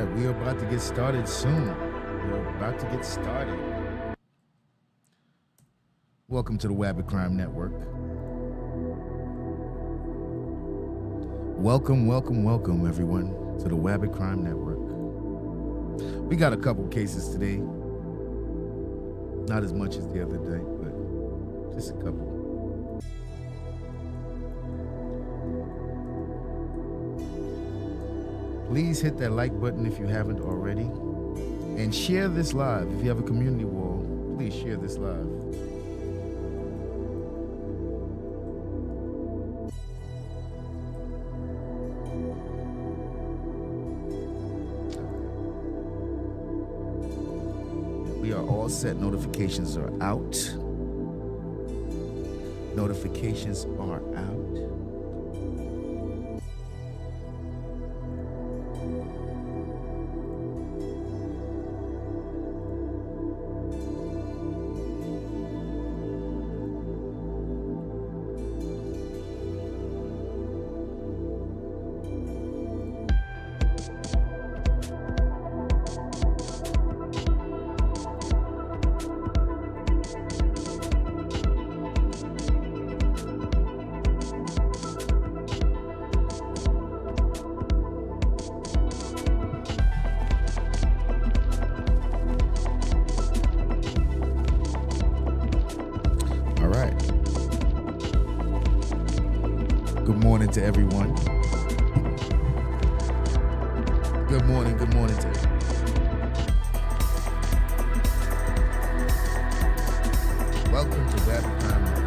right, we are about to get started soon. We're about to get started. Welcome to the Wabbit Crime Network. Welcome, everyone, to the Wabbit Crime Network. We got a couple cases today. Not as much as the other day, but just a couple. Please hit that like button if you haven't already. And share this live. If you have a community wall, please share this live. We are all set. Notifications are out. Notifications are out. To everyone. Good morning to everyone. Welcome to Wabbit Crime Network.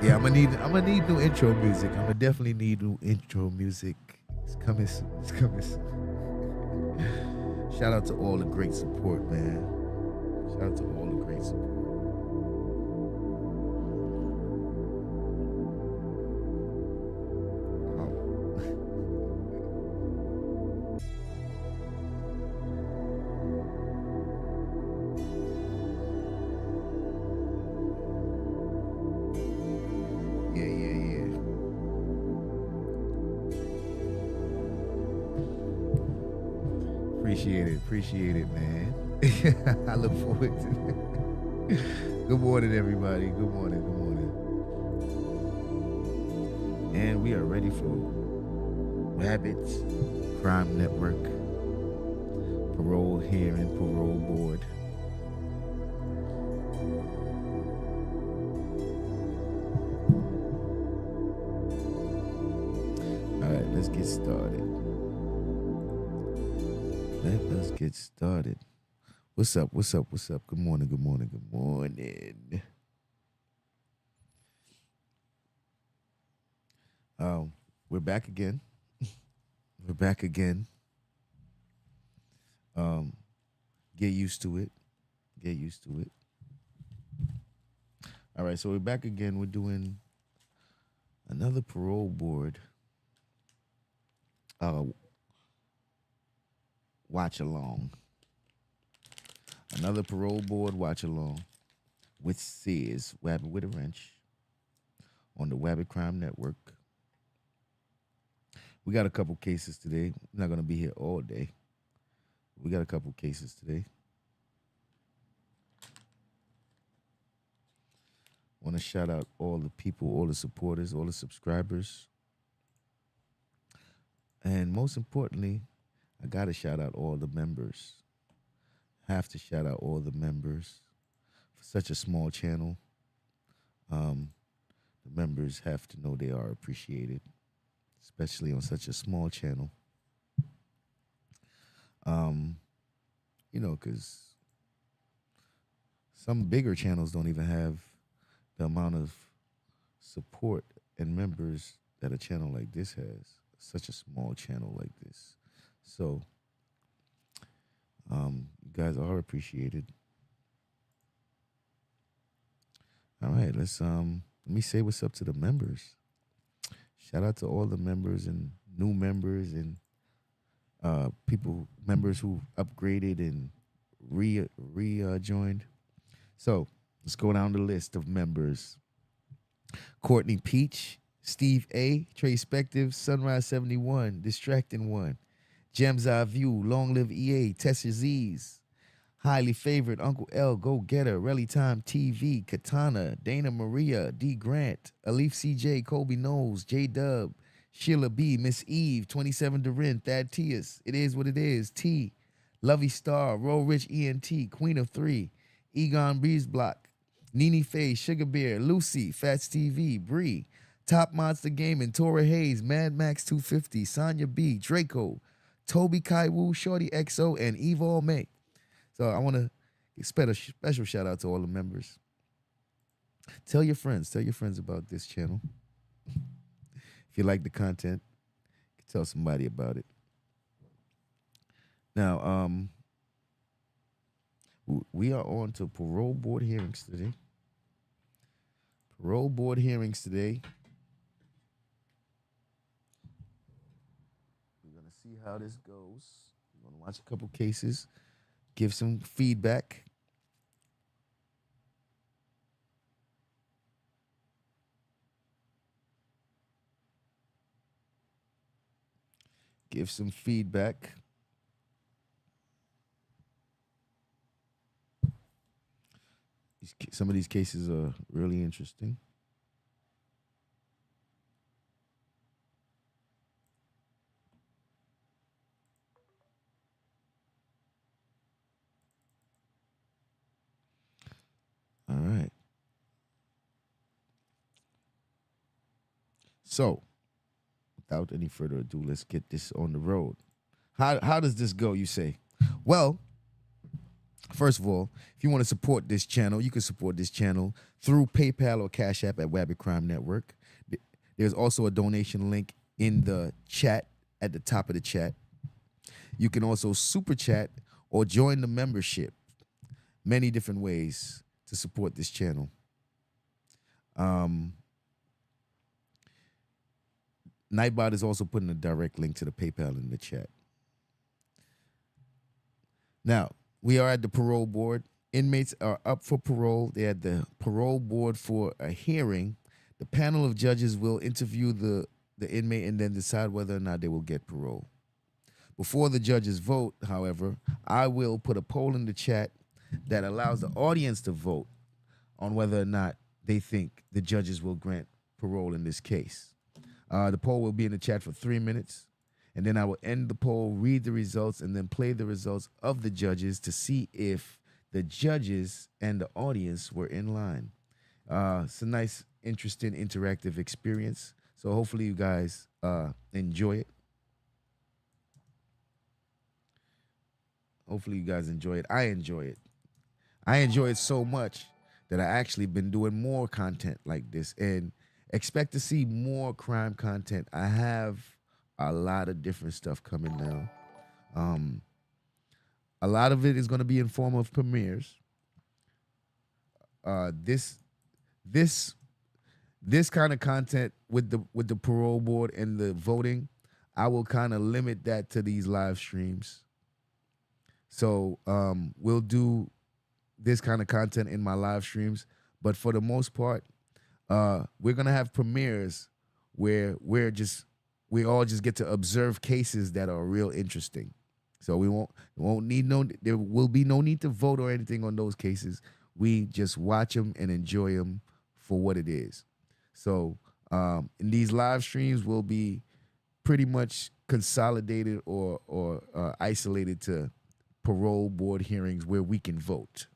Yeah, I'm gonna need new intro music. I'm gonna definitely need new intro music. It's coming soon. It's coming soon. Shout out to all the great support, man. Shout out to all the great support. Appreciate it, man. I look forward to it. Good morning, everybody. Good morning. And we are ready for Wabbit's Crime Network, Parole Hearing, Parole Board. All right, let's get started. Let us get started. What's up? Good morning. We're back again. Get used to it. All right, so we're back again. We're doing another parole board watch along. Another parole board watch along with Sears, Wabbit with a Wrench, on the Wabbit Crime Network. We got a couple cases today. We're not going to be here all day. We got a couple cases today. Want to shout out all the people, all the supporters, all the subscribers. And most importantly, I got to shout out all the members. Have to shout out all the members for such a small channel. The members have to know they are appreciated, especially on such a small channel. Because some bigger channels don't even have the amount of support and members that a channel like this has. Such a small channel like this. So, you guys are appreciated. All right, let me say what's up to the members. Shout out to all the members and new members and members who upgraded and joined. So let's go down the list of members. Courtney Peach, Steve A, Trey Spective, Sunrise 71, Distracting One, Gems Eye View, Long Live EA, Tessa Z's, Highly Favored, Uncle L, Go Getter, Relly Time TV, Katana, Dana Maria, D Grant, Alif CJ, Kobe Knowles, J Dub, Sheila B, Miss Eve, 27 Durin, Thad Tias, It Is What It Is, T, Lovey Star, Roll Rich ENT, Queen of Three, Egon Breeze Block, Nene Faye, Sugar Bear, Lucy, Fats TV, Bree, Top Monster Gaming, Tora Hayes, Mad Max 250, Sonya B, Draco, Toby Kaiwu, Shorty XO, and Evo May. So I want to special shout out to all the members. Tell your friends about this channel. If you like the content, you can tell somebody about it. Now, we are on to parole board hearings today. Parole board hearings today. We're going to see how this goes. We're going to watch a couple cases, give some feedback. Give some feedback. Some of these cases are really interesting. All right. So, without any further ado, let's get this on the road. How does this go, you say? Well, first of all, if you want to support this channel, you can support this channel through PayPal or Cash App at Wabbit Crime Network. There's also a donation link in the chat at the top of the chat. You can also super chat or join the membership. Many different ways to support this channel. Nightbot is also putting a direct link to the PayPal in the chat. Now, we are at the parole board. Inmates are up for parole. They're at the parole board for a hearing. The panel of judges will interview the inmate and then decide whether or not they will get parole. Before the judges vote, however, I will put a poll in the chat that allows the audience to vote on whether or not they think the judges will grant parole in this case. The poll will be in the chat for 3 minutes, and then I will end the poll, read the results, and then play the results of the judges to see if the judges and the audience were in line. It's a nice, interesting, interactive experience. So hopefully you guys enjoy it. Hopefully you guys enjoy it. I enjoy it. I enjoy it so much that I actually been doing more content like this and expect to see more crime content. I have a lot of different stuff coming now. A lot of it is going to be in form of premieres. This kind of content with the parole board and the voting, I will kind of limit that to these live streams. So we'll do this kind of content in my live streams, but for the most part, we're gonna have premieres where we all just get to observe cases that are real interesting. So there will be no need to vote or anything on those cases. We just watch them and enjoy them for what it is. So in these live streams will be pretty much consolidated or isolated to parole board hearings where we can vote.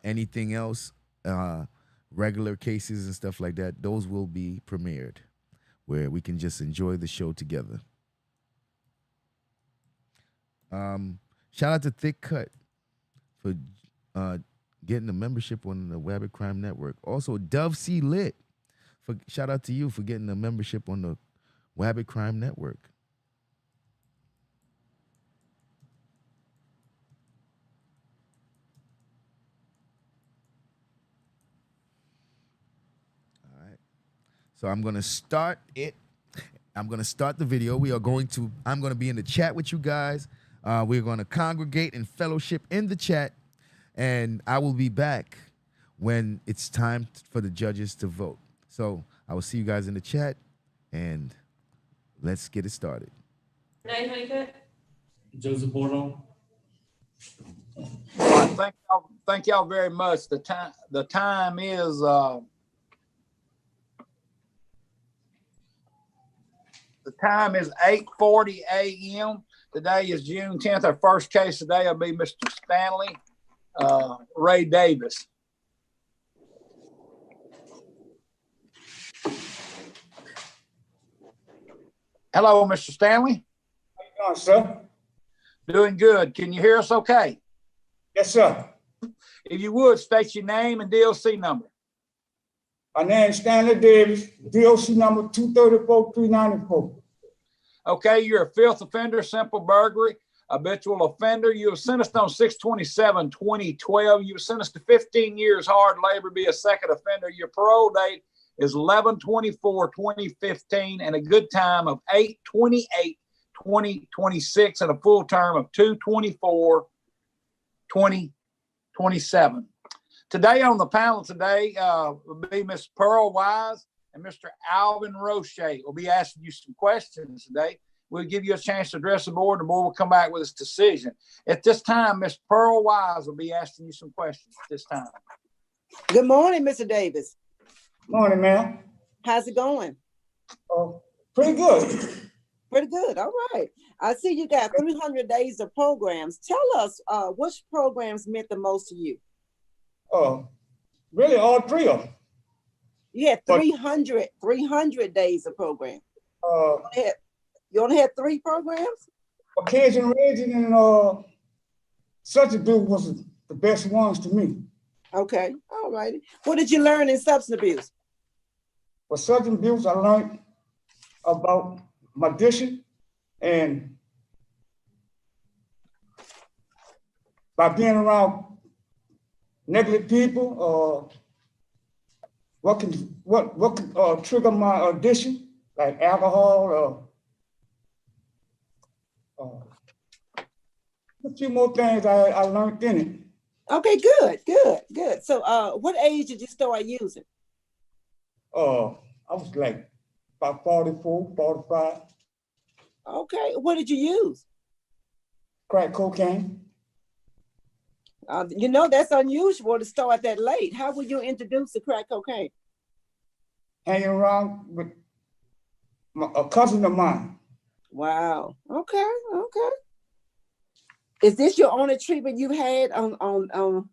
Anything else, regular cases and stuff like that, those will be premiered where we can just enjoy the show together. Shout out to Thick Cut for getting the membership on the Wabbit Crime Network. Also, Dove C Lit. Shout out to you for getting the membership on the Wabbit Crime Network. All right. So I'm gonna start it. I'm gonna start the video. I'm gonna be in the chat with you guys. We're gonna congregate and fellowship in the chat, and I will be back when it's time for the judges to vote. So I will see you guys in the chat, and let's get it started. Joseph Borno. Thank y'all very much. The time is 8:40 a.m. Today is June 10th. Our first case today will be Mr. Stanley Ray Davis. Hello, Mr. Stanley. How you doing, sir? Doing good. Can you hear us okay? Yes, sir. If you would, state your name and DLC number. My name is Stanley Davis, DOC number 234-394. Okay, you're a fifth offender, simple burglary, habitual offender. You were sentenced on 6/27/2012. You were sentenced to 15 years hard labor, be a second offender. Your parole date is 11/24/2015 and a good time of 8/28/2026 and a full term of 2/24/2027. Today on the panel will be Ms. Pearl Wise and Mr. Alvin Roche. We'll be asking you some questions today. We'll give you a chance to address the board, and the board will come back with its decision. At this time, Ms. Pearl Wise will be asking you some questions at this time. Good morning, Mr. Davis. Morning, ma'am. How's it going? Pretty good. Pretty good. All right. I see you got 300 days of programs. Tell us which programs meant the most to you. Really all three of them. You had 300 days of program. You only had 3 programs? Occasion raising and substance abuse was the best ones to me. Okay. All righty. What did you learn in substance abuse? For substance abuse, I learned about my addiction and by being around negative people, what can trigger my addiction, like alcohol, a few more things I learned in it. Okay, good. So what age did you start using? I was like about 44, 45. Okay, what did you use? Crack cocaine. That's unusual to start that late. How were you introduced to crack cocaine? Hanging around with a cousin of mine. Wow. Okay. Is this your only treatment you've had on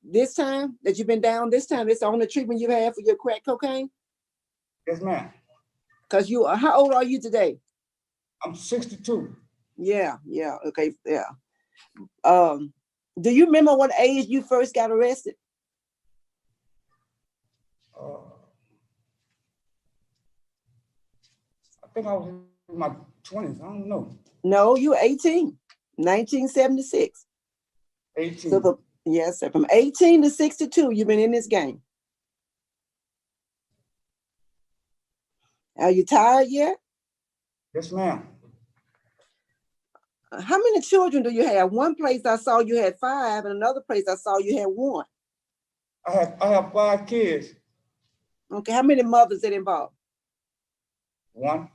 this time that you've been down this time? This the only treatment you've had for your crack cocaine? Yes, ma'am. Because how old are you today? I'm 62. Yeah. Okay. Yeah. Do you remember what age you first got arrested? I think I was in my 20s. I don't know. No, you were 18, 1976. 18. So from 18 to 62, you've been in this game. Are you tired yet? Yes, ma'am. How many children do you have? One place I saw you had 5, and another place I saw you had 1. I have 5 kids. Okay, how many mothers that involved? 1.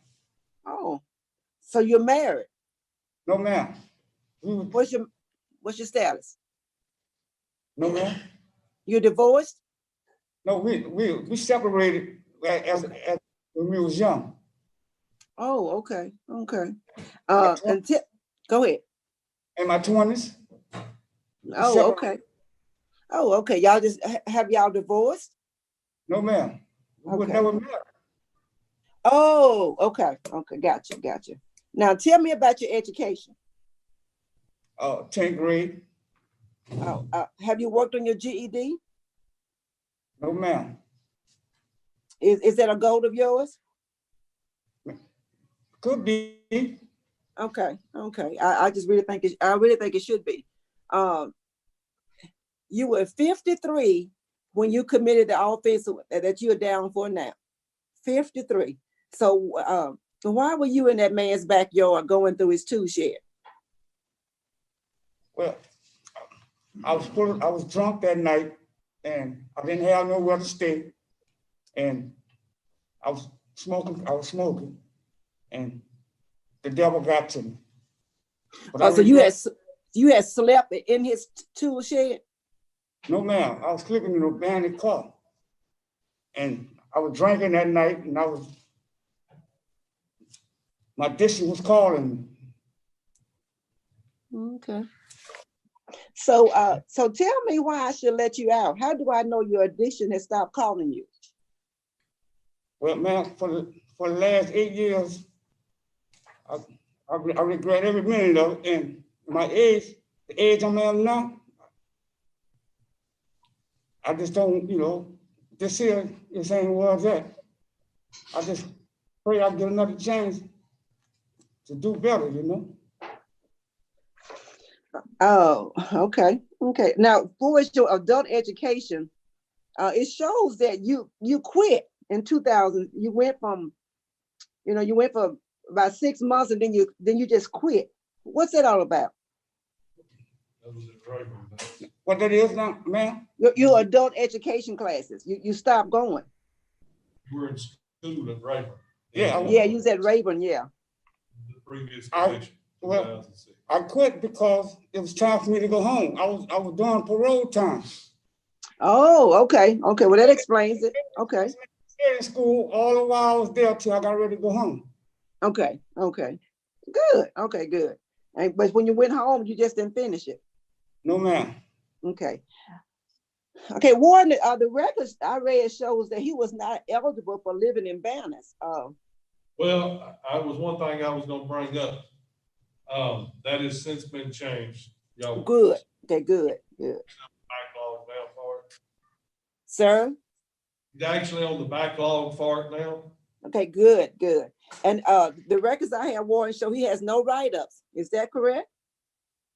Oh, so you're married? No, ma'am. What's your status? No, ma'am. You're divorced? No, we separated as when we was young. Oh, okay. Go ahead. In my 20s. Oh, okay. Y'all just have y'all divorced? No, ma'am. We were never married. Oh, okay. Gotcha. Now tell me about your education. 10th grade. Have you worked on your GED? No, ma'am. Is that a goal of yours? Could be. Okay, okay. I just really think I really think it should be. You were 53 when you committed the offense that you're down for now. 53. So why were you in that man's backyard going through his tool shed? Well, I was drunk that night, and I didn't have nowhere to stay, and I was smoking, and the devil got to me. But So you had slept in his tool shed? No, ma'am. I was sleeping in a abandoned car, and I was drinking that night, and my addiction was calling me. Okay. So tell me why I should let you out. How do I know your addiction has stopped calling you? Well, ma'am, for the last 8 years, I regret every minute of it. And my age, the age I'm at now, I just don't, this here, this ain't where it's at. I just pray I get another chance to do better, Oh, okay. Okay. Now, for your adult education, it shows that you quit in 2000. You went for about 6 months, and then you just quit. What's that all about? What that is now, ma'am? Your adult education classes. You stopped going. You were in school at Rayburn. Yeah. Yeah, you was at Rayburn, yeah. The previous commission. Well, I quit because it was time for me to go home. I was doing parole time. Oh, okay. Okay. Well, that explains it. Okay. In school all the while I was there till I got ready to go home. Okay. Okay. Good. Okay, good. But when you went home, you just didn't finish it. No, ma'am. Okay. Okay, Warren, the records I read shows that he was not eligible for living in Banners. Well, I was one thing I was gonna bring up. That has since been changed. Y'all. Good. Okay, good. Good. Backlog now for it. Sir? He's actually on the backlog for it now. Okay, good, good. And the records I have, Warren, show he has no write-ups. Is that correct?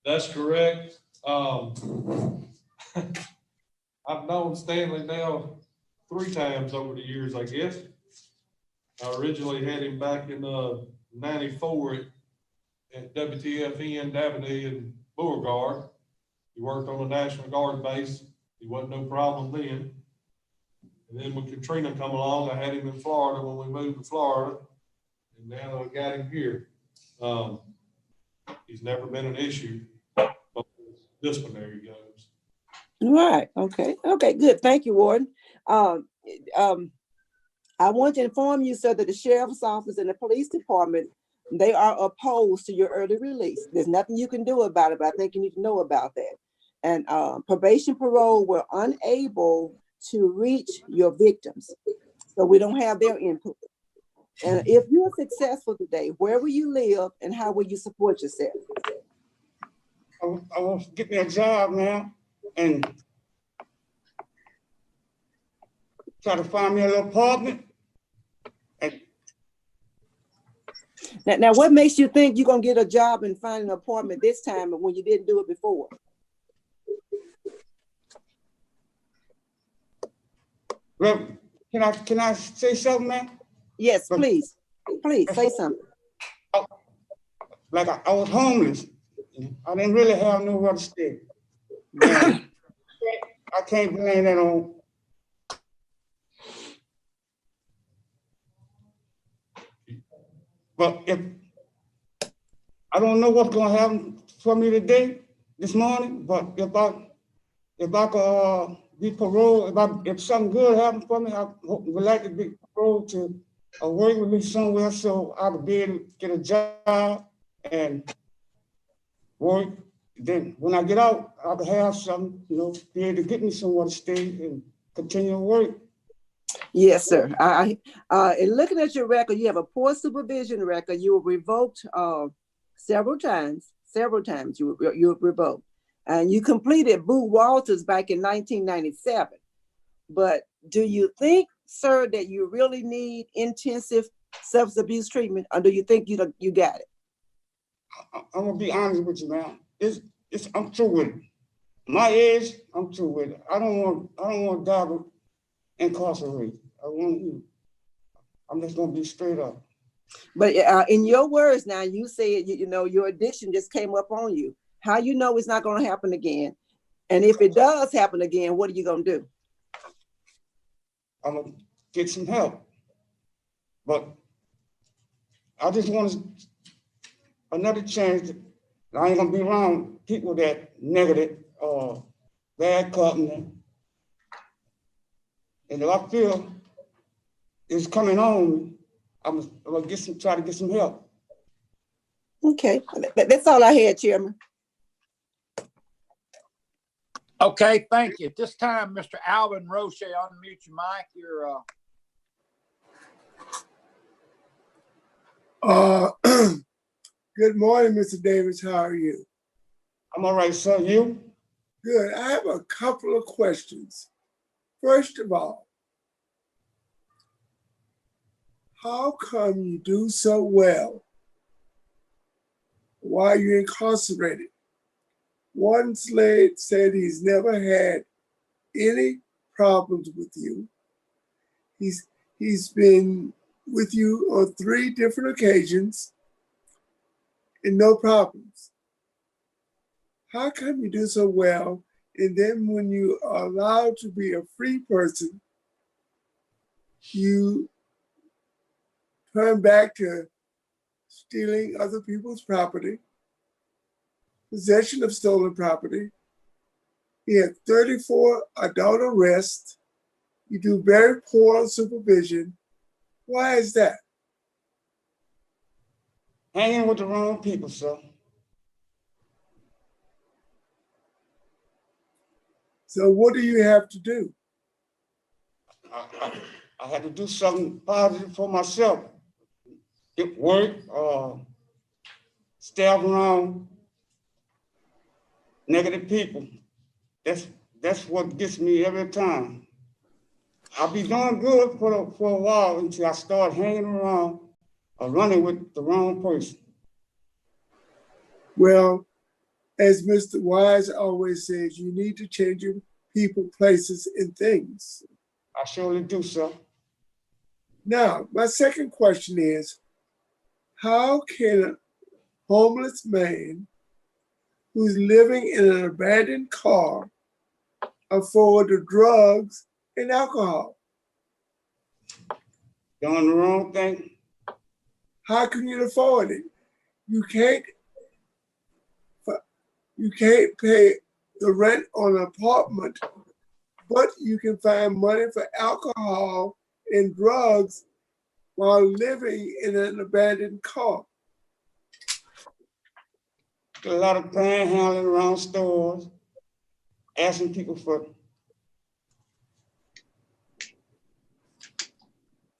That's correct. I've known Stanley now 3 times over the years, I guess. I originally had him back in 94 at WTFN, Dabney, and Beauregard. He worked on the National Guard base. He wasn't no problem then. And then when Katrina come along, I had him in Florida when we moved to Florida. And now I got him here. He's never been an issue, but disciplinary goes. Right. Okay. Okay, good. Thank you, Warden. I want to inform you, sir, that the sheriff's office and the police department, they are opposed to your early release. There's nothing you can do about it, but I think you need to know about that. And probation parole were unable to reach your victims, so we don't have their input. And if you're successful today, where will you live and how will you support yourself? I want to get me a job now and try to find me a little apartment. And Now, what makes you think you're gonna get a job and find an apartment this time when you didn't do it before? well, can I say something, man? Yes, please. Please say something. Like I was homeless. I didn't really have nowhere to stay. And I can't blame that on. But if I don't know what's gonna happen for me today, this morning, but if I could be paroled, if something good happens for me, I would like to be paroled to work with me somewhere so I could be able to get a job and work. Then when I get out, I could have something, be able to get me somewhere to stay and continue to work. Yes, sir. In looking at your record, you have a poor supervision record. You were revoked several times. You were revoked. And you completed Boo Walters back in 1997. But do you think, sir, that you really need intensive substance abuse treatment, or do you think you got it? I'm gonna be honest with you, man. I'm through with it. My age, I'm through with it. I don't want to die incarcerated. I'm just gonna be straight up. But in your words now, you said you know your addiction just came up on you. How you know it's not going to happen again? And if it does happen again, what are you going to do? I'm gonna get some help. But I just want another chance. I ain't gonna be around people that negative or bad company. And if I feel it's coming on me, I'm gonna try to get some help. Okay, that's all I had, Chairman. Okay, thank you. At this time, Mr. Alvin Roche, unmute your mic. You're Good morning, Mr. Davis. How are you? I'm all right, sir. You? Good. I have a couple of questions. First of all, how come you do so well while you're incarcerated? One slave said he's never had any problems with you. He's been with you on 3 different occasions and no problems. How come you do so well, and then when you are allowed to be a free person, you turn back to stealing other people's property, possession of stolen property? He had 34 adult arrests. You do very poor supervision. Why is that? Hanging with the wrong people, sir. So what do you have to do? I had to do something positive for myself. Get work, stay around negative people. That's what gets me every time. I'll be doing good for a while until I start hanging around or running with the wrong person. Well, as Mr. Wise always says, you need to change your people, places, and things. I surely do, sir. Now, my second question is, how can a homeless man who's living in an abandoned car afford the drugs and alcohol? Doing the wrong thing. How can you afford it? You can't pay the rent on an apartment, but you can find money for alcohol and drugs while living in an abandoned car. A lot of panhandling around stores, asking people for.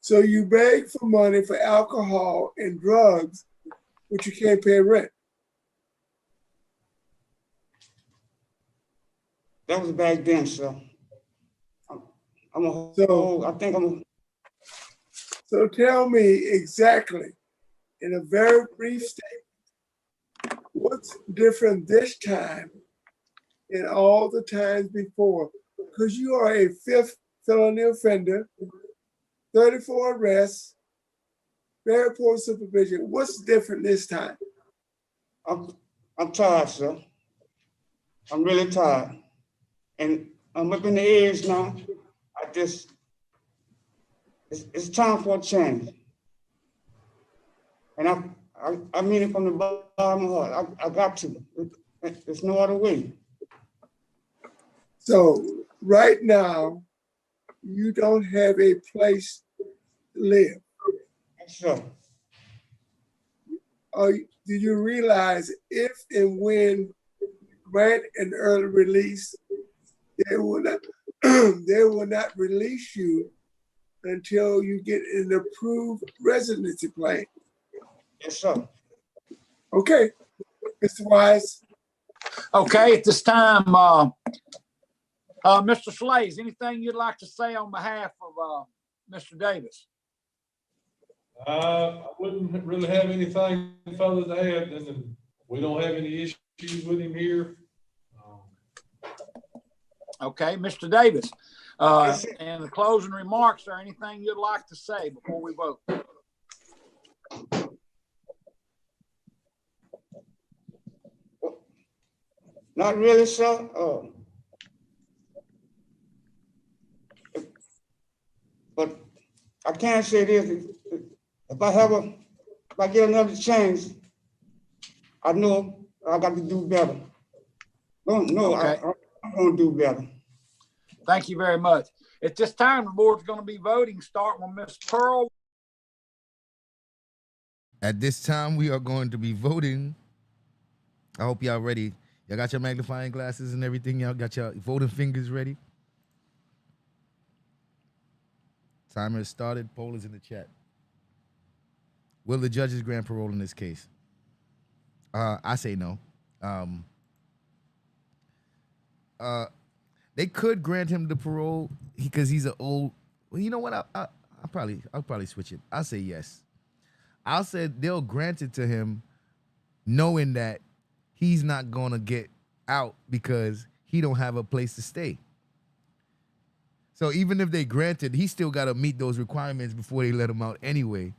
So you beg for money for alcohol and drugs, but you can't pay rent. That was back then, sir. So tell me exactly, in a very brief statement, what's different this time than all the times before? Because you are a 5th felony offender, 34 arrests, very poor supervision. What's different this time? I'm tired, sir. I'm really tired. And I'm up in the age now. It's time for a change. And I mean it from the bottom of my heart. I got to. There's no other way. So right now, you don't have a place to live. Yes, sir. Do you realize if and when grant an early release, they will not release you until you get an approved residency plan? Yes, sir. Okay, Mr. Wise. Okay, at this time, Mr. Slays, anything you'd like to say on behalf of Mr. Davis? I wouldn't really have anything further to add than we don't have any issues with him here. Okay, Mr. Davis, Yes, sir. and the closing remarks, or anything you'd like to say before we vote? Not really, sir. But I can say this: if I get another chance, I know I got to do better. No, Okay. I'm gonna do better. Thank you very much. At this time, the board's going to be voting, starting with Ms. Pearl. At this time, we are going to be voting. I hope y'all ready. Y'all got your magnifying glasses and everything. Y'all got your voting fingers ready. Timer has started. Poll is in the chat. Will the judges grant parole in this case? I say no. They could grant him the parole because he's an old. Well, you know what? I'll probably switch it. I'll say yes. I'll say they'll grant it to him, knowing that he's not gonna get out because he don't have a place to stay. So even if they grant it, he still got to meet those requirements before they let him out anyway.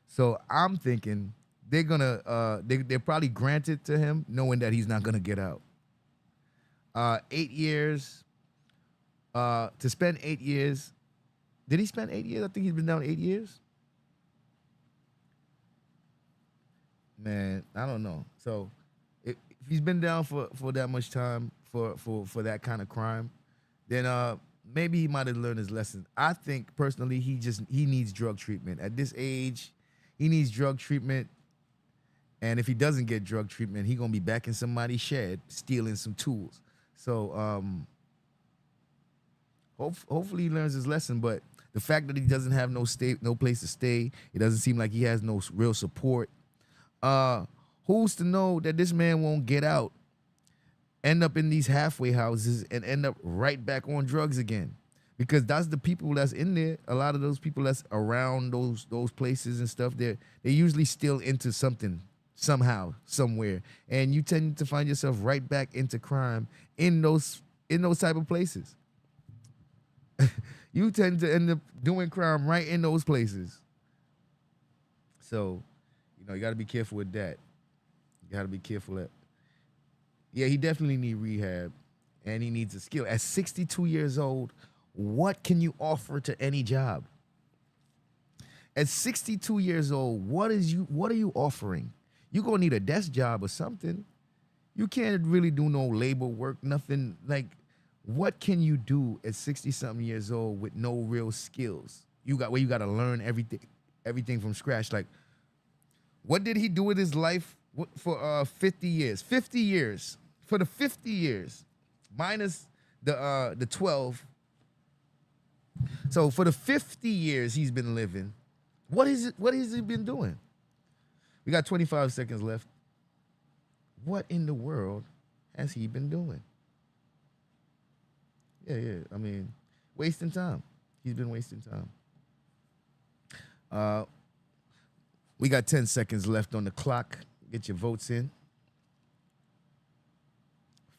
So I'm thinking they're gonna they'll probably grant it to him, knowing that he's not gonna get out. 8 years. To spend 8 years. Did he spend 8 years? I think he's been down 8 years. Man, I don't know. So if he's been down for that much time for that kind of crime, then maybe he might have learned his lesson. I think personally he needs drug treatment. At this age, he needs drug treatment. And if he doesn't get drug treatment, he's gonna be back in somebody's shed stealing some tools. So hopefully he learns his lesson. But the fact that he doesn't have no place to stay, it doesn't seem like he has no real support. Who's to know that this man won't get out, end up in these halfway houses, and end up right back on drugs again? Because that's the people that's in there. A lot of those people that's around those places and stuff, they're usually still into something somehow, somewhere. And you tend to find yourself right back into crime in those type of places. You tend to end up doing crime right in those places. So, you got to be careful with that. You got to be careful that. Yeah, he definitely need rehab, and he needs a skill. At 62 years old, what can you offer to any job? At 62 years old, what are you offering? You're going to need a desk job or something. You can't really do no labor work, nothing. Like, what can you do at 60-something years old with no real skills? You got to learn everything from scratch. Like, what did he do with his life for 50 years? 50 years. For the 50 years, minus the 12. So for the 50 years he's been living, what has he been doing? We got 25 seconds left. What in the world has he been doing? Yeah. I mean, wasting time. He's been wasting time. We got 10 seconds left on the clock. Get your votes in.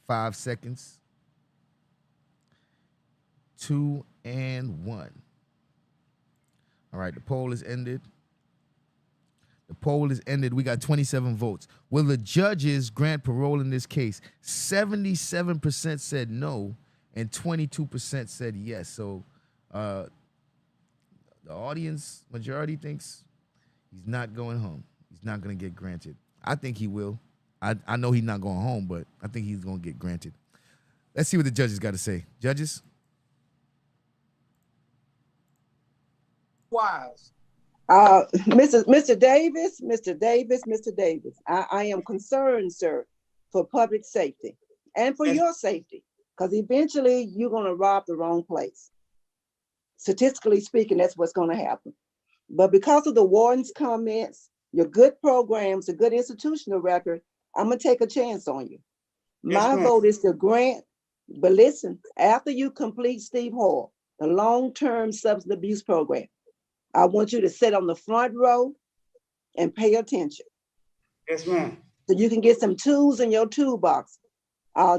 5 seconds. 2 and 1. All right, the poll is ended. The poll is ended. We got 27 votes. Will the judges grant parole in this case? 77% said no, and 22% said yes. So the audience majority thinks he's not going home. He's not going to get granted. I think he will. I know he's not going home, but I think he's going to get granted. Let's see what the judges got to say. Judges? Wise. Mr. Davis, I am concerned, sir, for public safety and for your safety, because eventually you're going to rob the wrong place. Statistically speaking, that's what's going to happen. But because of the warden's comments, your good programs, a good institutional record, I'm going to take a chance on you. Yes, My ma'am. vote is to grant, but listen, after you complete Steve Hall, the long-term substance abuse program, I want you to sit on the front row and pay attention Yes, ma'am. so you can get some tools in your toolbox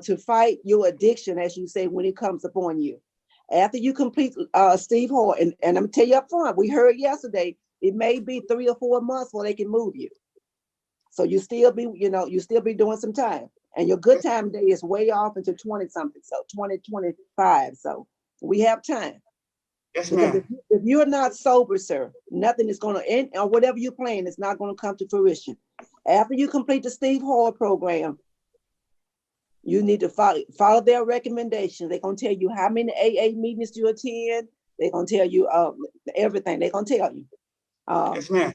to fight your addiction, as you say, when it comes upon you. After you complete Steve Hall, and I'm gonna tell you up front, we heard yesterday, it may be 3 or 4 months before they can move you. So you still be, you still be doing some time. And your good time day is way off into 20 something, so 2025. So we have time. Yes, Because ma'am. if you're not sober, sir, nothing is going to end, or whatever you're playing is not going to come to fruition. After you complete the Steve Hall program, you need to follow their recommendations. They're going to tell you how many AA meetings you attend. They're going to tell you everything. They're going to tell you. Yes, ma'am.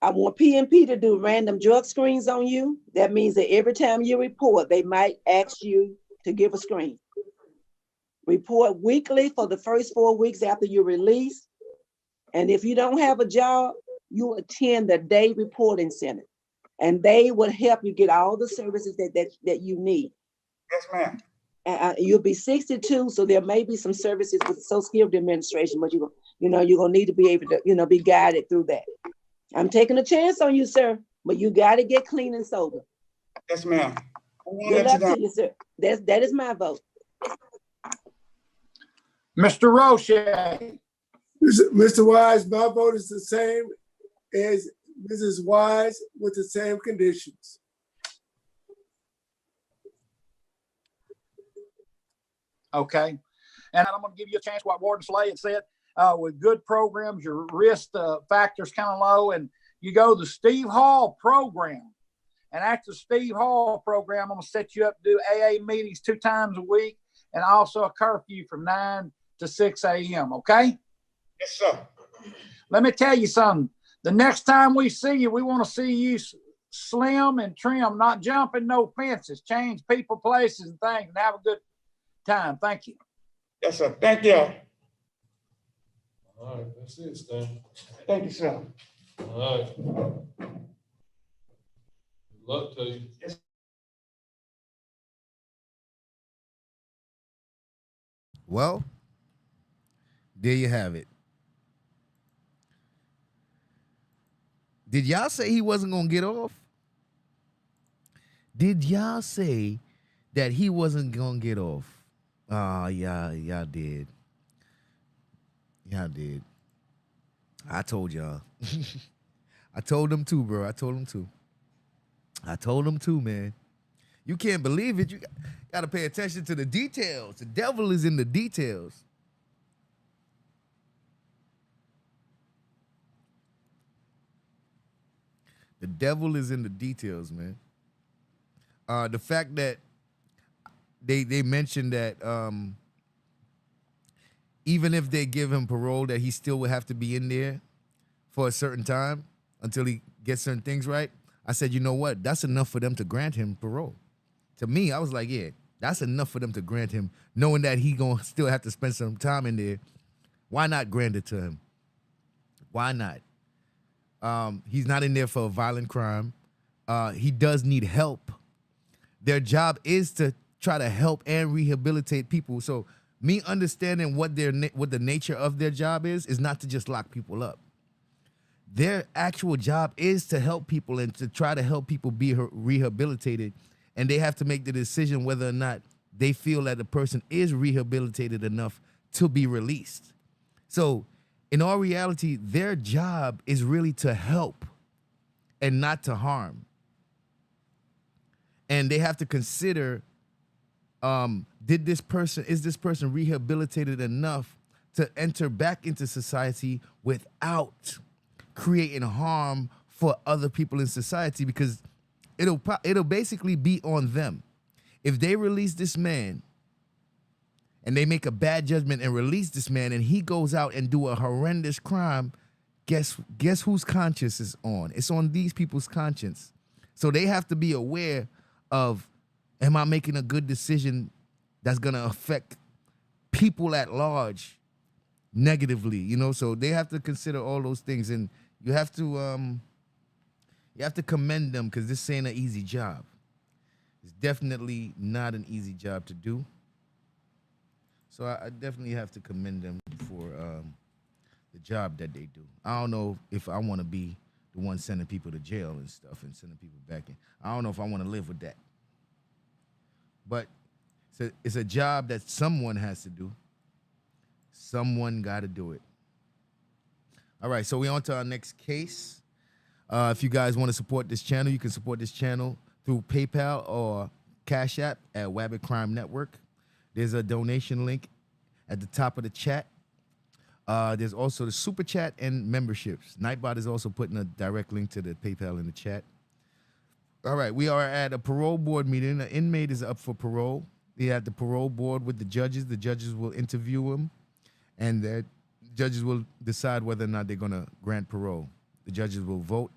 I want PNP to do random drug screens on you. That means that every time you report, they might ask you to give a screen. Report weekly for the first 4 weeks after you release. And if you don't have a job, you attend the day reporting center, and they will help you get all the services that you need. Yes, ma'am. And you'll be 62, so there may be some services with the Social Security Administration, but you're gonna need to be able to, be guided through that. I'm taking a chance on you, sir, but you got to get clean and sober. Yes, ma'am. I won't Good let you luck down. to you, sir. That is my vote. Mr. Roche. Mr. Wise, my vote is the same as Mrs. Wise with the same conditions. Okay. And I'm going to give you a chance what Warden Slay had said. With good programs, your risk factor's kind of low, and you go to the Steve Hall program. And after the Steve Hall program, I'm going to set you up to do AA meetings 2 times a week, and also a curfew from 9 to 6 a.m. Okay? Yes, sir. Let me tell you something. The next time we see you, we want to see you slim and trim, not jumping no fences, change people, places, and things, and have a good time. Thank you. Yes, sir. Thank you. All right, that's it, Stan. Thank you, sir. All right. Good luck to you. Well, there you have it. Did y'all say he wasn't gonna get off? Did y'all say that he wasn't gonna get off? Oh, y'all did. Y'all did. I told y'all. I told them too, bro. I told them too, man. You can't believe it. You got to pay attention to the details. The devil is in the details. The devil is in the details, man. The fact that they mentioned that even if they give him parole, that he still would have to be in there for a certain time until he gets certain things right. I said, you know what? That's enough for them to grant him parole. To me, I was like, yeah, that's enough for them to grant him, knowing that he gonna still have to spend some time in there. Why not grant it to him? Why not? He's not in there for a violent crime. He does need help. Their job is to try to help and rehabilitate people. So me understanding what the nature of their job is not to just lock people up. Their actual job is to help people and to try to help people be rehabilitated. And they have to make the decision whether or not they feel that the person is rehabilitated enough to be released. So in all reality, their job is really to help and not to harm. And they have to consider, is this person rehabilitated enough to enter back into society without creating harm for other people in society? Because it'll basically be on them. If they release this man and they make a bad judgment and release this man and he goes out and do a horrendous crime, guess whose conscience is on? It's on these people's conscience. So they have to be aware of, am I making a good decision that's going to affect people at large negatively, So they have to consider all those things, and you have to commend them, because this ain't an easy job. It's definitely not an easy job to do. So I definitely have to commend them for the job that they do. I don't know if I want to be the one sending people to jail and stuff and sending people back in. I don't know if I want to live with that. But it's a job that someone has to do. Someone got to do it. All right, so we're on to our next case. If you guys want to support this channel, you can support this channel through PayPal or Cash App at Wabbit Crime Network. There's a donation link at the top of the chat. There's also the super chat and memberships. Nightbot is also putting a direct link to the PayPal in the chat. All right, we are at a parole board meeting. An inmate is up for parole. They have the parole board with the judges. The judges will interview him, and the judges will decide whether or not they're going to grant parole. The judges will vote.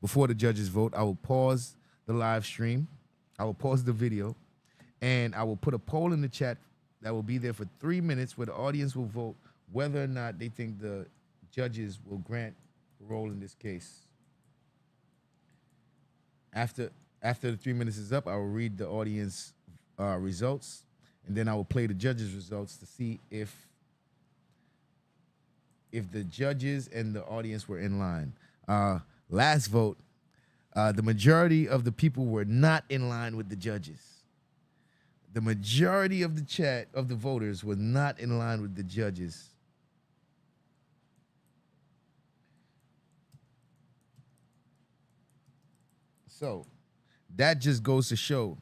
Before the judges vote, I will pause the live stream. I will pause the video, and I will put a poll in the chat that will be there for 3 minutes where the audience will vote whether or not they think the judges will grant parole in this case. After the 3 minutes is up, I will read the audience results, and then I will play the judges' results to see if the judges and the audience were in line. Last vote, the majority of the people were not in line with the judges. The majority of the chat of the voters was not in line with the judges. So that just goes to show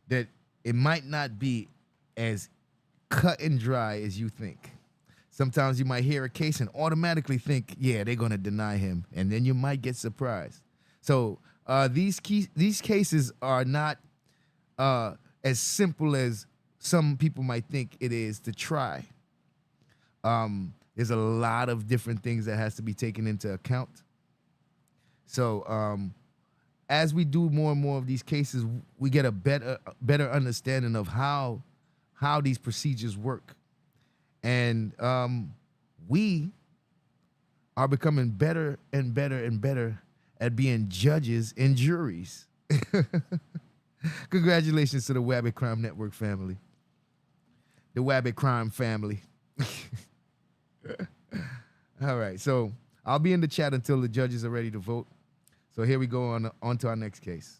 that it might not be as cut and dry as you think. Sometimes you might hear a case and automatically think, yeah, they're going to deny him. And then you might get surprised. So these cases are not as simple as some people might think it is to try. There's a lot of different things that has to be taken into account. So as we do more and more of these cases, we get a better understanding of how these procedures work. And we are becoming better and better and better at being judges and juries. Congratulations to the Wabbit Crime Network family. The Wabbit Crime family. All right, so I'll be in the chat until the judges are ready to vote. So here we go on to our next case.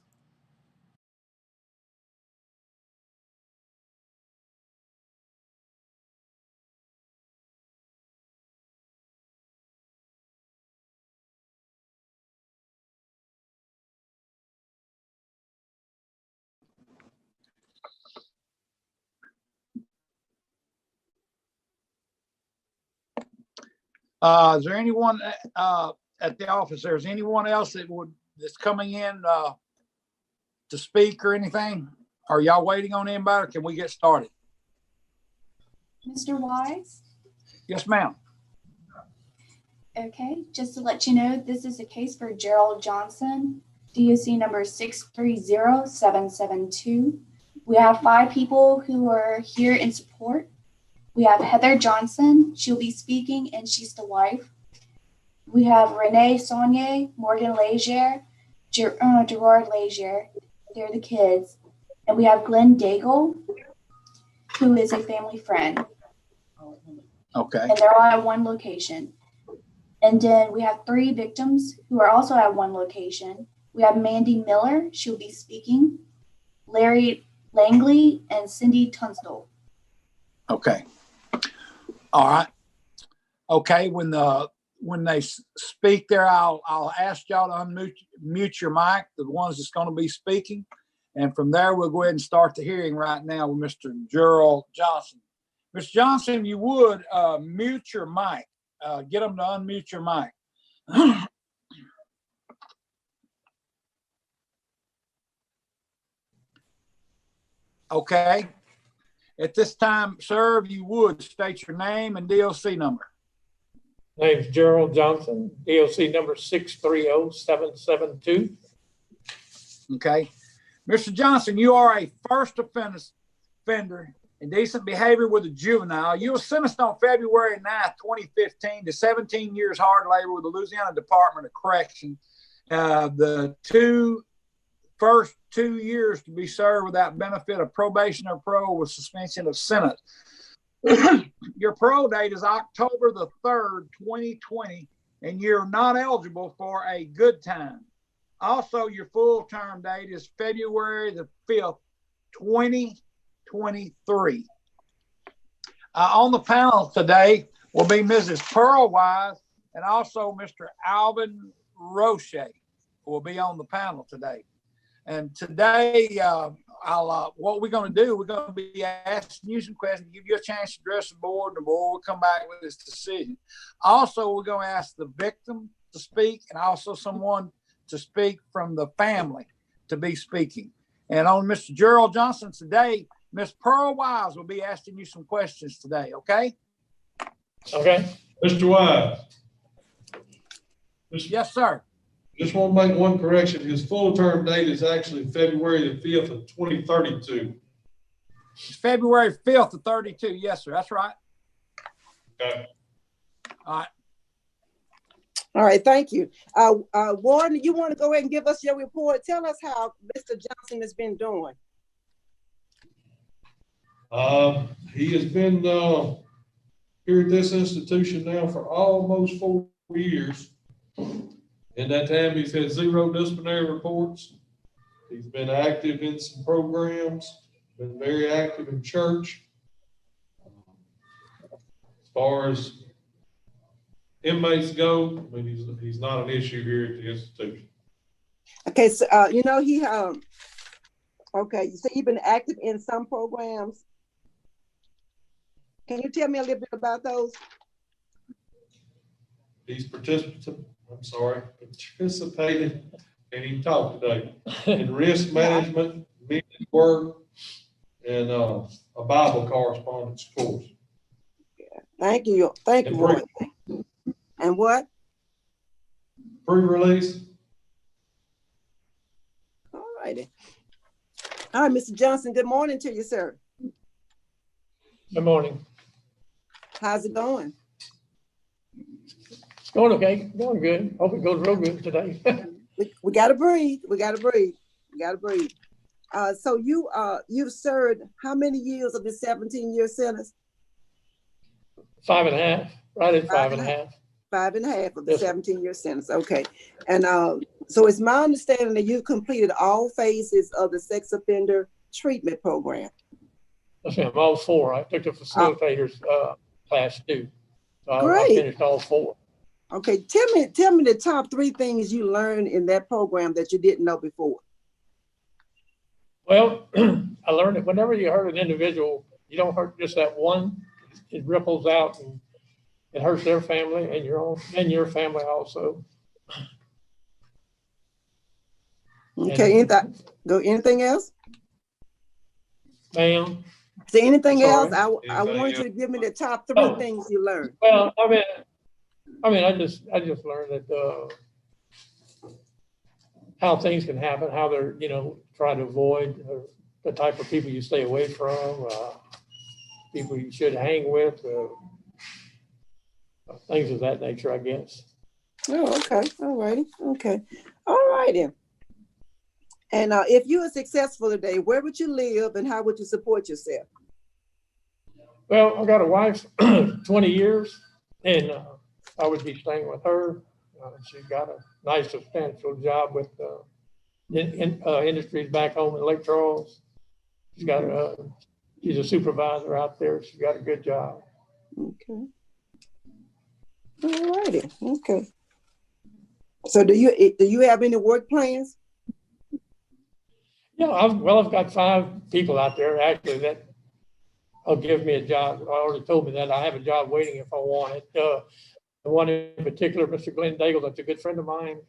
Is there anyone at the office? There's anyone else that's coming in to speak or anything? Are y'all waiting on anybody, or can we get started? Mr. Wise? Yes, ma'am. Okay, just to let you know, this is a case for Gerald Johnson, DOC number 630772. We have 5 people who are here in support. We have Heather Johnson. She'll be speaking, and she's the wife. We have Renee Saunier, Morgan Leger, Gerard Leger. They're the kids. And we have Glenn Daigle, who is a family friend. Okay. And they're all at one location. And then we have 3 victims who are also at one location. We have Mandy Miller. She'll be speaking. Larry Langley and Cindy Tunstall. Okay. All right. Okay. When they speak there, I'll ask y'all to unmute your mic, the ones that's going to be speaking. And from there, we'll go ahead and start the hearing right now with Mr. Gerald Johnson. Mr. Johnson, you would mute your mic. Get them to unmute your mic. Okay. At this time, sir, if you would state your name and DOC number. Name's Gerald Johnson, DOC number 630772. Okay. Mr. Johnson, you are a first offender in decent behavior with a juvenile. You were sentenced on February 9th, 2015 to 17 years hard labor with the Louisiana Department of Correction. The 2 first 2 years to be served without benefit of probation or parole with suspension of sentence. Your parole date is October the 3rd, 2020, and you're not eligible for a good time. Also, your full term date is February the 5th, 2023. On the panel today will be Mrs. Pearl Wise and also Mr. Alvin Roche will be on the panel today. And today, what we're going to do, we're going to be asking you some questions, give you a chance to address the board, and the board will come back with this decision. Also, we're going to ask the victim to speak and also someone to speak from the family to be speaking. And on Mr. Gerald Johnson today, Miss Pearl Wise will be asking you some questions today, okay? Okay. Mr. Wise. Yes, sir. Just want to make one correction. His full term date is actually February the 5th of 2032. It's February 5th of 32. Yes, sir. That's right. Okay. All right. All right, thank you. Warden, you want to go ahead and give us your report? Tell us how Mr. Johnson has been doing. He has been here at this institution now for almost 4 years. In that time, he's had 0 disciplinary reports. He's been active in some programs, been very active in church. As far as inmates go, I mean, he's not an issue here at the institution. Okay, so okay, so you've been active in some programs. Can you tell me a little bit about those? He's participated, can't even talk today, in risk management, media work, and a Bible correspondence course. Thank you. Thank you, Warden. And what? Pre-release. All righty. All right, Mr. Johnson, good morning to you, sir. Good morning. How's it going? It's going okay. Going good. Hope it goes real good today. We gotta breathe. We gotta breathe. We gotta breathe. So you've served how many years of the 17-year sentence? 5.5. Right at 5.5. 5.5 of the Yes. 17-year sentence. Okay. And so it's my understanding that you've completed all phases of the sex offender treatment program. Yes, ma'am. All 4. I took the facilitators class too. So I Great. finished all 4. Okay. Tell me the top 3 things you learned in that program that you didn't know before. Well, I learned that whenever you hurt an individual, you don't hurt just that one. It ripples out and it hurts their family and your family also. Okay. Anything else? Ma'am. Is there anything Sorry. else? I want you to give me the top 3 things you learned. Well, I just learned that how things can happen, how they're, try to avoid the type of people you stay away from, people you should hang with, things of that nature, I guess. Oh, okay. All righty. Okay. All righty. And if you were successful today, where would you live and how would you support yourself? Well, I got a wife, 20 years, and I would be staying with her. She's got a nice substantial job with industries back home in Lake Charles. She's a supervisor out there. She's got a good job. Okay. All righty. Okay. So do you have any work plans? Yeah, I've got 5 people out there actually that will give me a job. I already told me that I have a job waiting if I want it. The one in particular, Mr. Glenn Daigle, that's a good friend of mine.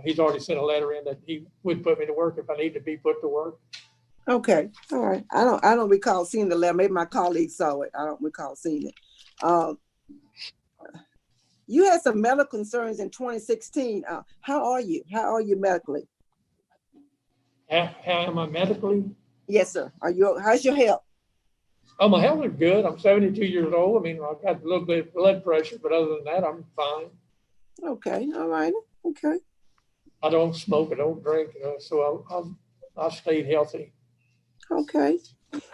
He's already sent a letter in that he would put me to work if I need to be put to work. Okay. All right. I don't recall seeing the letter. Maybe my colleagues saw it. I don't recall seeing it. You had some medical concerns in 2016. How are you? How are you medically? How am I medically? Yes, sir. How's your health? Oh, my health is good. I'm 72 years old. I mean, I've got a little bit of blood pressure, but other than that, I'm fine. Okay. All right. Okay. I don't smoke. I don't drink. So I stayed healthy. Okay.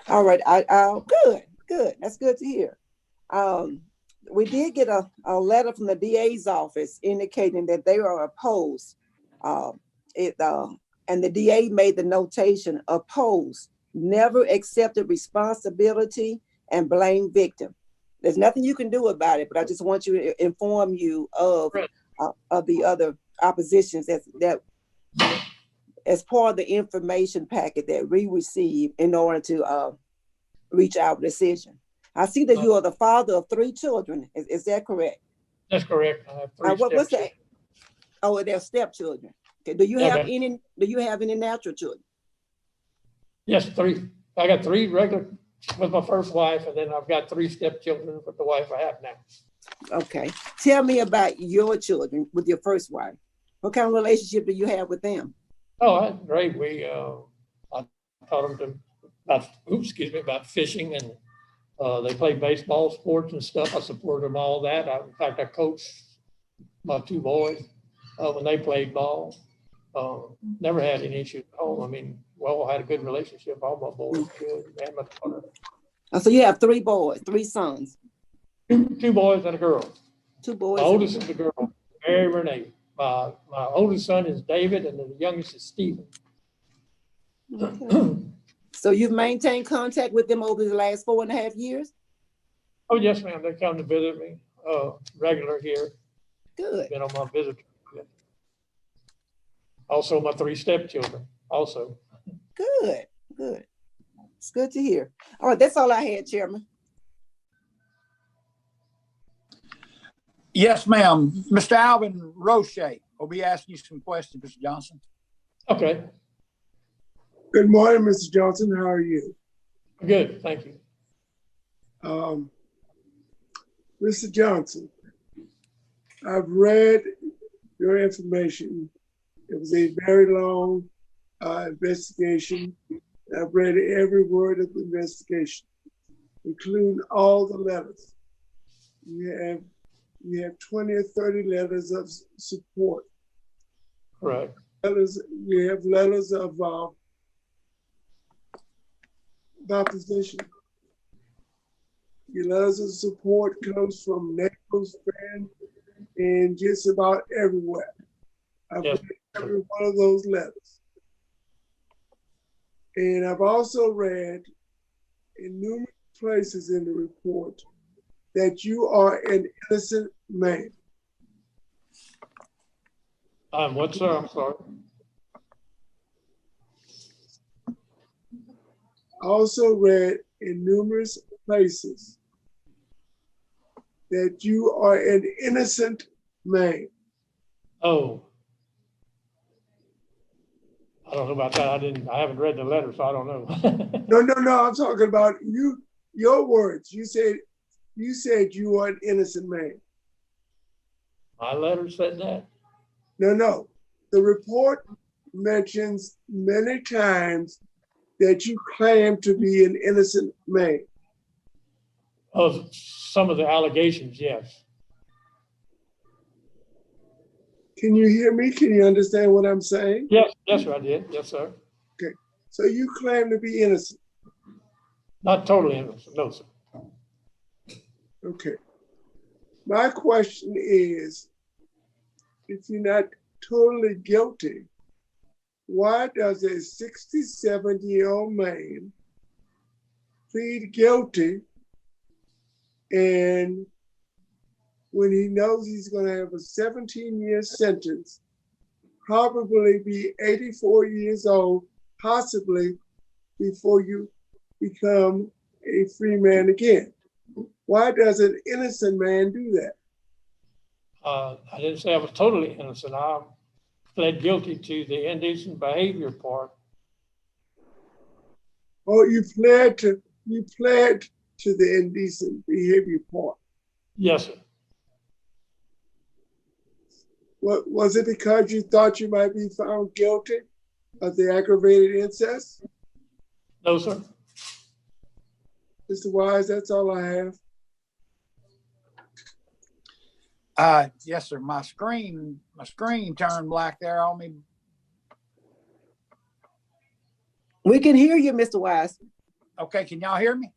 All right. Good. That's good to hear. We did get a letter from the DA's office indicating that they are opposed. And the DA made the notation opposed, never accepted responsibility and blame victim. There's nothing you can do about it, but I just want to inform you of the other oppositions that as part of the information packet that we received in order to reach our decision. I see that you are the father of 3 children. Is that correct? That's correct. I have 3 What's stepchildren. that? Oh, they're stepchildren. Okay. Do you have any natural children? Yes, 3. I got 3 regular with my first wife, and then I've got 3 stepchildren with the wife I have now. Okay. Tell me about your children with your first wife. What kind of relationship do you have with them? Oh, that's great. I taught them about fishing, and they play baseball, sports and stuff. I supported them all that. In fact, I coached my 2 boys when they played ball. Never had any issues at home. I mean, I had a good relationship. All my boys good, and my daughter. So you have 3 boys, 3 sons. 2 boys and a girl. 2 boys. My oldest is a girl, Mary Renee. My oldest son is David, and the youngest is Stephen. Okay. So you've maintained contact with them over the last 4.5 years? Oh, yes, ma'am. They come to visit me regular here. Good. Been on my visit. Also, my 3 stepchildren also. Good. It's good to hear. All right, that's all I had, Chairman. Yes, ma'am. Mr. Alvin Roche will be asking you some questions, Mr. Johnson. Okay, Good morning, Mr. Johnson. How are you? good. Thank you. Mr. Johnson, I've read your information. It was a very long investigation. I've read every word of the investigation, including all the letters. You have 20 or 30 letters of support. Correct. You have letters of opposition. Your letters of support comes from neighbors, friends, and just about everywhere. I've read every one of those letters. And I've also read in numerous places in the report that you are an innocent man. What, sir? I'm sorry. I also read in numerous places that you are an innocent man. Oh, I don't know about that. I haven't read the letter, so I don't know. No, I'm talking about you, your words. You said you are an innocent man. My letter said that. No. The report mentions many times that you claim to be an innocent man. Oh, some of the allegations, yes. Can you hear me? Can you understand what I'm saying? Yes, sir, I did. Yes, sir. Okay. So you claim to be innocent. Not totally innocent, no, sir. Okay. My question is, if you're not totally guilty, why does a 67-year-old man plead guilty, and when he knows he's going to have a 17-year sentence, probably be 84 years old, possibly before you become a free man again? Why does an innocent man do that? I didn't say I was totally innocent. I pled guilty to the indecent behavior part. Oh, you pled to the indecent behavior part. Yes, sir. What was it, because you thought you might be found guilty of the aggravated incest? No, sir. Mr. Wise, that's all I have. Yes, sir. My screen turned black there on me. We can hear you, Mr. Wise. Okay, can y'all hear me?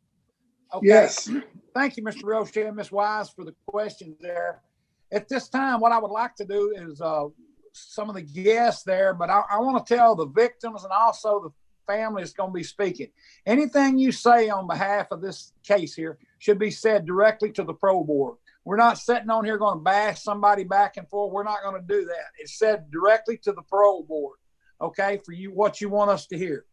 Okay. Yes. Thank you, Mr. Roche and Ms. Wise, for the questions there. At this time, what I would like to do is some of the guests there, but I want to tell the victims and also the family that's going to be speaking. Anything you say on behalf of this case here should be said directly to the parole board. We're not sitting on here going to bash somebody back and forth. We're not going to do that. It's said directly to the parole board, okay, for you, what you want us to hear.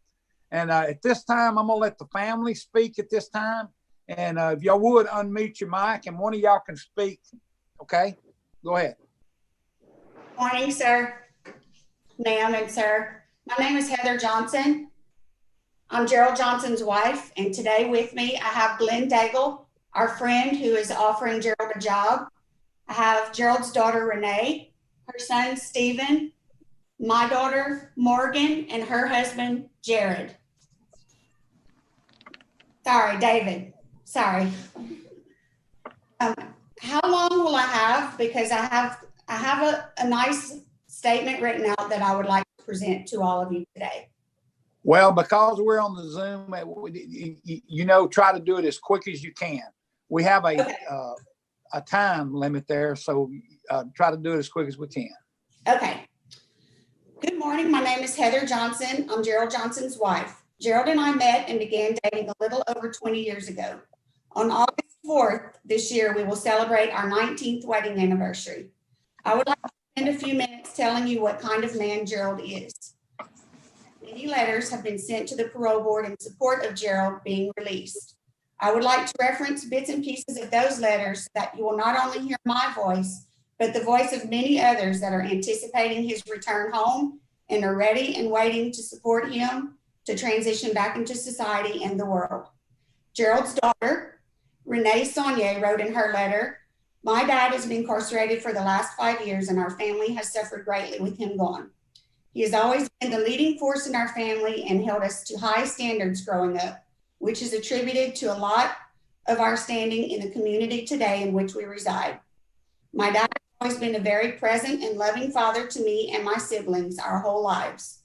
And at this time, I'm going to let the family speak at this time. And if y'all would unmute your mic and one of y'all can speak, okay? Go ahead. Morning, sir, ma'am, and sir. My name is Heather Johnson. I'm Gerald Johnson's wife, and today with me, I have Glenn Daigle, our friend who is offering Gerald a job. I have Gerald's daughter, Renee, her son, Stephen, my daughter, Morgan, and her husband, Jared. Sorry, David. Sorry. How long will I have? Because I have a nice statement written out that I would like to present to all of you today. Well, because we're on the Zoom, try to do it as quick as you can. We have a time limit there, so try to do it as quick as we can. Okay. Good morning. My name is Heather Johnson. I'm Gerald Johnson's wife. Gerald and I met and began dating a little over 20 years ago. On August 4th this year, we will celebrate our 19th wedding anniversary. I would like to spend a few minutes telling you what kind of man Gerald is. Many letters have been sent to the parole board in support of Gerald being released. I would like to reference bits and pieces of those letters so that you will not only hear my voice, but the voice of many others that are anticipating his return home and are ready and waiting to support him to transition back into society and the world. Gerald's daughter, Renee Saunier, wrote in her letter, "My dad has been incarcerated for the last 5 years and our family has suffered greatly with him gone. He has always been the leading force in our family and held us to high standards growing up, which is attributed to a lot of our standing in the community today in which we reside. My dad has always been a very present and loving father to me and my siblings our whole lives.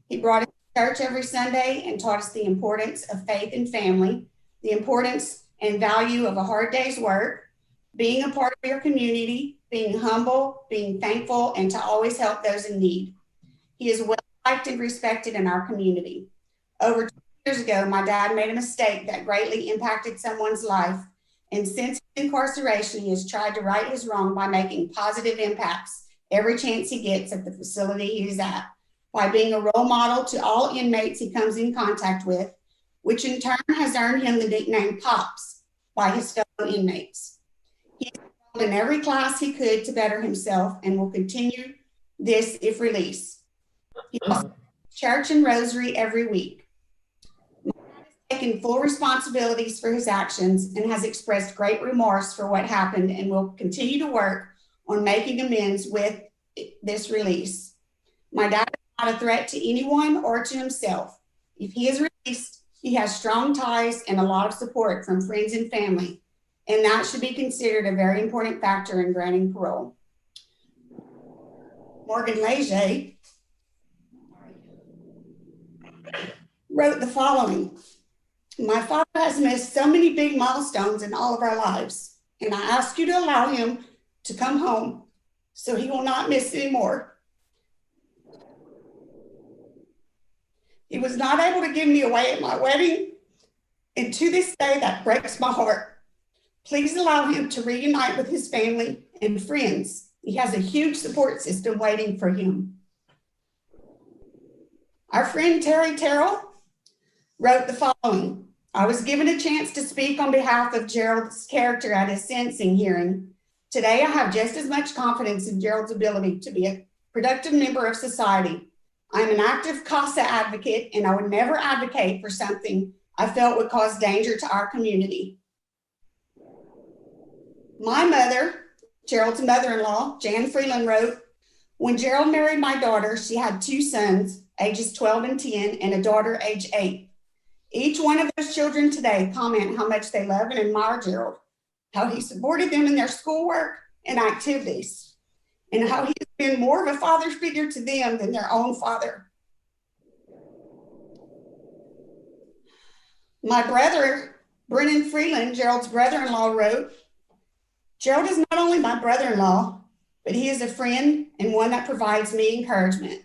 He brought us to church every Sunday and taught us the importance of faith and family, the importance and value of a hard day's work, being a part of your community, being humble, being thankful, and to always help those in need. He is well liked and respected in our community. Over 2 years ago, my dad made a mistake that greatly impacted someone's life. And since his incarceration, he has tried to right his wrong by making positive impacts every chance he gets at the facility he is at, by being a role model to all inmates he comes in contact with, which in turn has earned him the nickname Pops by his fellow inmates. He has enrolled in every class he could to better himself and will continue this if released. He goes to church and rosary every week. My dad has taken full responsibilities for his actions and has expressed great remorse for what happened and will continue to work on making amends with this release. My dad is not a threat to anyone or to himself. If he is released, he has strong ties and a lot of support from friends and family, and that should be considered a very important factor in granting parole. Morgan Leger wrote the following: "My father has missed so many big milestones in all of our lives, and I ask you to allow him to come home so he will not miss any more. He was not able to give me away at my wedding, and to this day that breaks my heart. Please allow him to reunite with his family and friends. He has a huge support system waiting for him." Our friend Terry Terrell wrote the following: "I was given a chance to speak on behalf of Gerald's character at his sentencing hearing. Today, I have just as much confidence in Gerald's ability to be a productive member of society. I'm an active CASA advocate, and I would never advocate for something I felt would cause danger to our community." My mother, Gerald's mother-in-law, Jan Freeland, wrote, "When Gerald married my daughter, she had 2 sons, ages 12 and 10, and a daughter, age 8. Each one of those children today comment how much they love and admire Gerald, how he supported them in their schoolwork and activities, and how he has been more of a father figure to them than their own father. My brother, Brennan Freeland, Gerald's brother-in-law, wrote, Gerald is not only my brother-in-law, but he is a friend and one that provides me encouragement.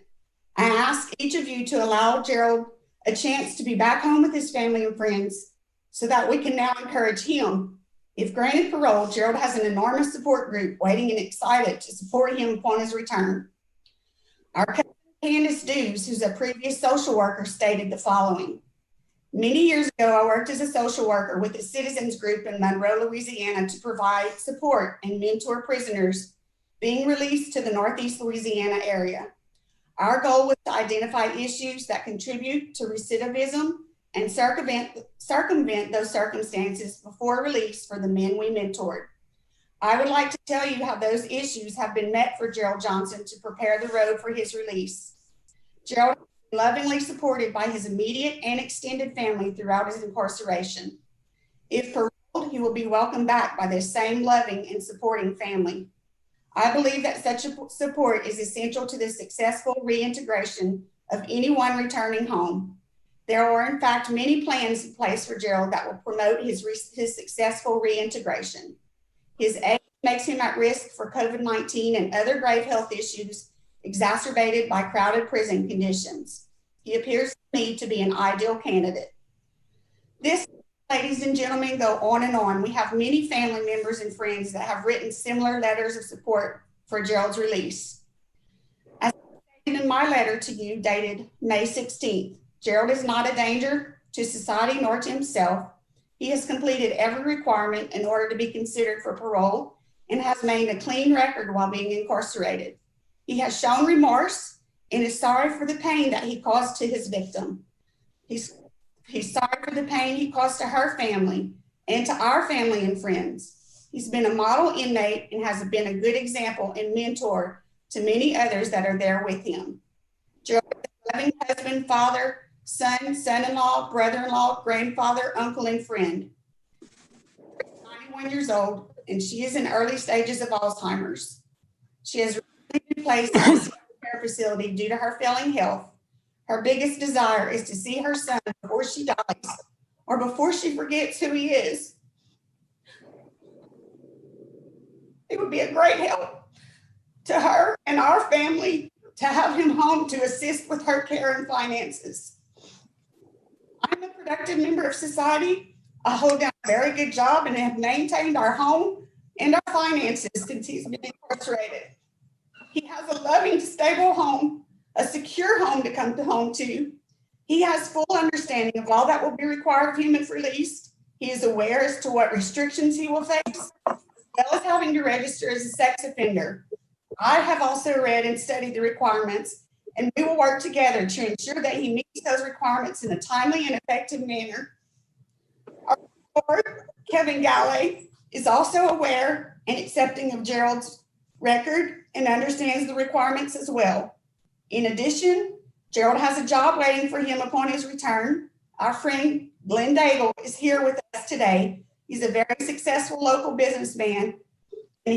I ask each of you to allow Gerald a chance to be back home with his family and friends so that we can now encourage him. If granted parole, Gerald has an enormous support group waiting and excited to support him upon his return. Our cousin Candace Dews, who's a previous social worker, stated the following. Many years ago, I worked as a social worker with a citizens group in Monroe, Louisiana, to provide support and mentor prisoners being released to the Northeast Louisiana area. Our goal was to identify issues that contribute to recidivism and circumvent those circumstances before release for the men we mentored. I would like to tell you how those issues have been met for Gerald Johnson to prepare the road for his release. Gerald has been lovingly supported by his immediate and extended family throughout his incarceration. If paroled, he will be welcomed back by this same loving and supporting family. I believe that such support is essential to the successful reintegration of anyone returning home. There are, in fact, many plans in place for Gerald that will promote his successful reintegration. His age makes him at risk for COVID-19 and other grave health issues exacerbated by crowded prison conditions. He appears to me to be an ideal candidate. This, ladies and gentlemen, go on and on. We have many family members and friends that have written similar letters of support for Gerald's release. As stated in my letter to you dated May 16th, Gerald is not a danger to society nor to himself. He has completed every requirement in order to be considered for parole and has made a clean record while being incarcerated. He has shown remorse and is sorry for the pain that he caused to his victim. He's sorry for the pain he caused to her family and to our family and friends. He's been a model inmate and has been a good example and mentor to many others that are there with him. Gerald is a loving husband, father, son, son-in-law, brother-in-law, grandfather, uncle, and friend. She's 91 years old, and she is in early stages of Alzheimer's. She has recently been placed in a care facility due to her failing health. Her biggest desire is to see her son before she dies or before she forgets who he is. It would be a great help to her and our family to have him home to assist with her care and finances. I'm a productive member of society. I hold down a very good job and have maintained our home and our finances since he's been incarcerated. He has a loving, stable home, a secure home to come home to. He has full understanding of all that will be required of him if released. He is aware as to what restrictions he will face, as well as having to register as a sex offender. I have also read and studied the requirements, and we will work together to ensure that he meets those requirements in a timely and effective manner. Our board, Kevin Galley, is also aware and accepting of Gerald's record and understands the requirements as well. In addition, Gerald has a job waiting for him upon his return. Our friend Glenn Daigle is here with us today. He's a very successful local businessman, and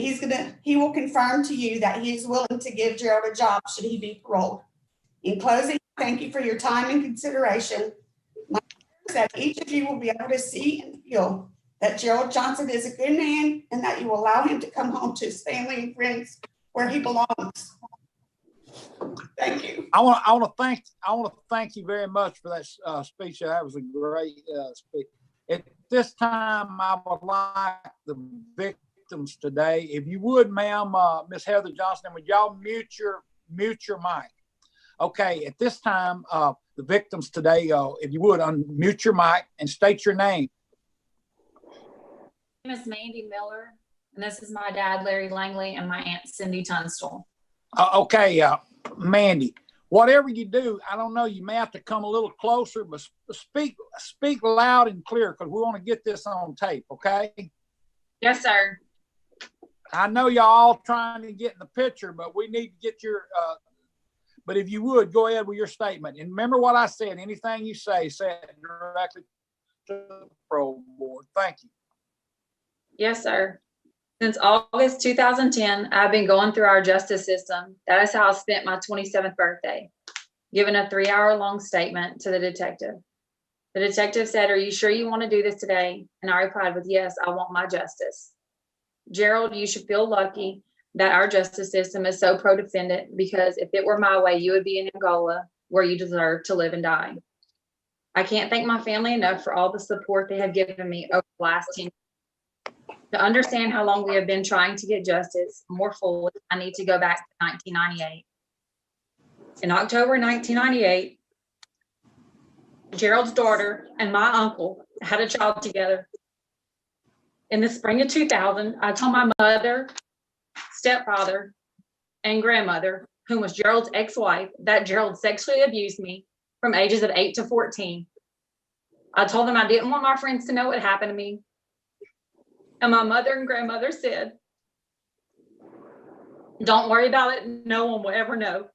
he will confirm to you that he is willing to give Gerald a job should he be paroled. In closing, thank you for your time and consideration. My hope is that each of you will be able to see and feel that Gerald Johnson is a good man and that you will allow him to come home to his family and friends where he belongs. Thank you. I want to thank you very much for that speech. That was a great speech. At this time, I would like the victims today, if you would, ma'am, Miss Heather Johnson, would y'all mute your mic? Okay, at this time, the victims today, if you would, unmute your mic and state your name. My name is Mandy Miller, and this is my dad, Larry Langley, and my aunt, Cindy Tunstall. Okay, Mandy, whatever you do, I don't know, you may have to come a little closer, but speak loud and clear because we want to get this on tape, okay? Yes, sir. I know y'all all trying to get in the picture, but we need to get your, but if you would, go ahead with your statement. And remember what I said, anything you say it directly to the parole board. Thank you. Yes, sir. Since August 2010, I've been going through our justice system. That is how I spent my 27th birthday, giving a 3-hour-long statement to the detective. The detective said, "Are you sure you want to do this today?" And I replied with, "Yes, I want my justice." Gerald, you should feel lucky that our justice system is so pro-defendant, because if it were my way, you would be in Angola, where you deserve to live and die. I can't thank my family enough for all the support they have given me over the last 10 years. To understand how long we have been trying to get justice more fully, I need to go back to 1998. In October 1998, Gerald's daughter and my uncle had a child together. In the spring of 2000, I told my mother, stepfather, and grandmother, whom was Gerald's ex-wife, that Gerald sexually abused me from ages of 8 to 14. I told them I didn't want my friends to know what happened to me. And my mother and grandmother said, "Don't worry about it. No one will ever know."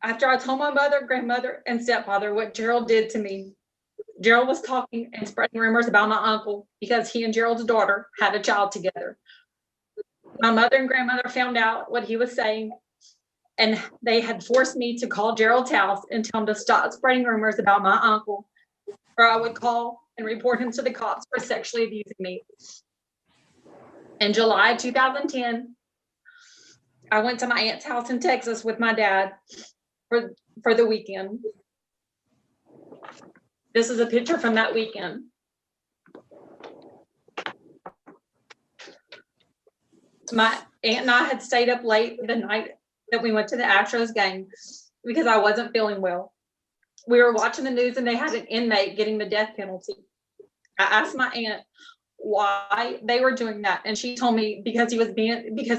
After I told my mother, grandmother, and stepfather what Gerald did to me, Gerald was talking and spreading rumors about my uncle because he and Gerald's daughter had a child together. My mother and grandmother found out what he was saying, and they had forced me to call Gerald's house and tell him to stop spreading rumors about my uncle, or I would call and report him to the cops for sexually abusing me. In July 2010, I went to my aunt's house in Texas with my dad for the weekend. This is a picture from that weekend. My aunt and I had stayed up late the night that we went to the Astros game because I wasn't feeling well. We were watching the news and they had an inmate getting the death penalty. I asked my aunt why they were doing that, and she told me because he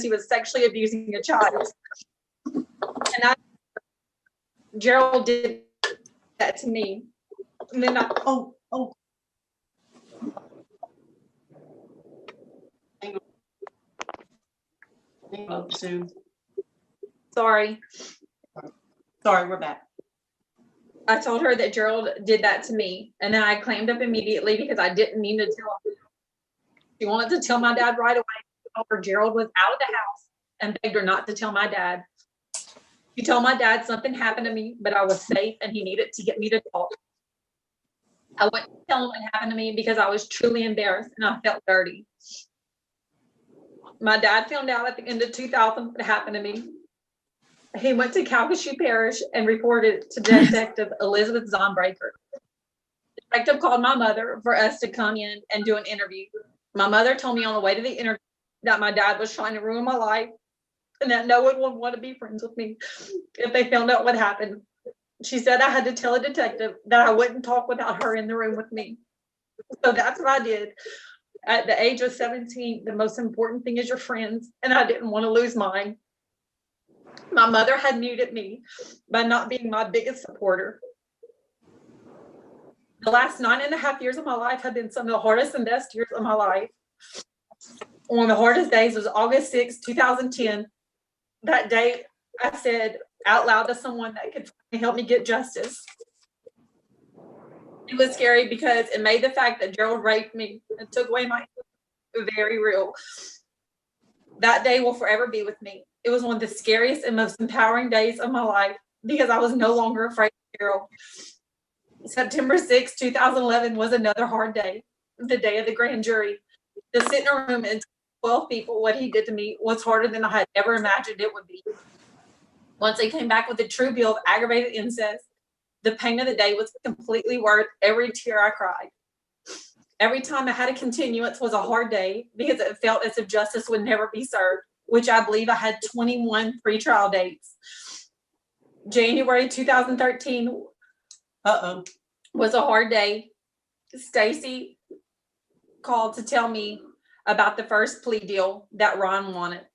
was sexually abusing a child. And Gerald did that to me. And then Sorry, we're back. I told her that Gerald did that to me, and then I clammed up immediately because I didn't mean to tell her. She wanted to tell my dad right away. I told her Gerald was out of the house and begged her not to tell my dad. She told my dad something happened to me, but I was safe and he needed to get me to talk. I wouldn't tell him what happened to me because I was truly embarrassed and I felt dirty. My dad found out at the end of 2000 what happened to me. He went to Calcasieu Parish and reported to Detective Elizabeth Zonbreaker. The detective called my mother for us to come in and do an interview. My mother told me on the way to the interview that my dad was trying to ruin my life and that no one would want to be friends with me if they found out what happened. She said I had to tell a detective that I wouldn't talk without her in the room with me. So that's what I did. At the age of 17, the most important thing is your friends, and I didn't want to lose mine. My mother had muted me by not being my biggest supporter. The last 9.5 years of my life have been some of the hardest and best years of my life. One of the hardest days was August 6, 2010. That day, I said out loud to someone that could help me get justice. It was scary because it made the fact that Gerald raped me and took away my very real. That day will forever be with me. It was one of the scariest and most empowering days of my life because I was no longer afraid of Gerald. September 6, 2011 was another hard day, the day of the grand jury. To sit in a room and tell 12 people what he did to me was harder than I had ever imagined it would be. Once they came back with a true bill of aggravated incest, the pain of the day was completely worth every tear I cried. Every time I had a continuance was a hard day because it felt as if justice would never be served, which I believe I had 21 pretrial dates. January 2013 was a hard day. Stacy called to tell me about the first plea deal that Ron wanted.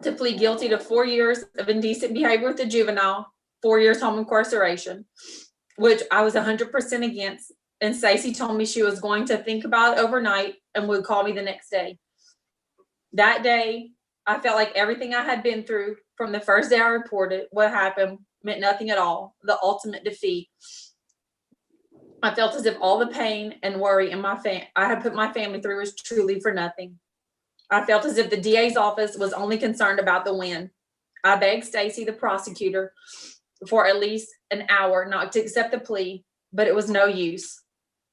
To plead guilty to 4 years of indecent behavior with a juvenile, 4 years home incarceration, which I was 100% against. And Stacy told me she was going to think about it overnight and would call me the next day. That day, I felt like everything I had been through from the first day I reported what happened meant nothing at all, the ultimate defeat. I felt as if all the pain and worry in I had put my family through was truly for nothing. I felt as if the DA's office was only concerned about the win. I begged Stacy, the prosecutor, for at least an hour not to accept the plea but it was no use.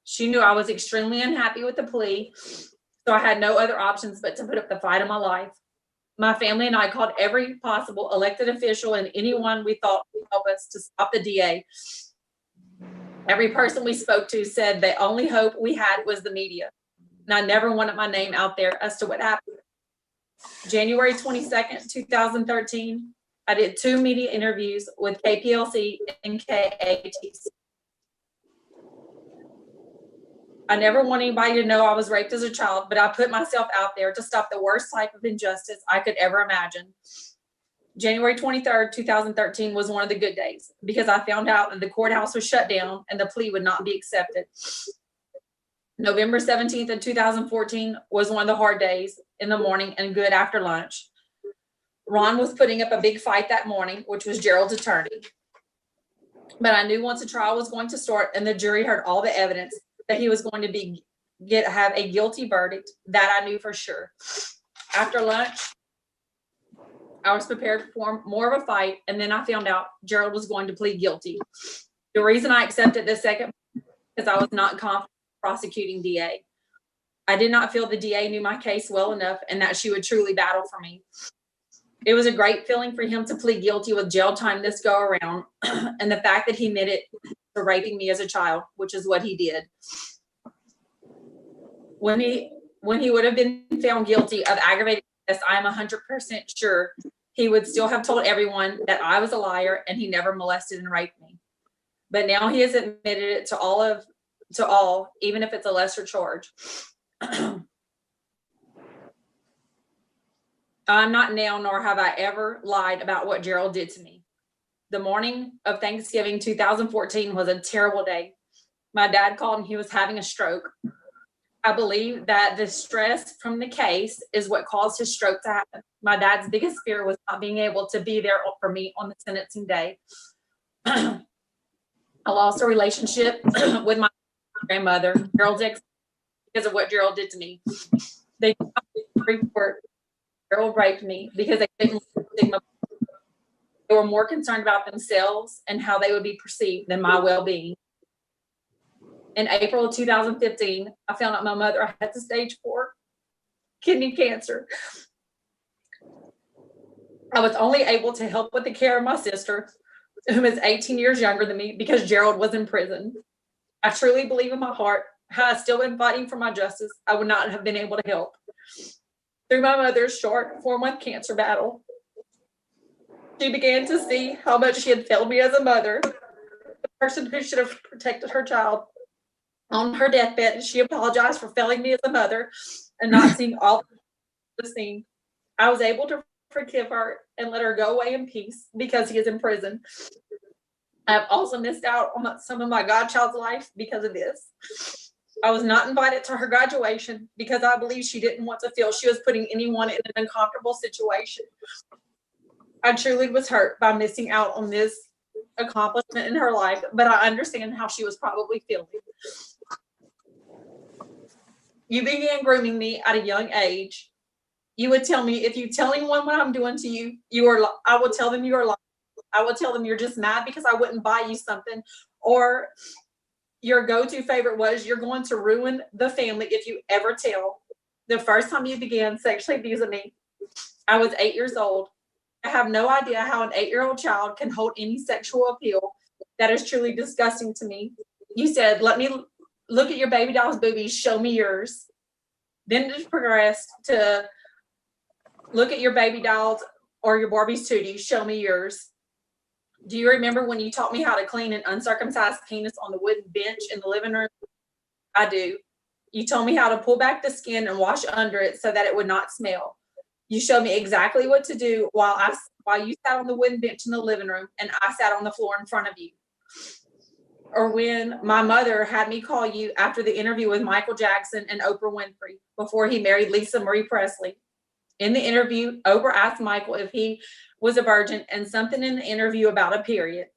She knew I was extremely unhappy with the plea, so I had no other options but to put up the fight of my life. My family and I called every possible elected official and anyone we thought would help us to stop the DA. Every person we spoke to said the only hope we had was the media, and I never wanted my name out there as to what happened. January 22nd, 2013, I did 2 media interviews with KPLC and KATC. I never want anybody to know I was raped as a child, but I put myself out there to stop the worst type of injustice I could ever imagine. January 23rd, 2013 was one of the good days because I found out that the courthouse was shut down and the plea would not be accepted. November 17th of 2014 was one of the hard days in the morning and good after lunch. Ron was putting up a big fight that morning, which was Gerald's attorney. But I knew once the trial was going to start and the jury heard all the evidence that he was going to have a guilty verdict, that I knew for sure. After lunch, I was prepared for more of a fight, and then I found out Gerald was going to plead guilty. The reason I accepted the second is because I was not confident in prosecuting DA. I did not feel the DA knew my case well enough and that she would truly battle for me. It was a great feeling for him to plead guilty with jail time this go around, and the fact that he admitted to raping me as a child, which is what he did. When he would have been found guilty of aggravated arrest, I am 100% sure he would still have told everyone that I was a liar and he never molested and raped me. But now he has admitted it to all, even if it's a lesser charge. I'm not now, nor have I ever lied about what Gerald did to me. The morning of Thanksgiving 2014 was a terrible day. My dad called and he was having a stroke. I believe that the stress from the case is what caused his stroke to happen. My dad's biggest fear was not being able to be there for me on the sentencing day. I lost a relationship with my grandmother, Gerald's ex, because of what Gerald did to me. They report Gerald raped me because they didn't want stigma. They were more concerned about themselves and how they would be perceived than my well-being. In April of 2015, I found out my mother had stage 4 kidney cancer. I was only able to help with the care of my sister, whom is 18 years younger than me, because Gerald was in prison. I truly believe in my heart, had I still been fighting for my justice, I would not have been able to help. Through my mother's short 4-month cancer battle, she began to see how much she had failed me as a mother, the person who should have protected her child. On her deathbed, she apologized for failing me as a mother and not seeing all the scene. I was able to forgive her and let her go away in peace because he is in prison. I have also missed out on some of my godchild's life because of this. I was not invited to her graduation because I believe she didn't want to feel she was putting anyone in an uncomfortable situation. I truly was hurt by missing out on this accomplishment in her life, but I understand how she was probably feeling. You began grooming me at a young age. You would tell me, if you tell anyone what I'm doing to you, I will tell them you are lying. I will tell them you're just mad because I wouldn't buy you something. Or your go-to favorite was, you're going to ruin the family if you ever tell. The first time you began sexually abusing me, I was 8 years old. I have no idea how an 8-year-old child can hold any sexual appeal. That is truly disgusting to me. You said, let me look at your baby doll's boobies, show me yours. Then it progressed to look at your baby dolls or your Barbie's tootie, show me yours. Do you remember when you taught me how to clean an uncircumcised penis on the wooden bench in the living room? I do. You told me how to pull back the skin and wash under it so that it would not smell. You showed me exactly what to do while you sat on the wooden bench in the living room and I sat on the floor in front of you. Or when my mother had me call you after the interview with Michael Jackson and Oprah Winfrey before he married Lisa Marie Presley. In the interview, Oprah asked Michael if he was a virgin and something in the interview about a period.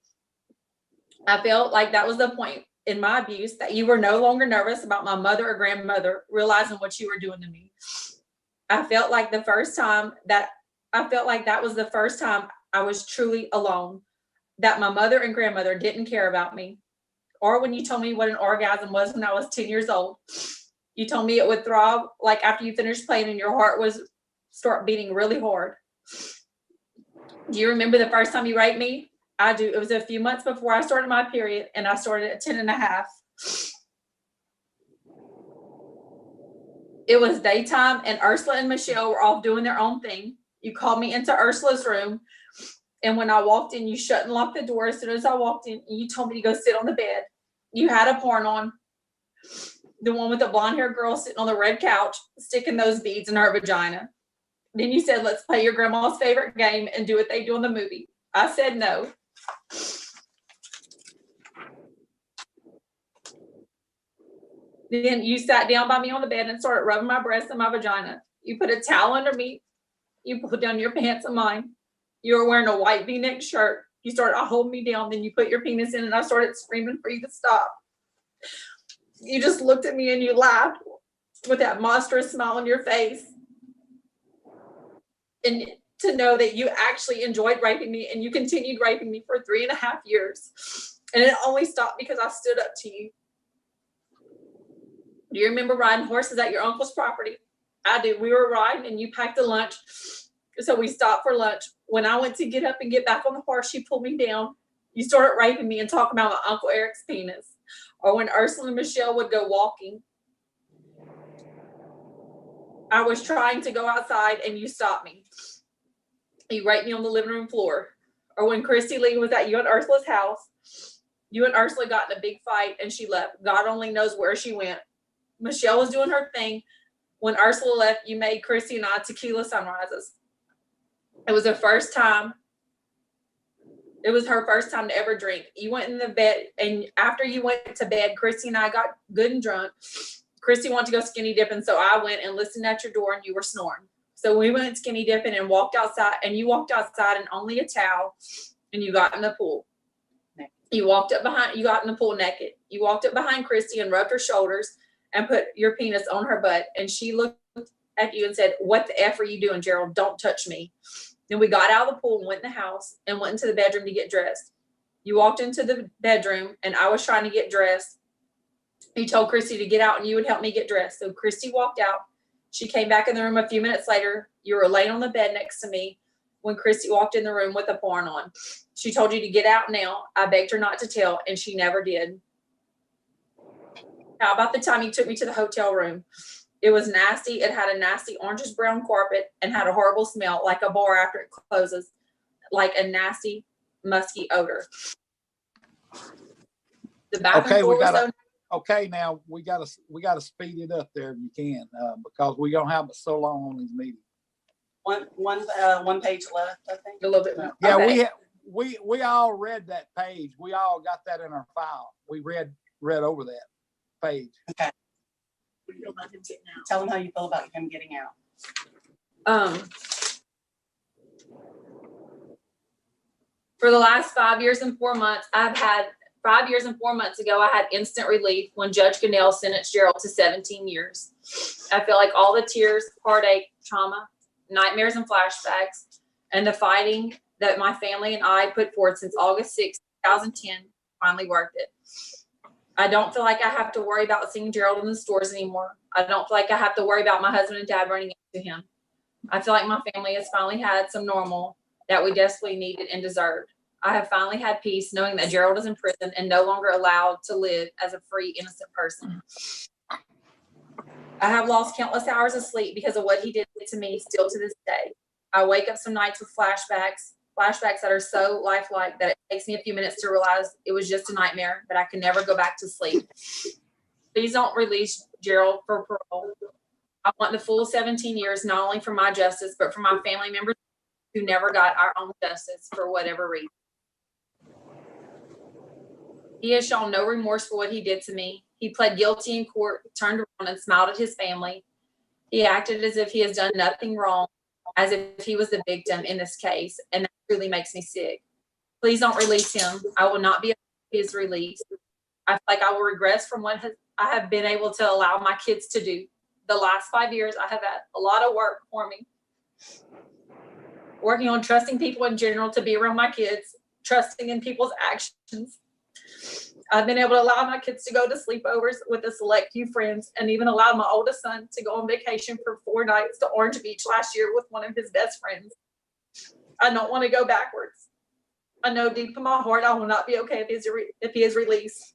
I felt like that was the point in my abuse, that you were no longer nervous about my mother or grandmother realizing what you were doing to me. I felt like that was the first time I was truly alone, that my mother and grandmother didn't care about me. or when you told me what an orgasm was when I was 10 years old. You told me it would throb like after you finished playing and your heart was start beating really hard. Do you remember the first time you raped me? I do. It was a few months before I started my period, and I started at 10 and a half. It was daytime, and Ursula and Michelle were off doing their own thing. You called me into Ursula's room, and when I walked in, you shut and locked the door as soon as I walked in, and you told me to go sit on the bed. You had a porn on, the one with the blonde-haired girl sitting on the red couch, sticking those beads in her vagina. Then you said, let's play your grandma's favorite game and do what they do in the movie. I said no. Then you sat down by me on the bed and started rubbing my breasts and my vagina. You put a towel under me. You pulled down your pants and mine. You were wearing a white V-neck shirt. You started holding me down. Then you put your penis in and I started screaming for you to stop. You just looked at me and you laughed with that monstrous smile on your face. And to know that you actually enjoyed raping me and you continued raping me for 3.5 years. And it only stopped because I stood up to you. Do you remember riding horses at your uncle's property? I do. We were riding and you packed a lunch. So we stopped for lunch. When I went to get up and get back on the horse, you pulled me down. You started raping me and talking about my Uncle Eric's penis. Or when Ursula and Michelle would go walking, I was trying to go outside and you stopped me. You raped me on the living room floor. Or when Christy Lee was at you and Ursula's house, you and Ursula got in a big fight and she left. God only knows where she went. Michelle was doing her thing. When Ursula left, you made Christy and I tequila sunrises. It was her first time. It was her first time to ever drink. You went in the bed, and after you went to bed, Christy and I got good and drunk. Christy wanted to go skinny dipping, so I went and listened at your door, and you were snoring. So we went skinny dipping and walked outside, and you walked outside in only a towel, and you got in the pool. You got in the pool naked. You walked up behind Christy and rubbed her shoulders and put your penis on her butt, and she looked at you and said, "What the F are you doing, Gerald? Don't touch me." Then we got out of the pool and went in the house and went into the bedroom to get dressed. You walked into the bedroom and I was trying to get dressed. You told Christy to get out and you would help me get dressed. So Christy walked out. She came back in the room a few minutes later. You were laying on the bed next to me when Christy walked in the room with a porn on. She told you to get out now. I begged her not to tell, and she never did. How about the time you took me to the hotel room? It was nasty. It had a nasty orangish brown carpet and had a horrible smell, like a bar after it closes, like a nasty, musky odor. The bathroom floor was so. Okay, now we gotta speed it up there if you can, because we don't have so long on these meetings. One page left, I think. A little bit more. Yeah, Okay. we all read that page. We all got that in our file. We read over that page. Okay. Tell them how you feel about him getting out. For the last 5 years and 4 months, 5 years and 4 months ago, I had instant relief when Judge Goodell sentenced Gerald to 17 years. I feel like all the tears, heartache, trauma, nightmares and flashbacks, and the fighting that my family and I put forth since August 6, 2010 finally worth it. I don't feel like I have to worry about seeing Gerald in the stores anymore. I don't feel like I have to worry about my husband and dad running into him. I feel like my family has finally had some normal that we desperately needed and deserved. I have finally had peace knowing that Gerald is in prison and no longer allowed to live as a free, innocent person. I have lost countless hours of sleep because of what he did to me still to this day. I wake up some nights with flashbacks that are so lifelike that it takes me a few minutes to realize it was just a nightmare, but I can never go back to sleep. Please don't release Gerald for parole. I want the full 17 years, not only for my justice, but for my family members who never got our own justice for whatever reason. He has shown no remorse for what he did to me. He pled guilty in court, turned around and smiled at his family. He acted as if he has done nothing wrong, as if he was the victim in this case, and that really makes me sick. Please don't release him. I will not be his release. I feel like I will regress from what I have been able to allow my kids to do. The last 5 years, I have had a lot of work for me. Working on trusting people in general to be around my kids, trusting in people's actions, I've been able to allow my kids to go to sleepovers with a select few friends, and even allowed my oldest son to go on vacation for 4 nights to Orange Beach last year with one of his best friends. I don't want to go backwards. I know deep in my heart I will not be okay if he is released.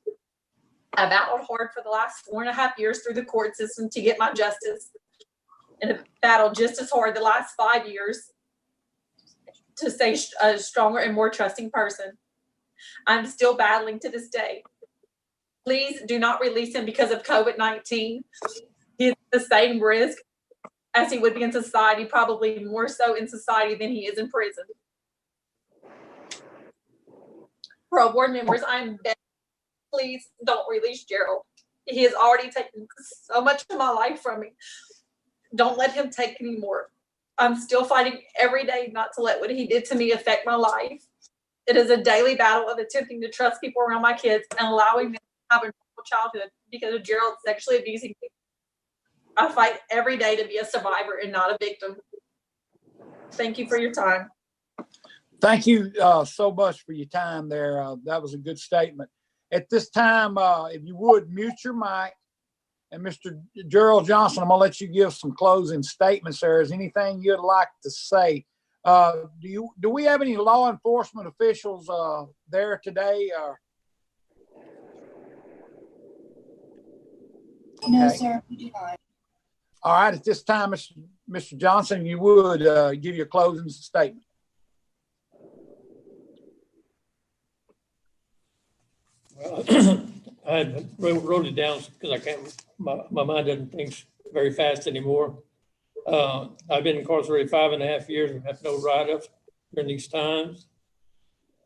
I battled hard for the last 4.5 years through the court system to get my justice, and have battled just as hard the last 5 years to stay a stronger and more trusting person. I'm still battling to this day. Please do not release him because of COVID-19. He is the same risk as he would be in society, probably more so in society than he is in prison. Parole board members, I'm begging, please don't release Gerald. He has already taken so much of my life from me. Don't let him take any more. I'm still fighting every day not to let what he did to me affect my life. It is a daily battle of attempting to trust people around my kids and allowing them to have a normal childhood because of Gerald sexually abusing me. I fight every day to be a survivor and not a victim. Thank you for your time. Thank you so much for your time there. That was a good statement. At this time, if you would, mute your mic. And Mr. Gerald Johnson, I'm going to let you give some closing statements there. Is anything you'd like to say? Do we have any law enforcement officials there today? No, Okay. sir, we do not. All right. At this time, Mr. Johnson, you would give your closing statement. Well, I wrote it down because I can't, my mind doesn't think very fast anymore. I've been incarcerated 5.5 years and have no write-ups during these times.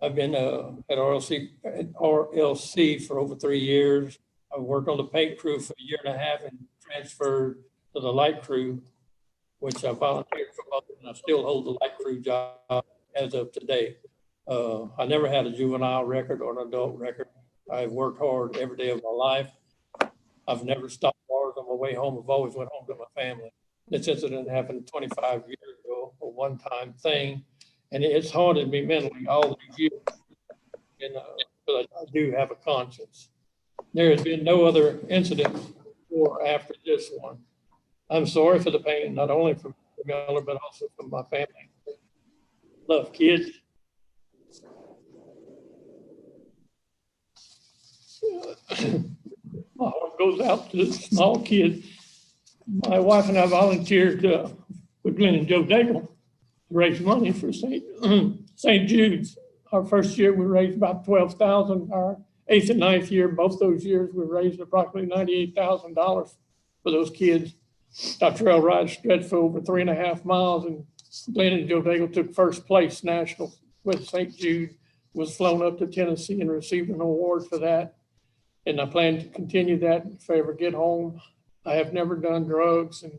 I've been at RLC for over 3 years. I worked on the paint crew for 1.5 years and transferred to the light crew, which I volunteered for both, and I still hold the light crew job as of today. I never had a juvenile record or an adult record. I've worked hard every day of my life. I've never stopped bars on my way home. I've always went home to my family. This incident happened 25 years ago, a one-time thing, and it's haunted me mentally all these years. And but I do have a conscience. There has been no other incident before or after this one. I'm sorry for the pain, not only from Miller, but also from my family. Love kids. My heart goes out to the small kids. My wife and I volunteered with Glenn and Joe Daigle to raise money for St. Jude's. Our first year, we raised about $12,000. Our 8th and 9th year, both those years, we raised approximately $98,000 for those kids. Our trail ride stretched for over 3.5 miles, and Glenn and Joe Daigle took first place national with St. Jude, was flown up to Tennessee and received an award for that. And I plan to continue that if I ever get home. I have never done drugs and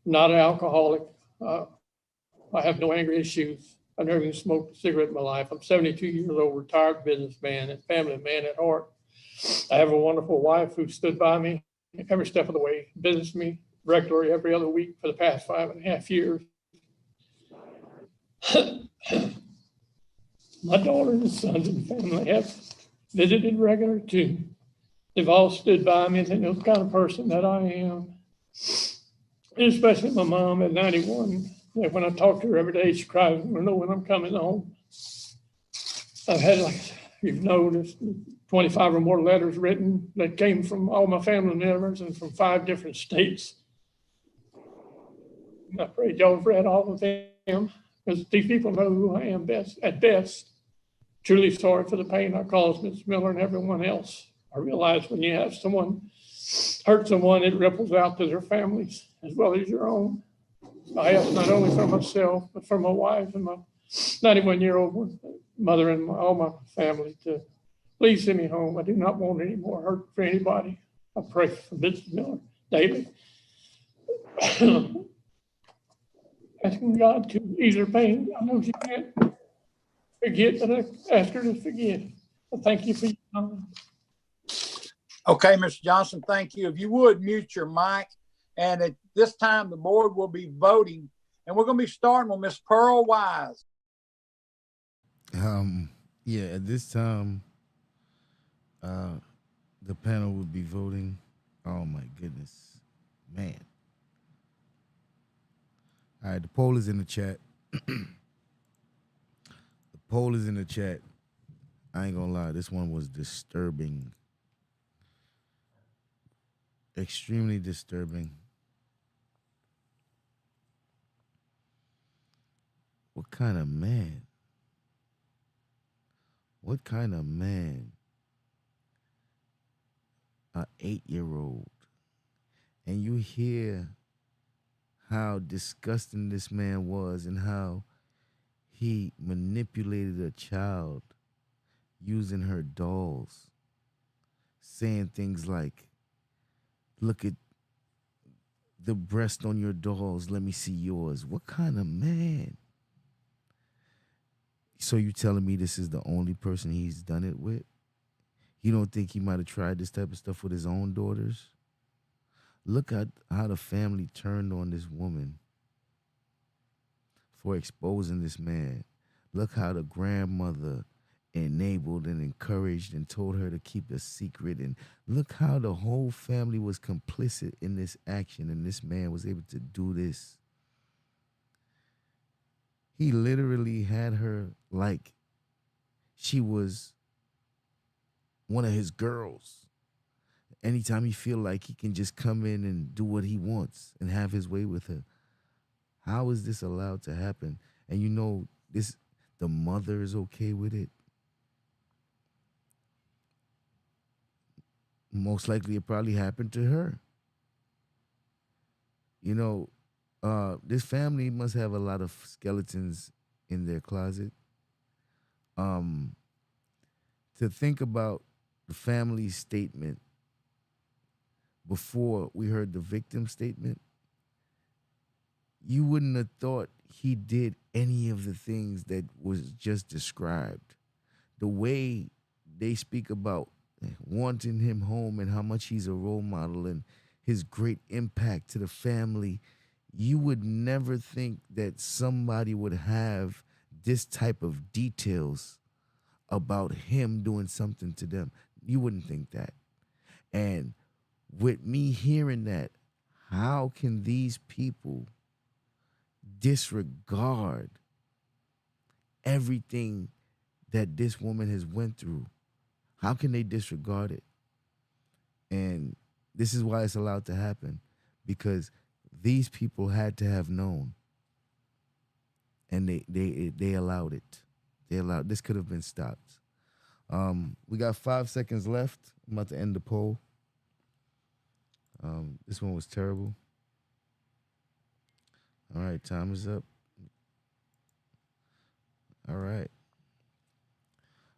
not an alcoholic. I have no anger issues. I've never even smoked a cigarette in my life. I'm 72 years old, retired businessman and family man at heart. I have a wonderful wife who stood by me every step of the way, visits me regularly every other week for the past 5.5 years. My daughter and sons and family have visited regularly too. They've all stood by me and they know the kind of person that I am. And especially my mom at 91. When I talk to her every day, she cries when I know when I'm coming home. I've had, like you've noticed, 25 or more letters written that came from all my family members and from 5 different states. I pray y'all have read all of them because these people know who I am at best. Truly sorry for the pain I caused Ms. Miller and everyone else. I realize when you have someone hurt someone, it ripples out to their families as well as your own. I ask not only for myself, but for my wife and my 91-year-old mother and all my family to please send me home. I do not want any more hurt for anybody. I pray for Mrs. Miller daily. Asking God to ease her pain. I know she can't forget, but I ask her to forget. Well, thank you for your time. Okay, Mr. Johnson, thank you. If you would mute your mic. And at this time, the board will be voting. And we're going to be starting with Ms. Pearl Wise. Yeah, at this time, The panel would be voting. Oh my goodness, man! All right, the poll is in the chat. The poll is in the chat. I ain't gonna lie, this one was disturbing, extremely disturbing. What kind of man? What kind of man? A 8-year-old, and you hear how disgusting this man was and how he manipulated a child using her dolls, saying things like, look at the breast on your dolls, let me see yours. What kind of man? So you telling me this is the only person he's done it with? You don't think he might have tried this type of stuff with his own daughters? Look at how the family turned on this woman for exposing this man. Look how the grandmother enabled and encouraged and told her to keep a secret. And look how the whole family was complicit in this action, and this man was able to do this. He literally had her like she was one of his girls. Anytime he feel like he can just come in and do what he wants and have his way with her. How is this allowed to happen? And you know, this, the mother is okay with it. Most likely it probably happened to her. You know, this family must have a lot of skeletons in their closet. To think about the family's statement before we heard the victim statement, you wouldn't have thought he did any of the things that was just described. The way they speak about wanting him home and how much he's a role model and his great impact to the family, you would never think that somebody would have this type of details about him doing something to them. You wouldn't think that. And with me hearing that, how can these people disregard everything that this woman has went through? How can they disregard it? And this is why it's allowed to happen, because these people had to have known, and they allowed it. They allowed, this could have been stopped. We got 5 seconds left. I'm about to end the poll. This one was terrible. All right, time is up. All right.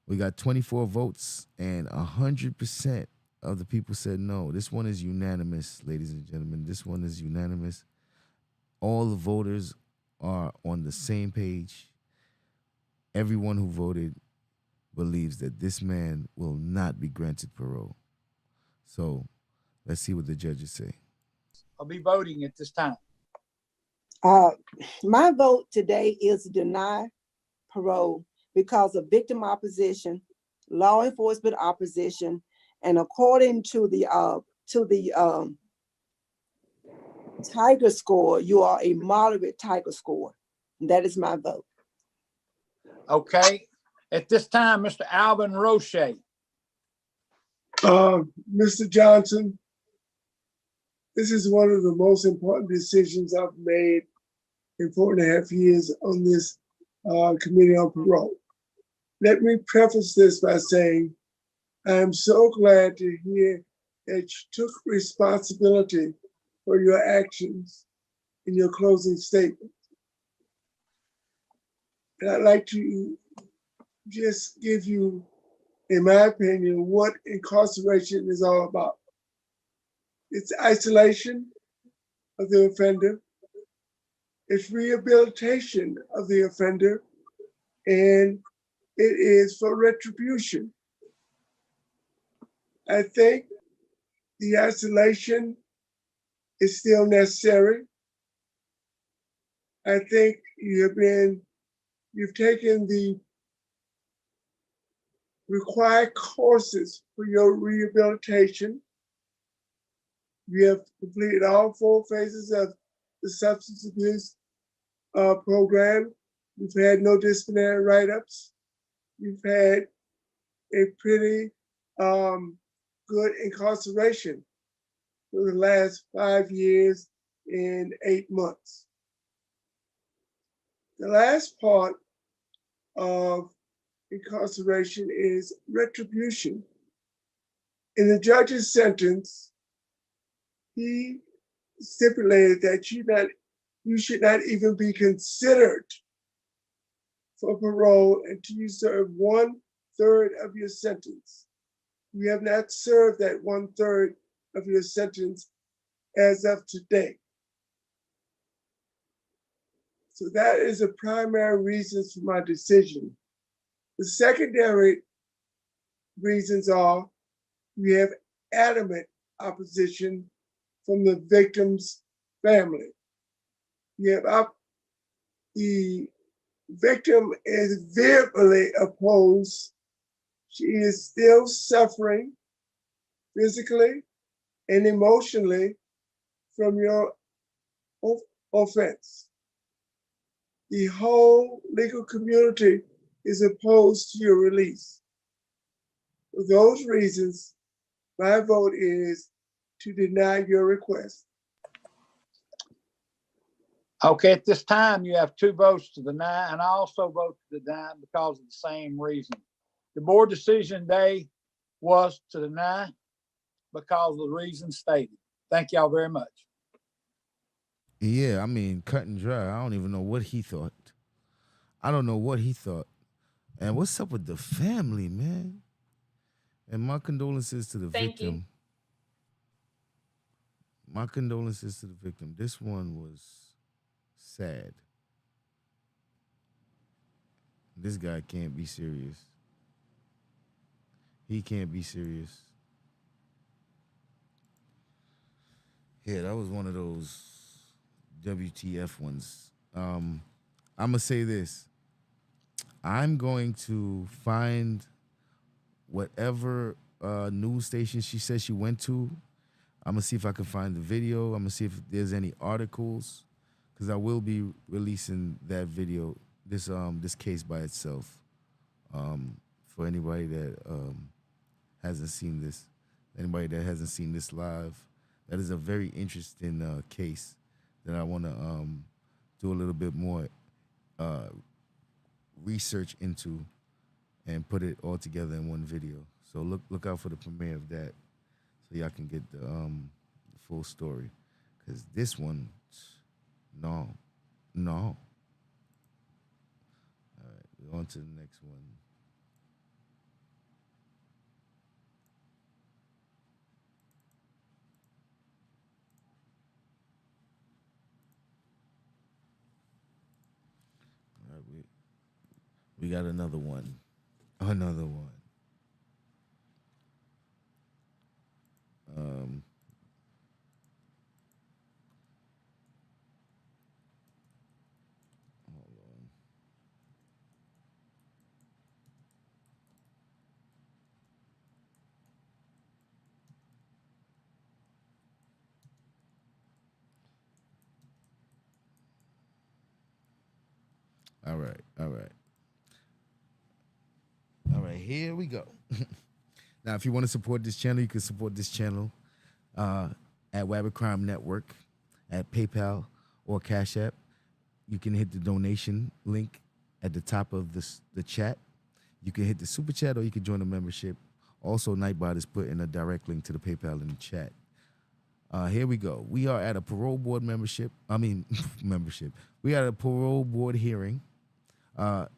We got 24 votes, and 100% of the people said no. This one is unanimous, ladies and gentlemen. This one is unanimous. All the voters are on the same page. Everyone who voted believes that this man will not be granted parole. So let's see what the judges say. I'll be voting at this time. My vote today is to deny parole because of victim opposition, law enforcement opposition, and according to the Tiger score, you are a moderate Tiger score. That is my vote. Okay. At this time, Mr. Alvin Roche. Mr. Johnson, this is one of the most important decisions I've made in 4.5 years on this committee on parole. Let me preface this by saying I am so glad to hear that you took responsibility for your actions in your closing statement. And I'd like to just give you, in my opinion, what incarceration is all about. It's isolation of the offender, it's rehabilitation of the offender, and it is for retribution. I think the isolation is still necessary. I think you've taken the required courses for your rehabilitation. You have completed all 4 phases of the substance abuse program. You've had no disciplinary write-ups. You've had a pretty good incarceration for the last 5 years and 8 months. The last part of incarceration is retribution. In the judge's sentence, he stipulated that you should not even be considered for parole until you serve 1/3 of your sentence. You have not served that 1/3 of your sentence as of today. So that is the primary reasons for my decision. The secondary reasons are we have adamant opposition from the victim's family. The victim is vehemently opposed. She is still suffering physically and emotionally from your offense. The whole legal community is opposed to your release. For those reasons, my vote is to deny your request. Okay, at this time, you have 2 votes to deny, and I also vote to deny because of the same reason. The board decision today was to deny because of the reasons stated. Thank y'all very much. Yeah, I mean, cut and dry. I don't even know what he thought. I don't know what he thought. And what's up with the family, man? And my condolences to the Thank you. victim. My condolences to the victim. This one was sad. This guy can't be serious. He can't be serious. Yeah, that was one of those WTF ones. I'm gonna say this. I'm going to find whatever news station she said she went to. I'm gonna see if I can find the video. I'm gonna see if there's any articles, because I will be releasing that video, this case by itself, for anybody that hasn't seen this, anybody that hasn't seen this live. That is a very interesting case that I want to do a little bit more research into and put it all together in one video. So look out for the premiere of that, so y'all can get the full story. Because this one, no. All right, we're on to the next one. All right, we got another one. Another one. Hold on. All right, here we go. Now, if you want to support this channel, you can support this channel at Wabbit Crime Network, at PayPal or Cash App. You can hit the donation link at the top of the chat. You can hit the super chat, or you can join the membership. Also, Nightbot is putting a direct link to the PayPal in the chat. Here we go. We are at a parole board membership. We are at a parole board hearing.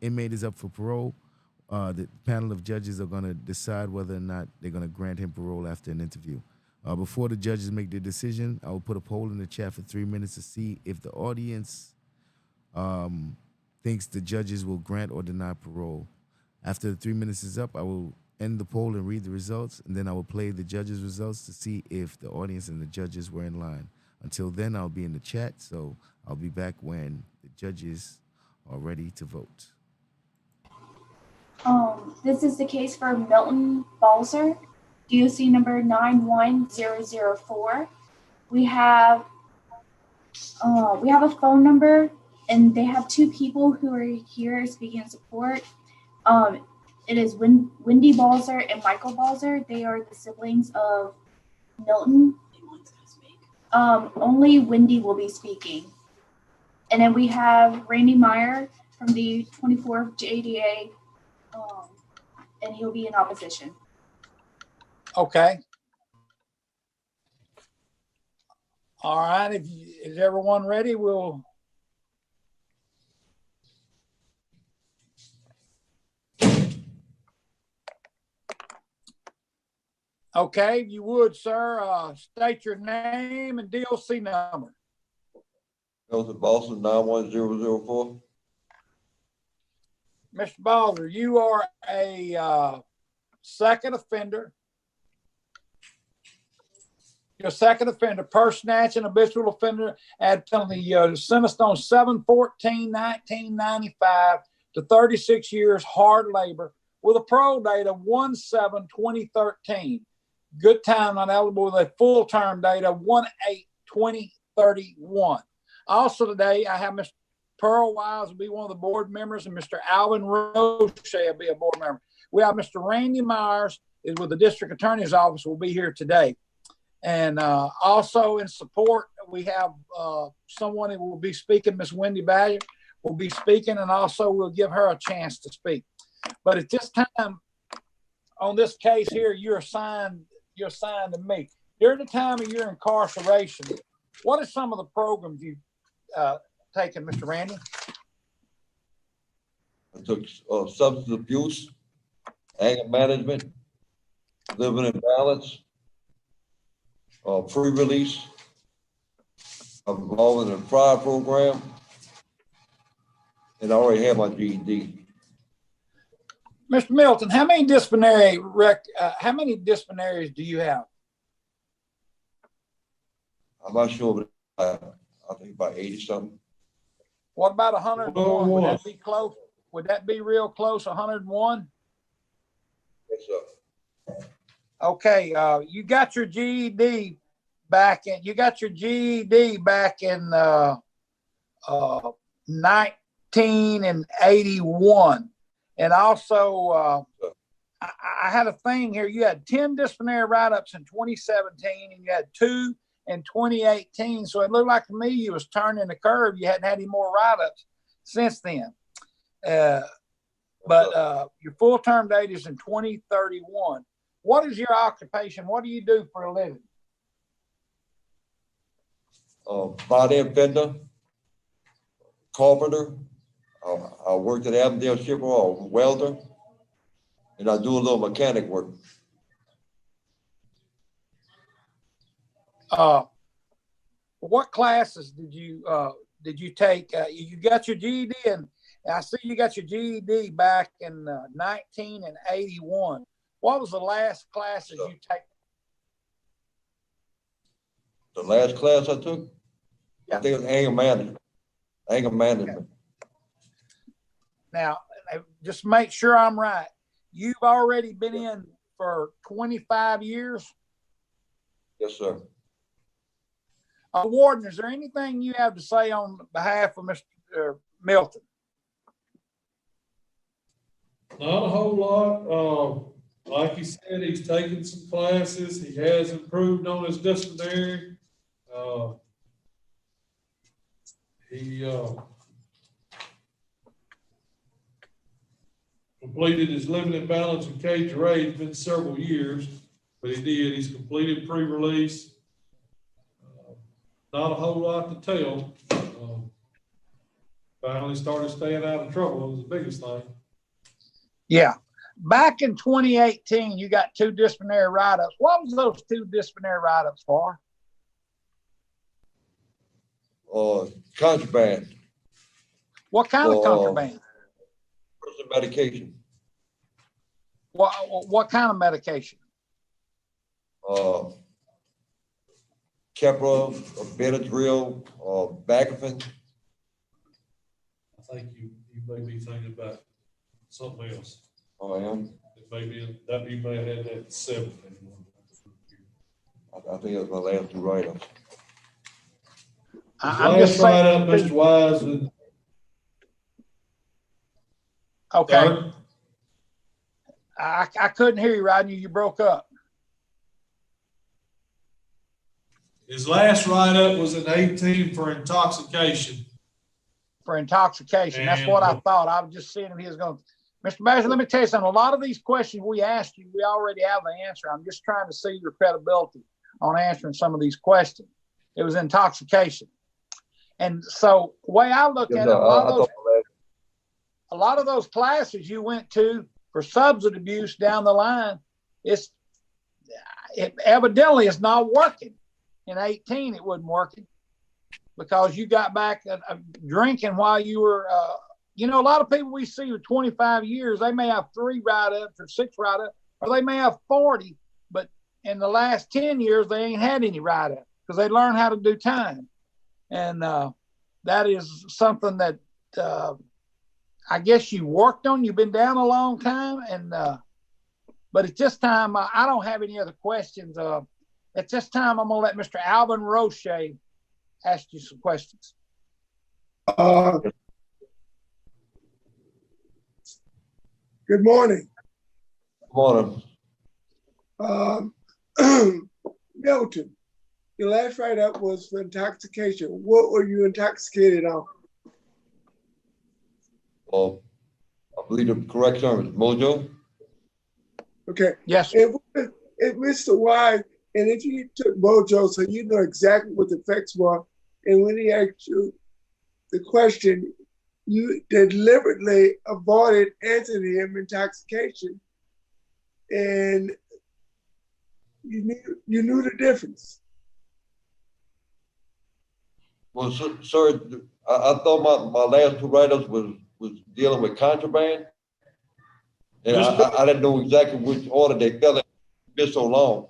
Inmate is up for parole. The panel of judges are going to decide whether or not they're going to grant him parole after an interview. Before the judges make their decision, I will put a poll in the chat for 3 minutes to see if the audience thinks the judges will grant or deny parole. After the 3 minutes is up, I will end the poll and read the results, and then I will play the judges' results to see if the audience and the judges were in line. Until then, I'll be in the chat, so I'll be back when the judges are ready to vote. This is the case for Milton Balzer, DOC number 91004. We have a phone number, and they have two people who are here speaking in support. It is Wendy Balzer and Michael Balzer. They are the siblings of Milton. Only Wendy will be speaking. And then we have Randy Meyer from the 24th JDA, and he'll be in opposition. Okay. All right. Is everyone ready? We'll. Okay, if you would, sir, state your name and DOC number. Milton Boston 91004. Mr. Balzer, you are a second offender. You're a second offender, purse snatching, habitual offender, at penalty, sentenced on 7/14/1995 to 36 years hard labor with a parole date of 1/7/2013. Good time not eligible with a full term date of 1/8/2031. Also today, I have Mr. Pearl Wise will be one of the board members, and Mr. Alvin Roche will be a board member. We have Mr. Randy Myers is with the district attorney's office, will be here today. And also in support, we have someone who will be speaking, Miss Wendy Balzer will be speaking, and also we'll give her a chance to speak. But at this time, on this case here, you're assigned to me. During the time of your incarceration, what are some of the programs you've taken, Mr. Randy? I took substance abuse, anger management, living in balance, pre-release. I'm involved in a prior program, and I already have my GED. Mr. Milton, how many disciplinaries do you have? I'm not sure, but I think about 80 something. What about 101? Would that be close? Would that be real close? 101? Yes, sir. Okay, you got your GED back in 1981. And also, I had a thing here. You had 10 disciplinary write-ups in 2017, and you had 2 in 2018. So it looked like to me you was turning the curve. You hadn't had any more write-ups since then. But your full-term date is in 2031. What is your occupation? What do you do for a living? Body offender, carpenter. I worked at Avondale Shipyard, a welder, and I do a little mechanic work. What classes did you take? You got your GED, and I see you got your GED back in 1981. What was the last classes you take? The last class I took, Yeah. I think it was anger management. Anger management. Now, just make sure I'm right. You've already been in for 25 years? Yes, sir. Warden, is there anything you have to say on behalf of Mr. Milton? Not a whole lot. Like he said, he's taken some classes. He has improved on his disciplinary. He completed his living in balance in K-8. It's been several years, but he did. He's completed pre-release. Not a whole lot to tell. Finally started staying out of trouble was the biggest thing. Yeah. Back in 2018, you got 2 disciplinary write-ups. What was those 2 disciplinary write-ups for? Contraband. What kind of contraband? Person medication. What kind of medication? Keppra, Benadryl, Baclofen. I think you may be thinking about something else. Oh, I am. Maybe that you may have had that 17. I think that's my last two write-ups. I'm just Last saying. write-up, Mr. Wise. Okay. Sir? I couldn't hear you, Rodney. You broke up. His last write-up was an 18 for intoxication. For intoxication. That's what I thought. I was just seeing if he was going to. Mr. Bassett, let me tell you something. A lot of these questions we asked you, we already have the answer. I'm just trying to see your credibility on answering some of these questions. It was intoxication. And so the way I look at it, a lot of those classes you went to for substance abuse down the line, it evidently is not working. In 18, it wasn't working because you got back drinking while you were, a lot of people we see with 25 years, they may have 3 write-ups or 6 write-ups, or they may have 40, but in the last 10 years, they ain't had any write-ups because they learned how to do time. And that is something that I guess you worked on. You've been down a long time. But at this time, I don't have any other questions. At this time, I'm going to let Mr. Alvin Roche ask you some questions. Good morning. Good morning. Milton, your last write-up was for intoxication. What were you intoxicated on? Well, I believe the correct term is mojo. Okay. Yes. If Mr. Wise, and if you took mojo, so you know exactly what the effects were, and when he asked you the question, you deliberately avoided answering him intoxication, and you knew the difference. Well, sir, I thought my last 2 write-ups was dealing with contraband, and I didn't know exactly which order they fell in. It's been so long.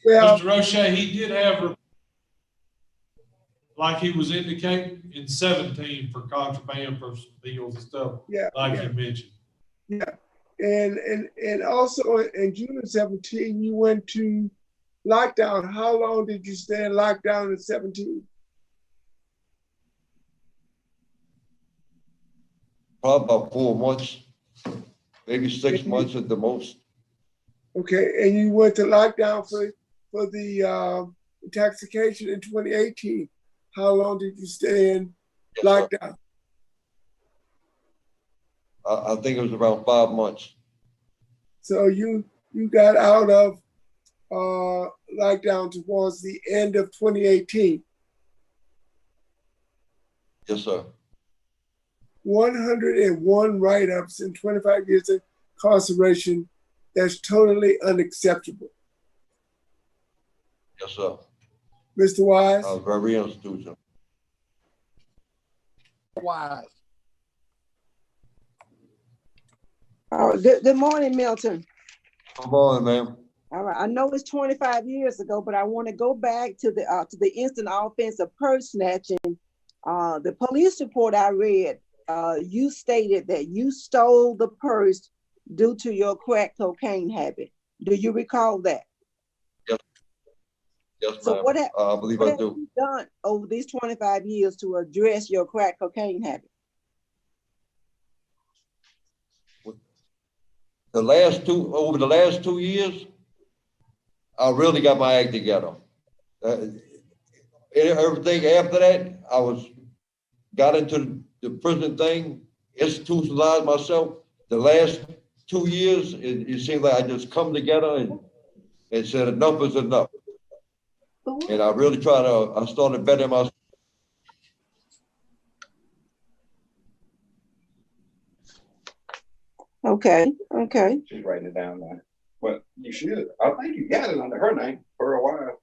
Well, Mr. Roche, he did have, like he was indicating, in 17 for contraband for bills and stuff, you mentioned. Yeah, and also in June of 17, you went to lockdown. How long did you stay in lockdown in 17? Probably about 4 months, maybe 6 months at the most. Okay, and you went to lockdown for the intoxication in 2018. How long did you stay in lockdown? I think it was around 5 months. So you got out of lockdown towards the end of 2018. Yes, sir. 101 write-ups in 25 years of incarceration. That's totally unacceptable. Yes, sir. Mr. Wise? Very institutional. Wise. Good morning, Milton. Good morning, ma'am. All right, I know it's 25 years ago, but I want to go back to the instant offense of purse snatching. The police report I read, you stated that you stole the purse due to your crack cocaine habit. Do you recall that? Yes. Yes, so ma'am. What I believe what I have do. you done over these 25 years to address your crack cocaine habit? Over the last 2 years, I really got my act together. Everything after that, got into the prison thing, institutionalized myself. The last 2 years, it seemed like I just come together and said enough is enough. And I really I started bettering myself. Okay. She's writing it down now. Well, you should. I think you got it under her name for a while.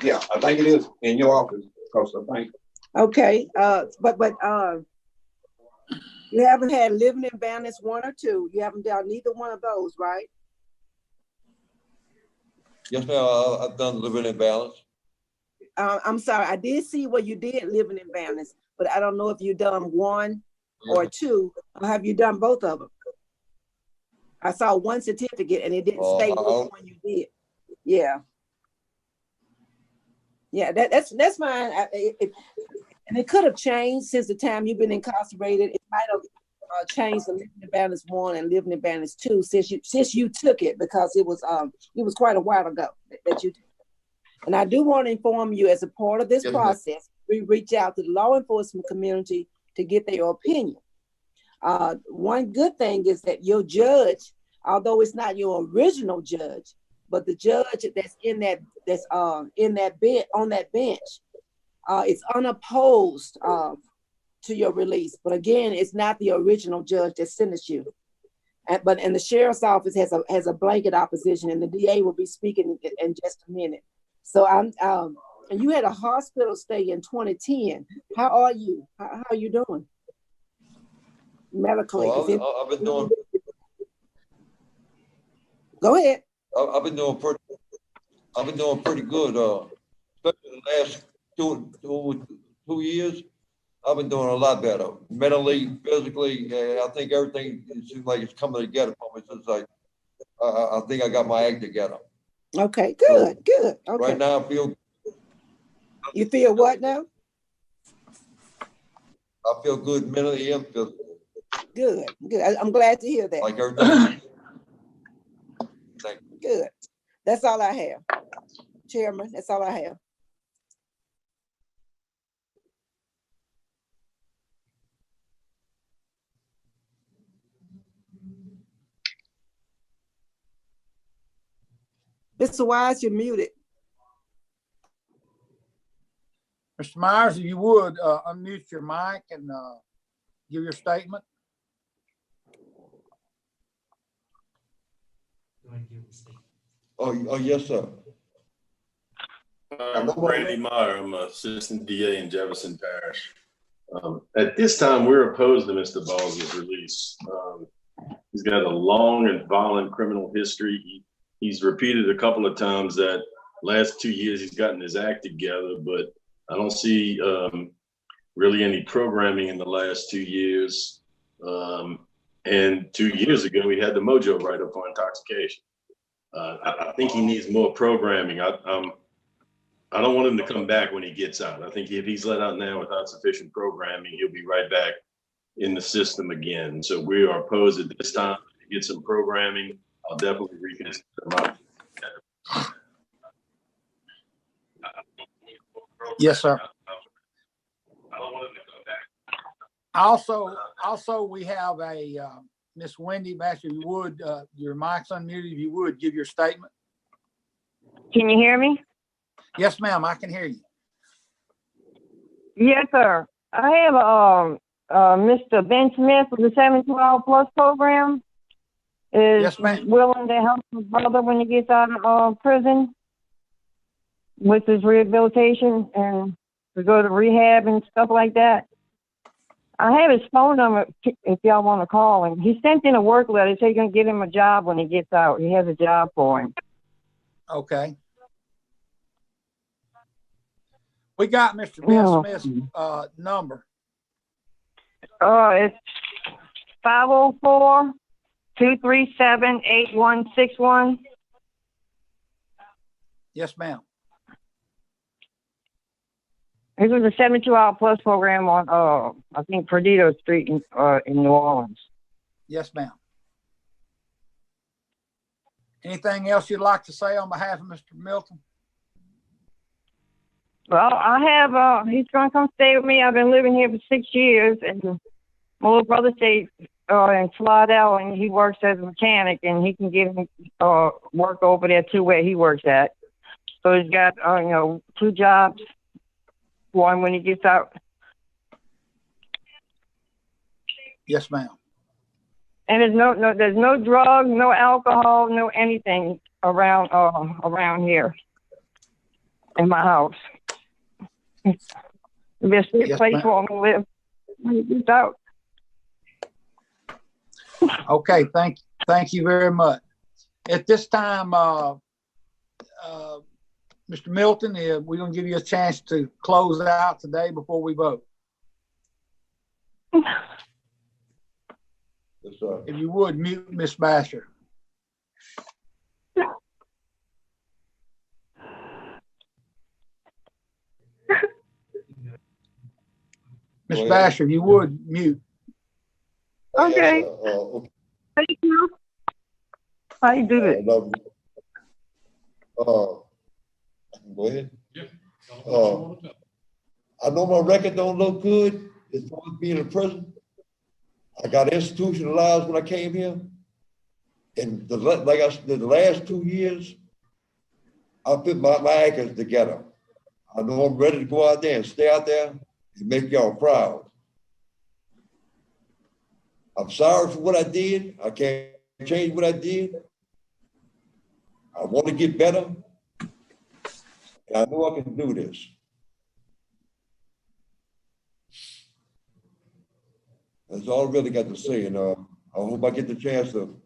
Yeah, I think it is in your office. Because I think. Okay. But you haven't had living in balance 1 or 2. You haven't done neither one of those, right? Yes, ma'am. I've done living in balance. I'm sorry. I did see where you did living in balance, but I don't know if you done 1 or two, or have you done both of them? I saw one certificate and it didn't state which one you did. Yeah. Yeah, that's fine. And it could have changed since the time you've been incarcerated. It might have changed the living in balance 1 and living in balance 2 since you took it, because it was quite a while ago that you did. And I do want to inform you, as a part of this process, we reach out to the law enforcement community to get their opinion. One good thing is that your judge, although it's not your original judge, but the judge that's on that bench, it's unopposed to your release. But again, it's not the original judge that sentenced you. And the sheriff's office has a blanket opposition, and the DA will be speaking in just a minute. So and you had a hospital stay in 2010. How are you? How are you doing medically? Well, I've been doing. Go ahead. I've been doing pretty good. Especially the last two years, I've been doing a lot better mentally, physically. I think everything seems like it's coming together for me. Since I think I got my act together. Okay, good. Okay. Right now, I feel. You feel what now? I feel good mentally and physically. Good. I'm glad to hear that. Like everything. Good. That's all I have, Chairman. That's all I have. Mr. Wise, you're muted. Mr. Myers, if you would unmute your mic and give your statement. Oh, yes, sir. I'm Randy Meyer. I'm an assistant DA in Jefferson Parish. At this time, we're opposed to Mr. Ball's release. He's got a long and violent criminal history. He's repeated a couple of times that last 2 years he's gotten his act together, but I don't see really any programming in the last 2 years. And 2 years ago, he had the Mojo write-up for intoxication. I think he needs more programming. I don't want him to come back when he gets out. I think if he's let out now without sufficient programming, he'll be right back in the system again. So we are opposed at this time to get some programming. I'll definitely reconsider my. Yes, sir. I don't want him to come back. Also, we have a Miss Wendy Baxter. You would your mic's unmuted. If you would give your statement. Can you hear me? Yes, ma'am. I can hear you. Yes, sir. I have Mr. Ben Smith with the 712 Plus program. Is willing to help his brother when he gets out of prison with his rehabilitation and to go to rehab and stuff like that. I have his phone number if y'all want to call him. He sent in a work letter. Said he's going to get him a job when he gets out. He has a job for him. Okay. We got Mr. Ben Smith's number. It's 504-237-8161. Yes, ma'am. This was a 72-hour plus program on, I think, Perdido Street in New Orleans. Yes, ma'am. Anything else you'd like to say on behalf of Mr. Milton? Well, I have, he's going to come stay with me. I've been living here for 6 years, and my little brother stays in Slidell, and he works as a mechanic, and he can give him work over there, too, where he works at. So he's got, 2 jobs. One when he gets out. Yes, ma'am. And there's no drugs, no alcohol, no anything around here in my house. It's a safe place for him to live when he gets out. Okay, thank you very much. At this time, Mr. Milton, we're going to give you a chance to close out today before we vote. Yes, sir. If you would, mute Miss Basher. Miss Basher, if you would, mute. Okay. Yes, okay. Thank you. How you do it? Go ahead. I know my record don't look good as far as being in prison. I got institutionalized when I came here. And like I said, the last 2 years, I put my actions together. I know I'm ready to go out there and stay out there and make y'all proud. I'm sorry for what I did. I can't change what I did. I want to get better. And I know I can do this. That's all I really got to say. And I hope I get the chance to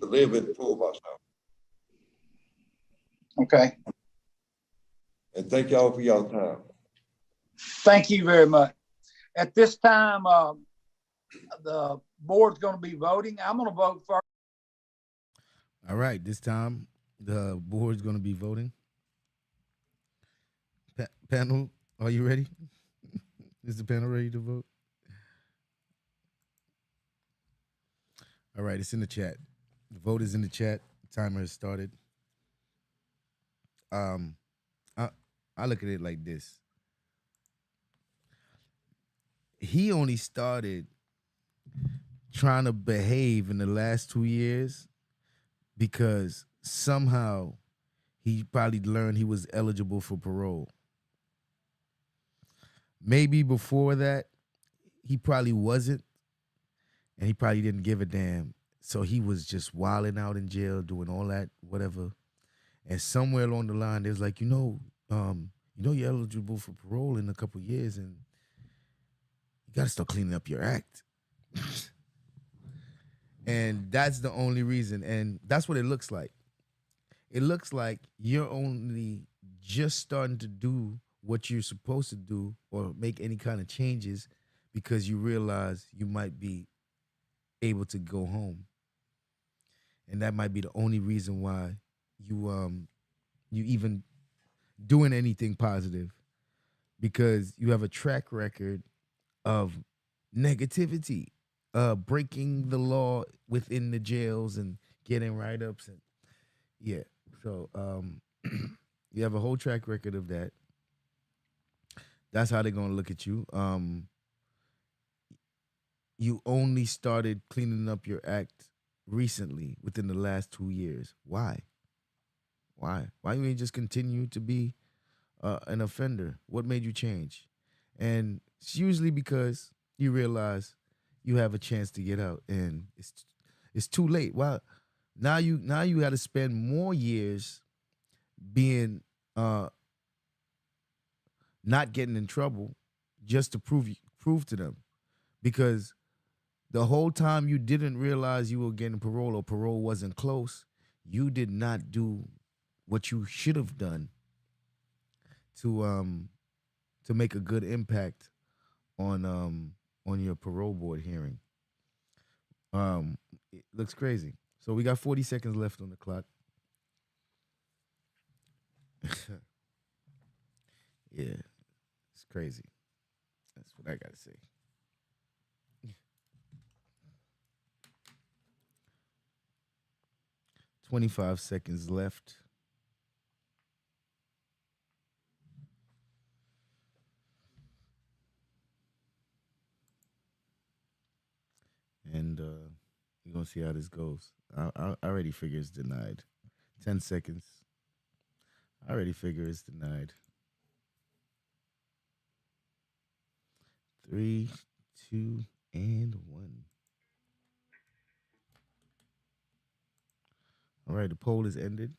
live and prove myself. Okay. And thank y'all for y'all time. Thank you very much. At this time, the board's going to be voting. I'm going to vote for. All right, this time the board's going to be voting. Panel, are you ready? Is the panel ready to vote? All right, it's in the chat. The vote is in the chat. The timer has started. I look at it like this. He only started trying to behave in the last 2 years because somehow he probably learned he was eligible for parole. Maybe before that, he probably wasn't, and he probably didn't give a damn. So he was just wilding out in jail, doing all that, whatever. And somewhere along the line, there's like, you're eligible for parole in a couple of years, and you got to start cleaning up your act. And that's the only reason. And that's what it looks like. It looks like you're only just starting to do what you're supposed to do or make any kind of changes because you realize you might be able to go home. And that might be the only reason why you even doing anything positive, because you have a track record of negativity, breaking the law within the jails and getting write-ups, and yeah. So you have a whole track record of that. That's how they're gonna look at you. You only started cleaning up your act recently, within the last 2 years. Why you ain't just continue to be an offender? What made you change? And it's usually because you realize you have a chance to get out, and it's too late. Wow, now you got to spend more years being not getting in trouble just to prove to them, because the whole time you didn't realize you were getting parole, or parole wasn't close. You did not do what you should have done to make a good impact on your parole board hearing. It looks crazy. So we got 40 seconds left on the clock. Yeah, it's crazy. That's what I gotta say. 25 seconds left. And we're going to see how this goes. I already figure it's denied. 10 seconds. I already figure it's denied. 3, 2, and 1. All right, the poll is ended.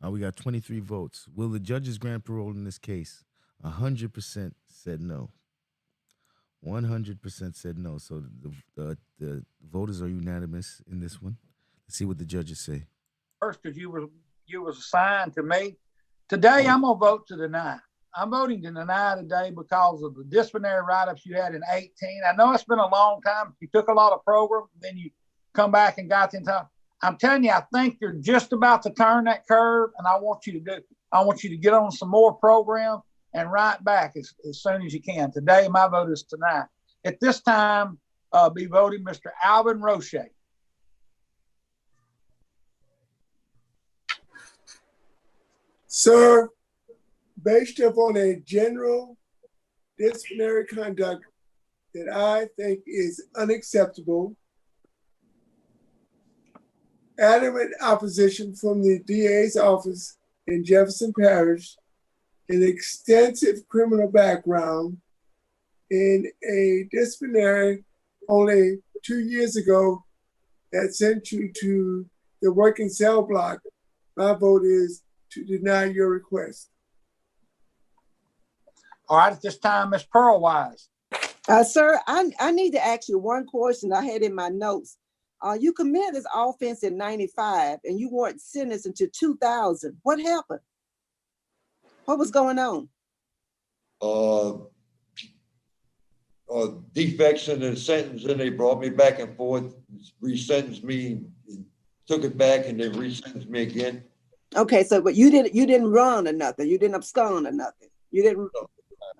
We got 23 votes. Will the judges grant parole in this case? 100% said no. 100% said no. So the voters are unanimous in this one. Let's see what the judges say. First, because you was assigned to me. Today, I'm gonna vote to deny. I'm voting to deny today because of the disciplinary write-ups you had in 18. I know it's been a long time. You took a lot of program, then you come back and got into. I'm telling you, I think you're just about to turn that curve, and I want you to get on some more programs and write back as soon as you can. Today, my vote is tonight. At this time, be voting Mr. Alvin Roche. Sir, based upon a general disciplinary conduct that I think is unacceptable, adamant opposition from the DA's office in Jefferson Parish, an extensive criminal background, in a disciplinary only 2 years ago that sent you to the working cell block, my vote is to deny your request. All right, at this time, Ms. Pearl Wise. Sir, I need to ask you one question I had in my notes. You committed this offense in 95 and you weren't sentenced until 2000. What happened? What was going on? Defects in the sentence, and they brought me back and forth, resentenced me, took it back, and they resentenced me again. Okay, so but you didn't run or nothing. You didn't abscond or nothing. You didn't.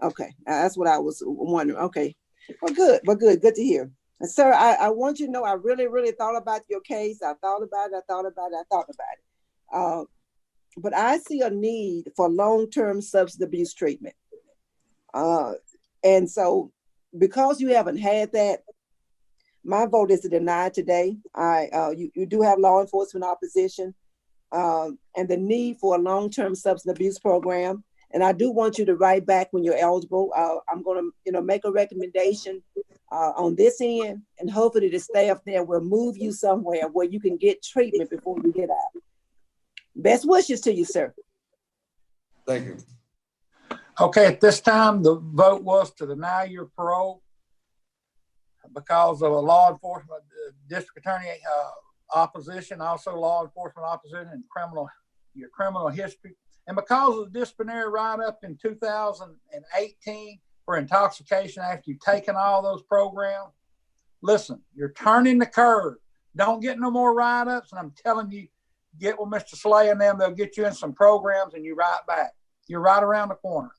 Okay, that's what I was wondering. Okay, well, good to hear. And sir, I want you to know I really thought about your case. I thought about it. But I see a need for long-term substance abuse treatment. And so because you haven't had that, my vote is to deny today. You do have law enforcement opposition and the need for a long-term substance abuse program. And I do want you to write back when you're eligible. I'm going to, make a recommendation on this end, and hopefully the staff there will move you somewhere where you can get treatment before you get out. Best wishes to you, sir. Thank you. Okay, at this time, the vote was to deny your parole because of a law enforcement district attorney opposition, also law enforcement opposition and your criminal history. And because of the disciplinary write-up in 2018 for intoxication after you've taken all those programs, listen, you're turning the curve. Don't get no more write-ups, and I'm telling you, get with Mr. Slay and them. They'll get you in some programs, and you write back. You're right around the corner.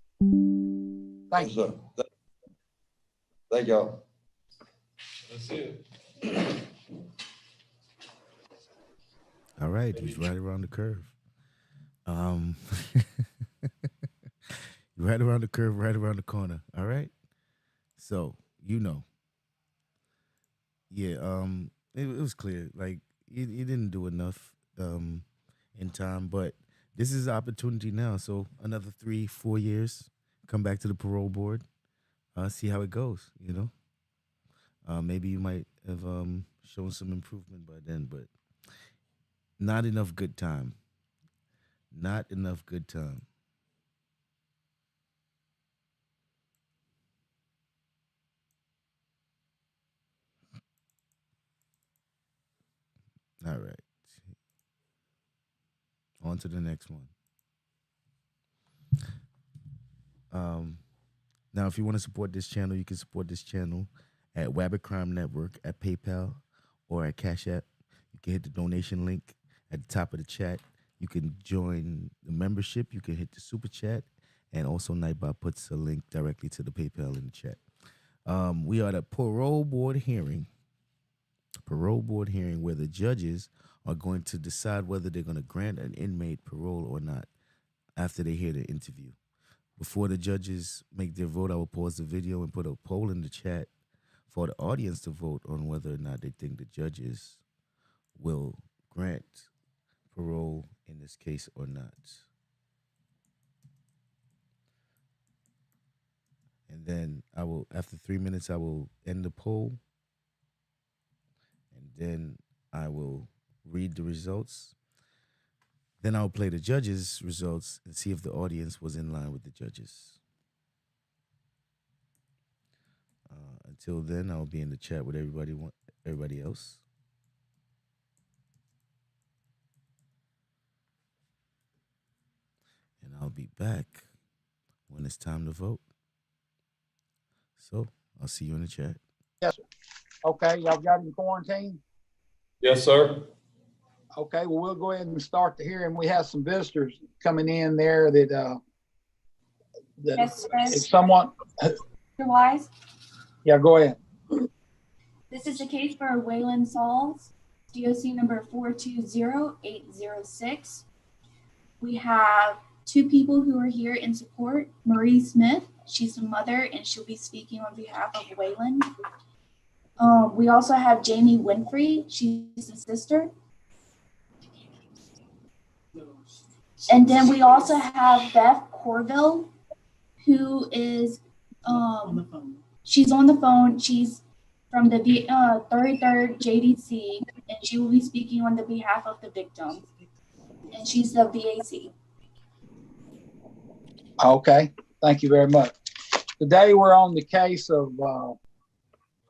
Thank you. Thank y'all. That's it. All right, he's right around the curve. Right around the curve, right around the corner. All right. So yeah. It was clear. Like he didn't do enough in time, but this is the opportunity now. So another 3-4 years, come back to the parole board, see how it goes. Maybe you might have shown some improvement by then, but not enough good time. Not enough good time. All right. On to the next one. Now, if you want to support this channel, you can support this channel at Wabbit Crime Network at PayPal or at Cash App. You can hit the donation link at the top of the chat. You can join the membership. You can hit the super chat. And also, Nightbot puts a link directly to the PayPal in the chat. We are at a parole board hearing where the judges are going to decide whether they're going to grant an inmate parole or not after they hear the interview. Before the judges make their vote, I will pause the video and put a poll in the chat for the audience to vote on whether or not they think the judges will grant parole in this case or not. And then after 3 minutes, I will end the poll. And then I will read the results. Then I'll play the judges' results and see if the audience was in line with the judges. Until then, I'll be in the chat with everybody else. And I'll be back when it's time to vote. So I'll see you in the chat. Yes, sir. Okay, y'all got him quarantined? Yes, sir. Okay, well, we'll go ahead and start the hearing. We have some visitors coming in there that Yes, if someone, Mr. Wise, yeah, go ahead. this is the case for Waylon Sauls, DOC number 420806. We have two people who are here in support. Marie Smith, she's the mother, and she'll be speaking on behalf of Waylon. We also have Jamie Winfrey, she's the sister. And then we also have Beth Corville, who is, she's on the phone. She's from the 33rd JDC, and she will be speaking on the behalf of the victim. And she's the VAC. Okay, thank you very much. Today we're on the case of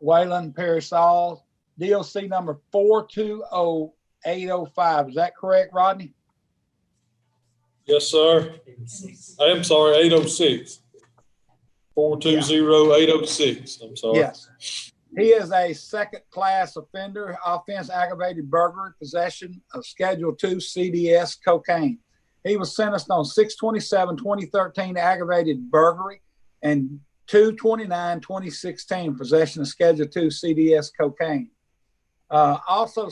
Waylon Perry Sauls, DOC number 420805. Is that correct, Rodney? Yes, sir. I am sorry, 806. 420806. I'm sorry. Yes. He is a second-class offender, offense aggravated burglary, possession of Schedule II CDS cocaine. He was sentenced on 6/27/2013 aggravated burglary and 2/29/2016 possession of Schedule II CDS cocaine. Also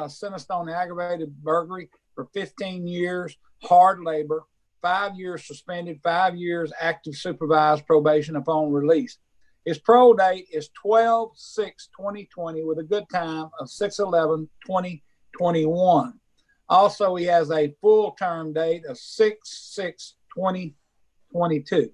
sentenced on aggravated burglary for 15 years, hard labor, 5 years suspended, 5 years active supervised probation upon release. His parole date is 12/6/2020 with a good time of 6/11/2021. Also, he has a full term date of 6/6/2022.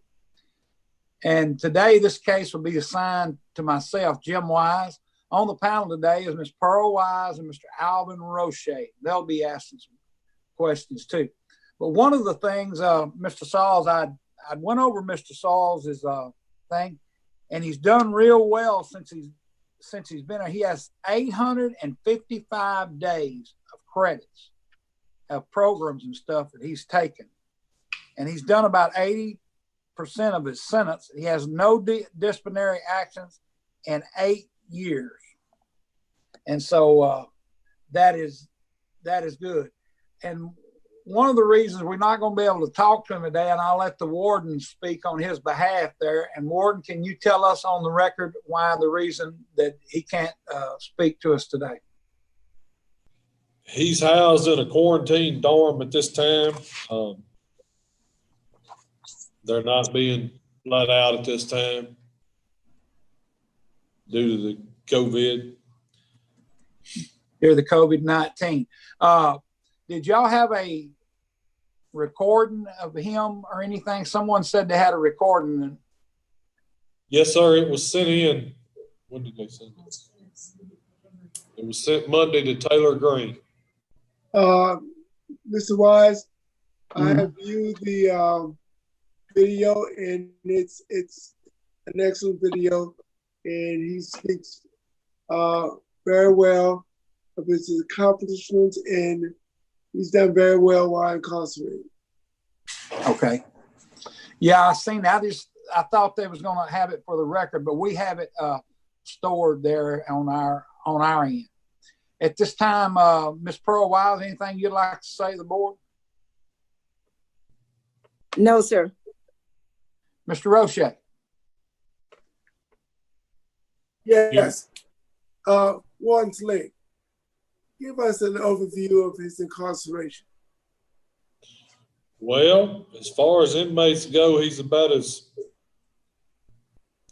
And today, this case will be assigned to myself, Jim Wise. On the panel today is Ms. Pearl Wise and Mr. Alvin Roche. They'll be asking some questions too. But one of the things, Mr. Sauls, I went over Mr. Sauls' thing, and he's done real well since he's been here. He has 855 days of credits of programs and stuff that he's taken, and he's done about 80% of his sentence. He has no disciplinary actions in 8 years, and so that is good. And one of the reasons we're not going to be able to talk to him today, and I'll let the warden speak on his behalf there. And warden, can you tell us on the record why the reason that he can't speak to us today? He's housed in a quarantine dorm at this time. They're not being let out at this time due to the COVID. Due to the COVID-19. Did y'all have a recording of him or anything? Someone said they had a recording. Yes, sir. It was sent in. When did they send it? It was sent Monday to Taylor Green. Mr. Wise, I have viewed the video, and it's an excellent video, and he speaks very well of his accomplishments, and he's done very well while incarcerated. Okay. Yeah, I seen that. I thought they was going to have it for the record, but we have it stored there on our end. At this time, Ms. Pearl Wise, anything you'd like to say to the board? No, sir. Mr. Roche. Yes. Warden Slick, give us an overview of his incarceration. Well, as far as inmates go, he's about as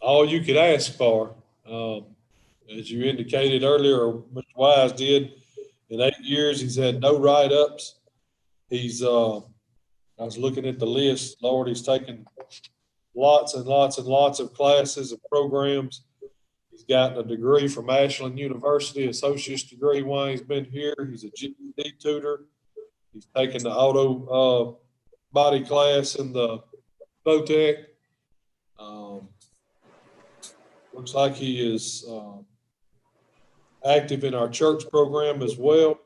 all you could ask for. As you indicated earlier, or Mr. Wise did, in 8 years, he's had no write-ups. He's, I was looking at the list, Lord, he's taken lots and lots and lots of classes and programs. He's gotten a degree from Ashland University, associate's degree while he's been here. He's a GED tutor. He's taken the auto body class in the VOTEC. Looks like he is active in our church program as well.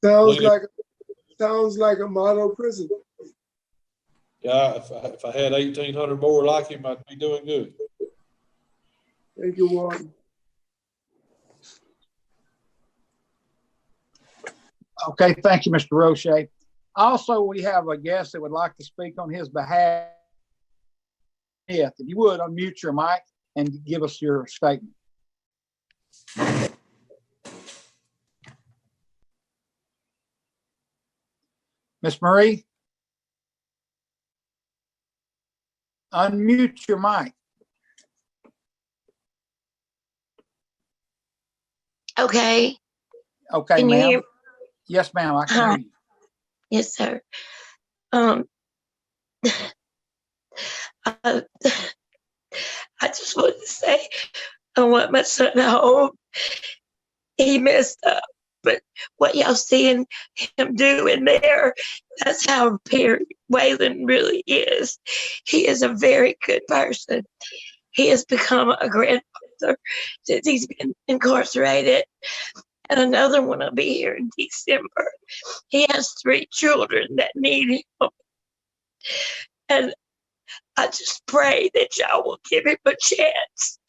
Sounds like a model prison. Yeah, if I had 1,800 more like him, I'd be doing good. Thank you, Warden. Okay, thank you, Mr. Roche. Also, we have a guest that would like to speak on his behalf. If you would, unmute your mic and give us your statement. Miss Marie, unmute your mic. Okay. Okay, ma'am. Yes, ma'am, I can hear you. Yes, sir. I just wanted to say I want my son home. He messed up, but what y'all seeing him do in there, that's how Perry Whalen really is. He is a very good person. He has become a grandfather since he's been incarcerated, and another one will be here in December. He has 3 children that need him, and I just pray that y'all will give him a chance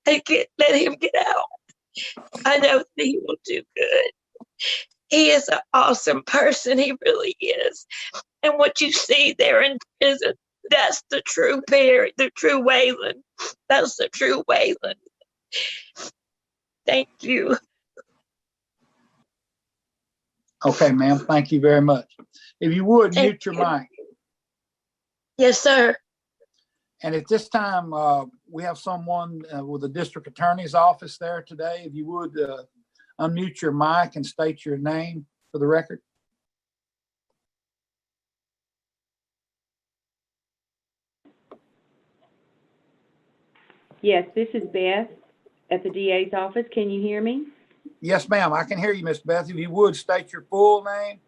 and let him get out. I know that he will do good. He is an awesome person. He really is. And what you see there in prison, that's the true Perry, the true Whalen. That's the true Whalen. Thank you. Okay, ma'am. Thank you very much. If you would, mute your mic. Yes, sir. And at this time, we have someone with the district attorney's office there today. If you would unmute your mic and state your name for the record. Yes, this is Beth at the DA's office. Can you hear me? Yes, ma'am. I can hear you, Miss Beth. If you would state your full name.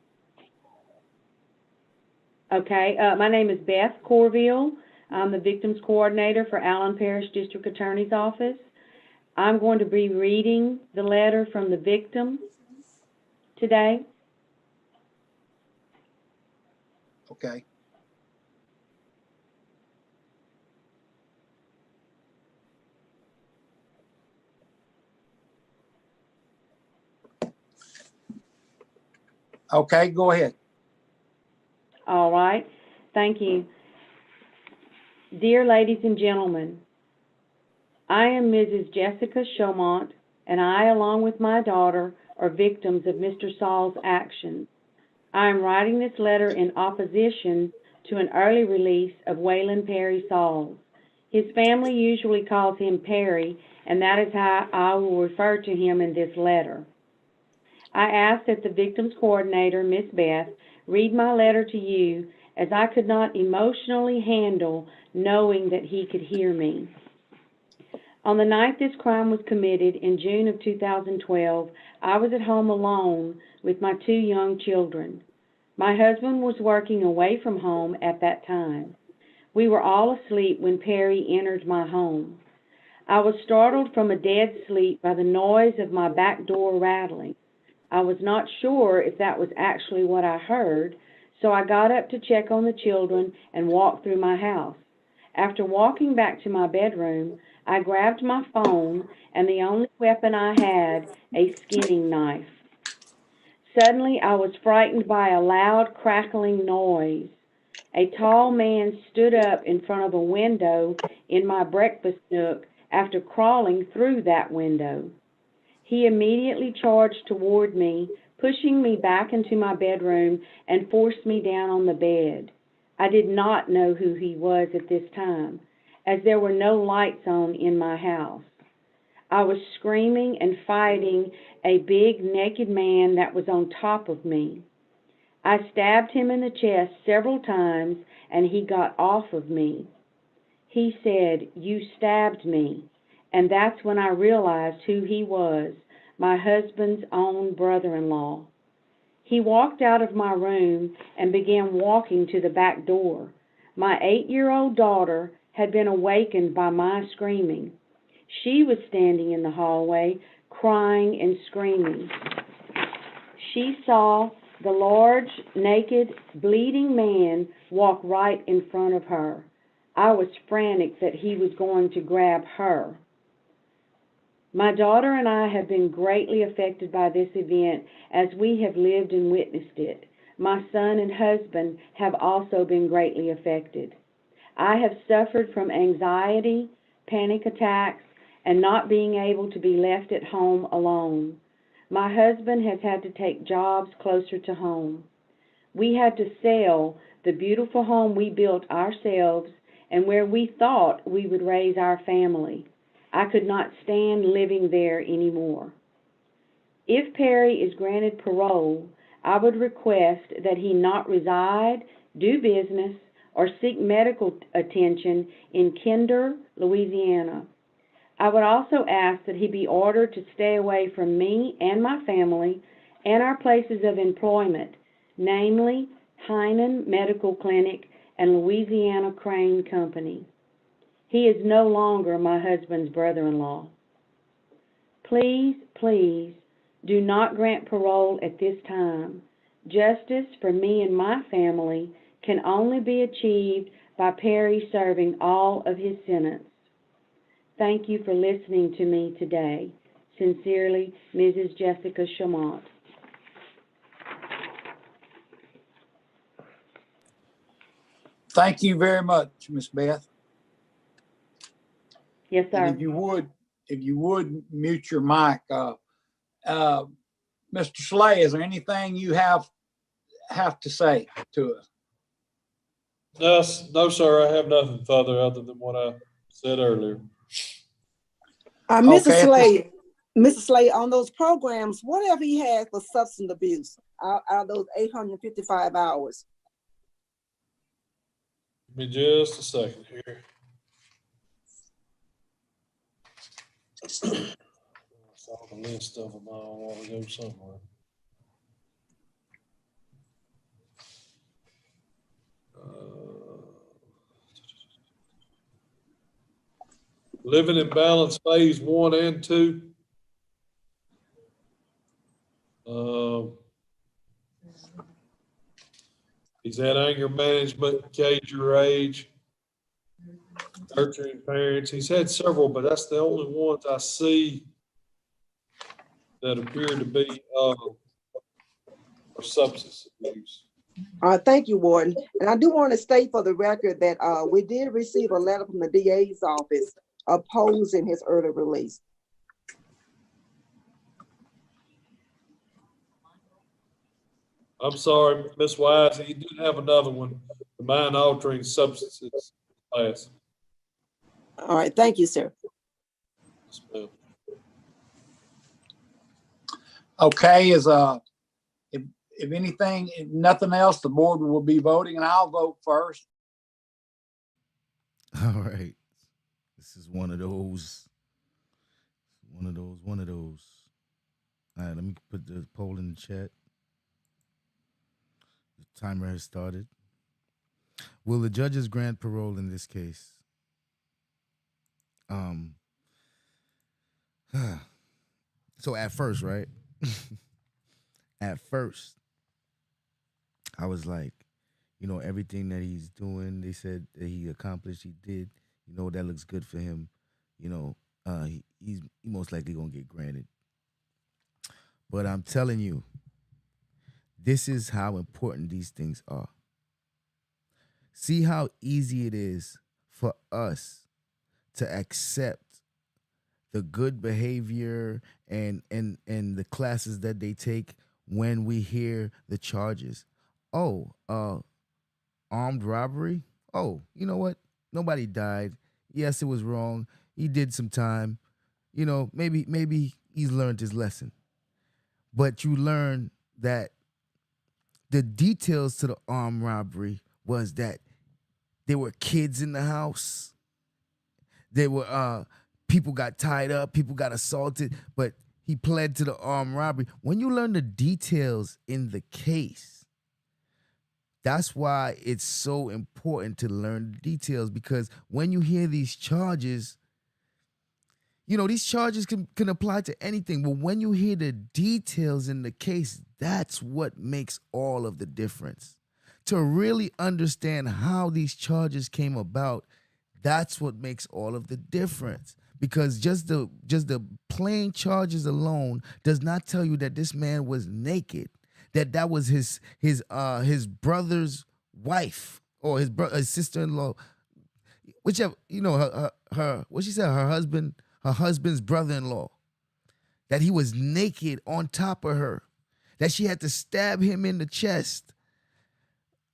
Okay. My name is Beth Corville. I'm the victims coordinator for Allen Parish District Attorney's Office. I'm going to be reading the letter from the victim today. Okay. Okay, go ahead. All right. Thank you. Dear ladies and gentlemen, I am Mrs. Jessica Chaumont, and I, along with my daughter, are victims of Mr. Saul's actions. I am writing this letter in opposition to an early release of Whalen Perry Sauls. His family usually calls him Perry, and that is how I will refer to him in this letter. I ask that the victims coordinator, Miss Beth, read my letter to you, as I could not emotionally handle knowing that he could hear me. On the night this crime was committed in June of 2012, I was at home alone with my 2 young children. My husband was working away from home at that time. We were all asleep when Perry entered my home. I was startled from a dead sleep by the noise of my back door rattling. I was not sure if that was actually what I heard, so I got up to check on the children and walked through my house. After walking back to my bedroom, I grabbed my phone and the only weapon I had, a skinning knife. Suddenly, I was frightened by a loud crackling noise. A tall man stood up in front of a window in my breakfast nook after crawling through that window. He immediately charged toward me, pushing me back into my bedroom and forced me down on the bed. I did not know who he was at this time, as there were no lights on in my house. I was screaming and fighting a big naked man that was on top of me. I stabbed him in the chest several times and he got off of me. He said, "You stabbed me," and that's when I realized who he was, my husband's own brother-in-law. He walked out of my room and began walking to the back door. My 8-year-old daughter had been awakened by my screaming. She was standing in the hallway, crying and screaming. She saw The large, naked, bleeding man walked right in front of her. I was frantic that he was going to grab her. My daughter and I have been greatly affected by this event as we have lived and witnessed it. My son and husband have also been greatly affected. I have suffered from anxiety, panic attacks, and not being able to be left at home alone. My husband has had to take jobs closer to home. We had to sell the beautiful home we built ourselves and where we thought we would raise our family. I could not stand living there anymore. If Perry is granted parole, I would request that he not reside, do business, or seek medical attention in Kinder, Louisiana. I would also ask that he be ordered to stay away from me and my family and our places of employment, namely Heinen Medical Clinic and Louisiana Crane Company. He is no longer my husband's brother-in-law. Please, please, do not grant parole at this time. Justice for me and my family can only be achieved by Perry serving all of his sentence. Thank you for listening to me today. Sincerely, Mrs. Jessica Chamont. Thank you very much, Miss Beth. Yes, sir. And if you would mute your mic. Mr. Slay, is there anything you have to say to us? No, sir, I have nothing further other than what I said earlier. Mrs. Slay, on those programs, whatever he had for substance abuse out of those 855 hours? Give me just a second here. I saw the list of them all while we go somewhere. Living in Balance Phase 1 and 2. He's had anger management, cage your age, nurturing parents. He's had several, but that's the only ones I see that appear to be for substance abuse. Thank you, Warden. And I do want to state for the record that we did receive a letter from the DA's office opposing his early release. I'm sorry, Ms. Wise, he did have another one, the mind-altering substances class. All right, thank you, sir. Okay, if anything, if nothing else, the board will be voting, and I'll vote first. All right. This is one of those. All right, let me put the poll in the chat. The timer has started. Will the judges grant parole in this case? So at first, right? At first, I was like, everything that he's doing, they said that he accomplished, he did, that looks good for him. He's most likely gonna get granted. But I'm telling you, this is how important these things are. See how easy it is for us to accept the good behavior and the classes that they take when we hear the charges. Oh, armed robbery? Oh, you know what? Nobody died. Yes, it was wrong. He did some time. Maybe he's learned his lesson. But you learn that the details to the armed robbery was that there were kids in the house. There were people got tied up, people got assaulted, but he pled to the armed robbery. When you learn the details in the case, that's why it's so important to learn the details, because when you hear these charges, You know, these charges can apply to anything, but when you hear the details in the case, that's what makes all of the difference. To really understand how these charges came about, that's what makes all of the difference. Because just the plain charges alone does not tell you that this man was naked, that was his brother's wife or his sister-in-law, whichever, you know, her what she said, her husband's brother-in-law, that he was naked on top of her, that she had to stab him in the chest.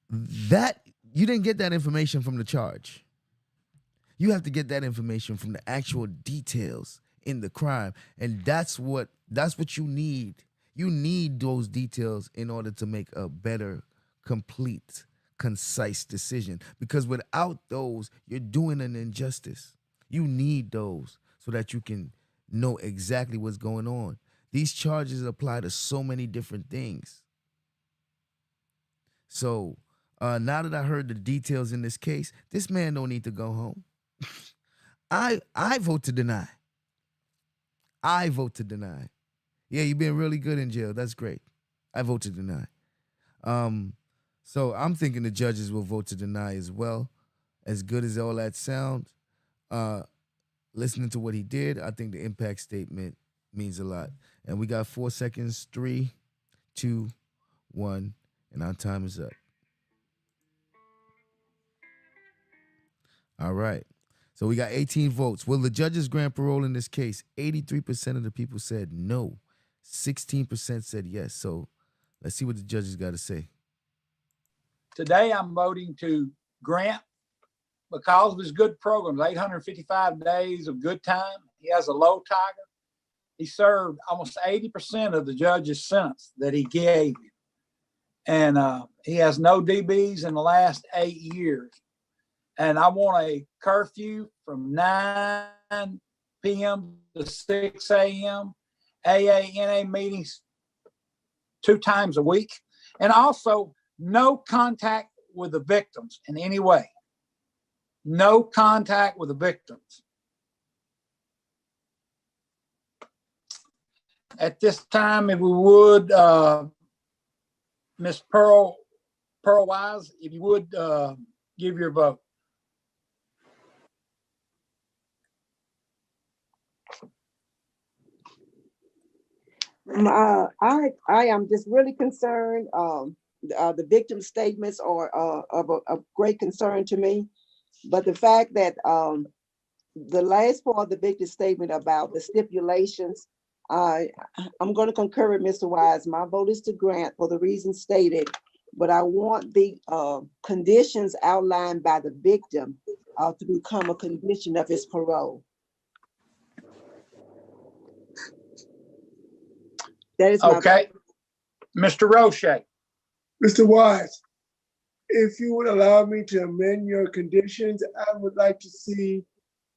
That you didn't get that information from the charge. You have to get that information from the actual details in the crime, and that's what you need. You need those details in order to make a better, complete, concise decision, because without those, you're doing an injustice. You need those so that you can know exactly what's going on. These charges apply to so many different things. So now that I heard the details in this case, this man don't need to go home. I vote to deny. I vote to deny. Yeah, you've been really good in jail. That's great. I vote to deny. So I'm thinking the judges will vote to deny as well. As good as all that sounds, listening to what he did, I think the impact statement means a lot. And we got 4 seconds, 3, 2, 1, and our time is up. All right. So we got 18 votes. Will the judges grant parole in this case? 83% of the people said no. 16% said yes. So let's see what the judges got to say. Today, I'm voting to grant because of his good programs, 855 days of good time. He has a low tiger. He served almost 80% of the judge's sentence that he gave him. And he has no DBs in the last 8 years. And I want a curfew from 9 p.m. to 6 a.m., AA, NA meetings 2 times a week, and also no contact with the victims in any way. No contact with the victims. At this time, if we would, Ms. Pearl Wise, if you would give your vote. I am just really concerned. The victim statements are of great concern to me, but the fact that the last part of the victim statement about the stipulations, I'm going to concur with Mr. Wise. My vote is to grant for the reasons stated, but I want the conditions outlined by the victim to become a condition of his parole. That is okay. Mr. Roche. Mr. Wise, if you would allow me to amend your conditions, I would like to see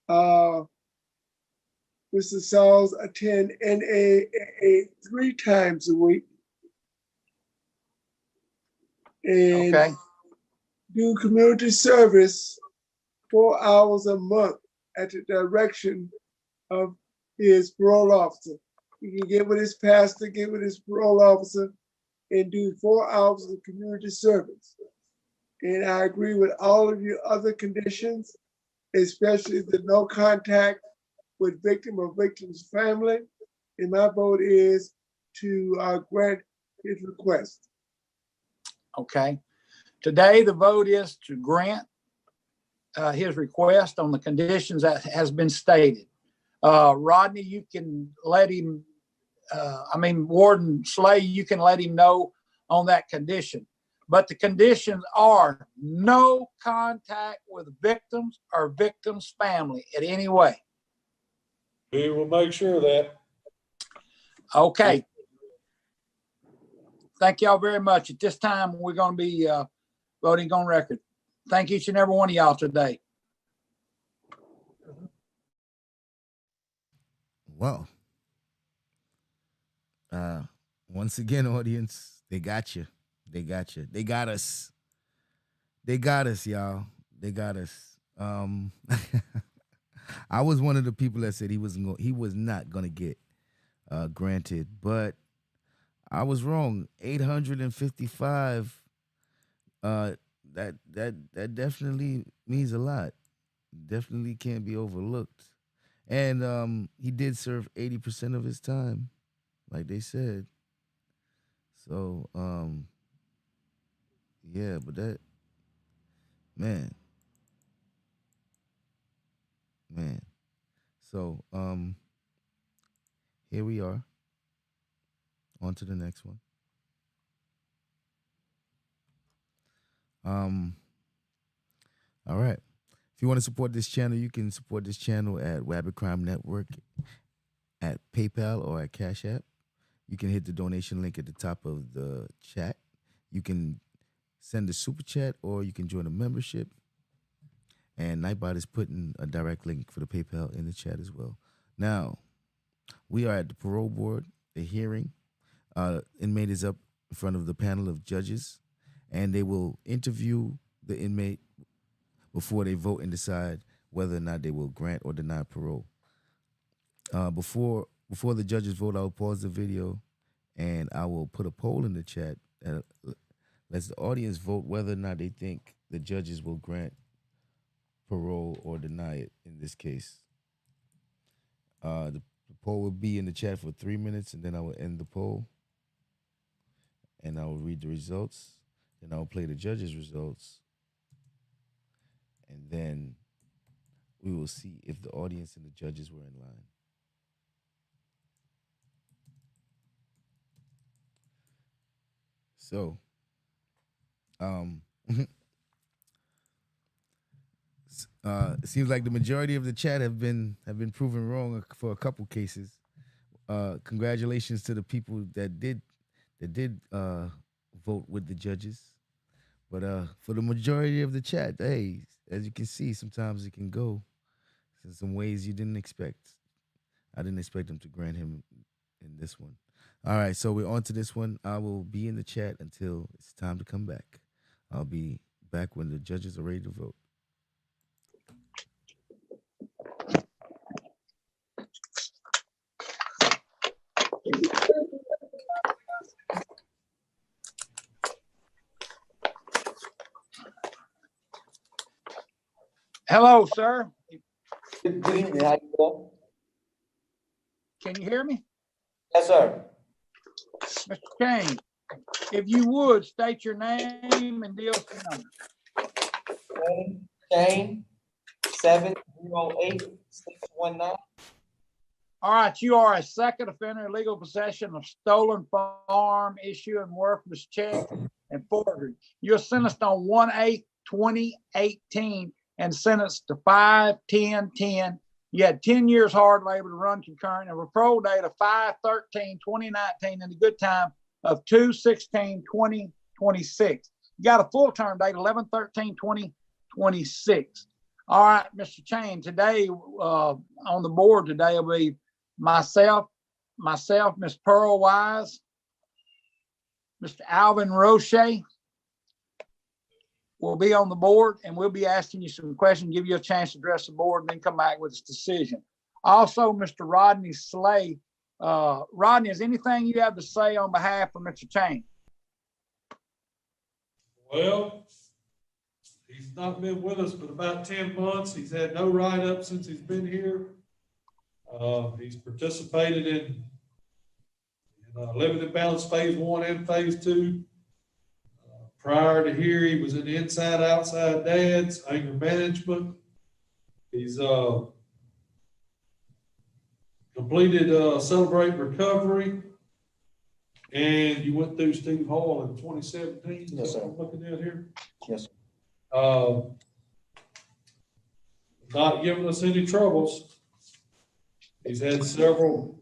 Mr. Sauls attend NAA 3 times a week and do community service 4 hours a month at the direction of his parole officer. He can get with his pastor, get with his parole officer, and do 4 hours of community service. And I agree with all of your other conditions, especially the no contact with victim or victim's family. And my vote is to grant his request. Okay. Today, the vote is to grant his request on the conditions that has been stated. Rodney, you can let him, Warden Slay, you can let him know on that condition. But the conditions are no contact with victims or victims' family in any way. We will make sure of that. Okay. Thank y'all very much. At this time, we're going to be voting on record. Thank each and every one of y'all today. Well, once again, audience, they got you. They got you. They got us. They got us, y'all. They got us. I was one of the people that said he was not gonna get granted, but I was wrong. 855. That definitely means a lot. Definitely can't be overlooked. And he did serve 80% of his time, like they said. So yeah, but that man, man. So here we are. On to the next one. All right. If you want to support this channel, you can support this channel at Rabbit Crime Network at PayPal or at Cash App. You can hit the donation link at the top of the chat. You can send a super chat or you can join a membership. And Nightbot is putting a direct link for the PayPal in the chat as well. Now, we are at the parole board, a hearing. Inmate is up in front of the panel of judges, and they will interview the inmate before they vote and decide whether or not they will grant or deny parole. Before the judges vote, I'll pause the video, and I will put a poll in the chat that lets the audience vote whether or not they think the judges will grant parole or deny it in this case. The poll will be in the chat for 3 minutes, and then I will end the poll, and I will read the results. Then I will play the judges' results, and then we will see if the audience and the judges were in line. So, it seems like the majority of the chat have been proven wrong for a couple cases. Congratulations to the people that did vote with the judges. But for the majority of the chat, hey, as you can see, sometimes it can go in some ways you didn't expect. I didn't expect them to grant him in this one. All right, so we're on to this one. I will be in the chat until it's time to come back. I'll be back when the judges are ready to vote. Hello, sir. Good evening. How you doing? Can you hear me? Yes, sir. Mr. Kane, if you would, state your name and deal with number. Kane, 708-619. All right, you are a second offender in legal possession of stolen firearm, issue and worthless check, and forgery. You're sentenced on 1/8/2018 and sentenced to 5/10/10. You had 10 years hard labor to run concurrent and a parole date of 5/13/2019 and a good time of 2/16/2026. You got a full term date 11/13/2026. All right, Mr. Chain, today on the board today will be myself, Miss Pearl Wise, Mr. Alvin Roche will be on the board, and we'll be asking you some questions, give you a chance to address the board, and then come back with a decision. Also, Mr. Rodney Slay. Rodney, is anything you have to say on behalf of Mr. Chain? Well, he's not been with us but about 10 months. He's had no write-up since he's been here. He's participated in limited balance phase 1 and phase 2. Prior to here, he was in inside outside dads, anger management. He's completed Celebrate Recovery, and you went through Steve Hall in 2017. Yes, sir. I'm looking at here. Yes, sir. Not giving us any troubles. He's had several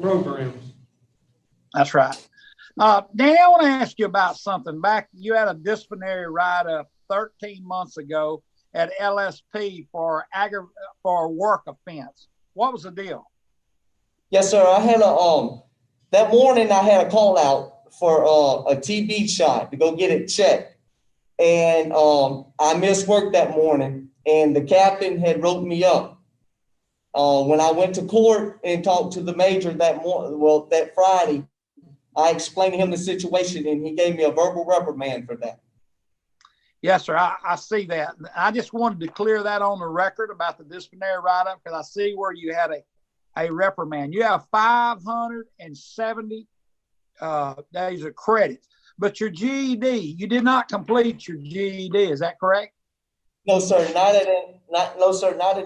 programs. That's right. Danny, I want to ask you about something. Back, you had a disciplinary write-up 13 months ago at LSP for a work offense. What was the deal? Yes, sir. I had that morning I had a call out for a TB shot to go get it checked. And I missed work that morning, and the captain had wrote me up When I went to court and talked to the major that Friday, I explained to him the situation and he gave me a verbal reprimand for that. Yes, sir. I see that. I just wanted to clear that on the record about the disciplinary write-up because I see where you had a reprimand. You have 570 days of credit, but your GED, you did not complete your GED. Is that correct? No, sir. Not at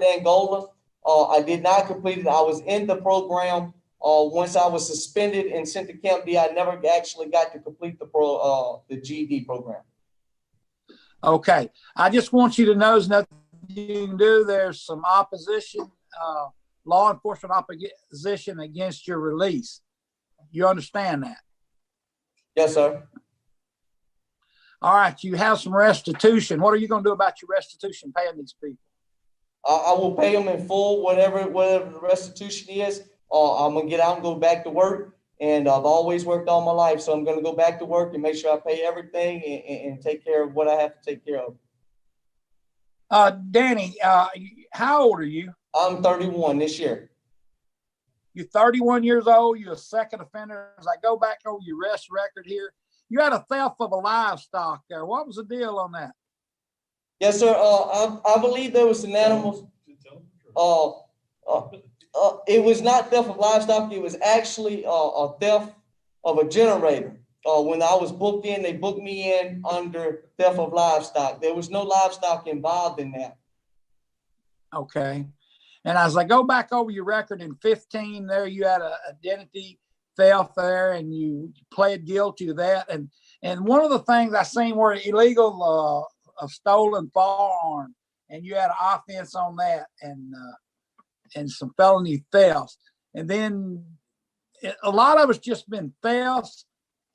Angola. I did not complete it. I was in the program. Once I was suspended and sent to Camp D, I never actually got to complete the GED program. Okay. I just want you to know there's nothing you can do. There's some opposition, law enforcement opposition against your release. You understand that? Yes, sir. All right. You have some restitution. What are you going to do about your restitution paying these people? I will pay them in full, whatever the restitution is. I'm going to get out and go back to work. And I've always worked all my life. So I'm going to go back to work and make sure I pay everything and take care of what I have to take care of. Danny, how old are you? I'm 31 this year. You're 31 years old. You're a second offender. As I go back over your arrest record here, you had a theft of a livestock there. What was the deal on that? Yes, sir. I believe there was some animals. It was not theft of livestock. It was actually a theft of a generator. When I was booked in, they booked me in under theft of livestock. There was no livestock involved in that. Okay. And as I go back over your record in 15, there you had an identity theft there, and you pled guilty to that. And one of the things I seen were illegal a stolen firearm, and you had an offense on that, and some felony thefts. And then a lot of it's just been thefts,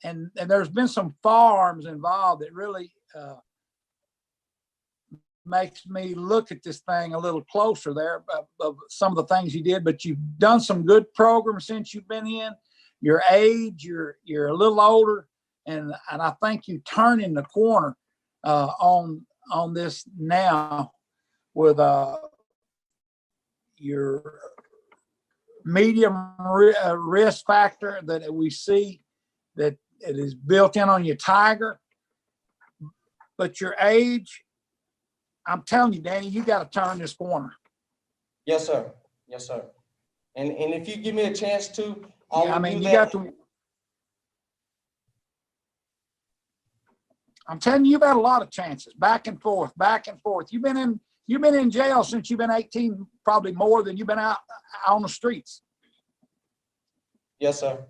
and there's been some firearms involved that really makes me look at this thing a little closer there of some of the things you did. But you've done some good programs since you've been in. Your age, you're a little older, and I think you turning the corner on this now with your medium risk factor that we see that it is built in on your Tiger. But your age, I'm telling you, Danny, you got to turn this corner. Yes, sir. Yes, sir. And if you give me a chance to, I mean, you got to. I'm telling you, you've had a lot of chances, back and forth, back and forth. You've been in jail since you've been 18, probably more than you've been out on the streets. Yes, sir.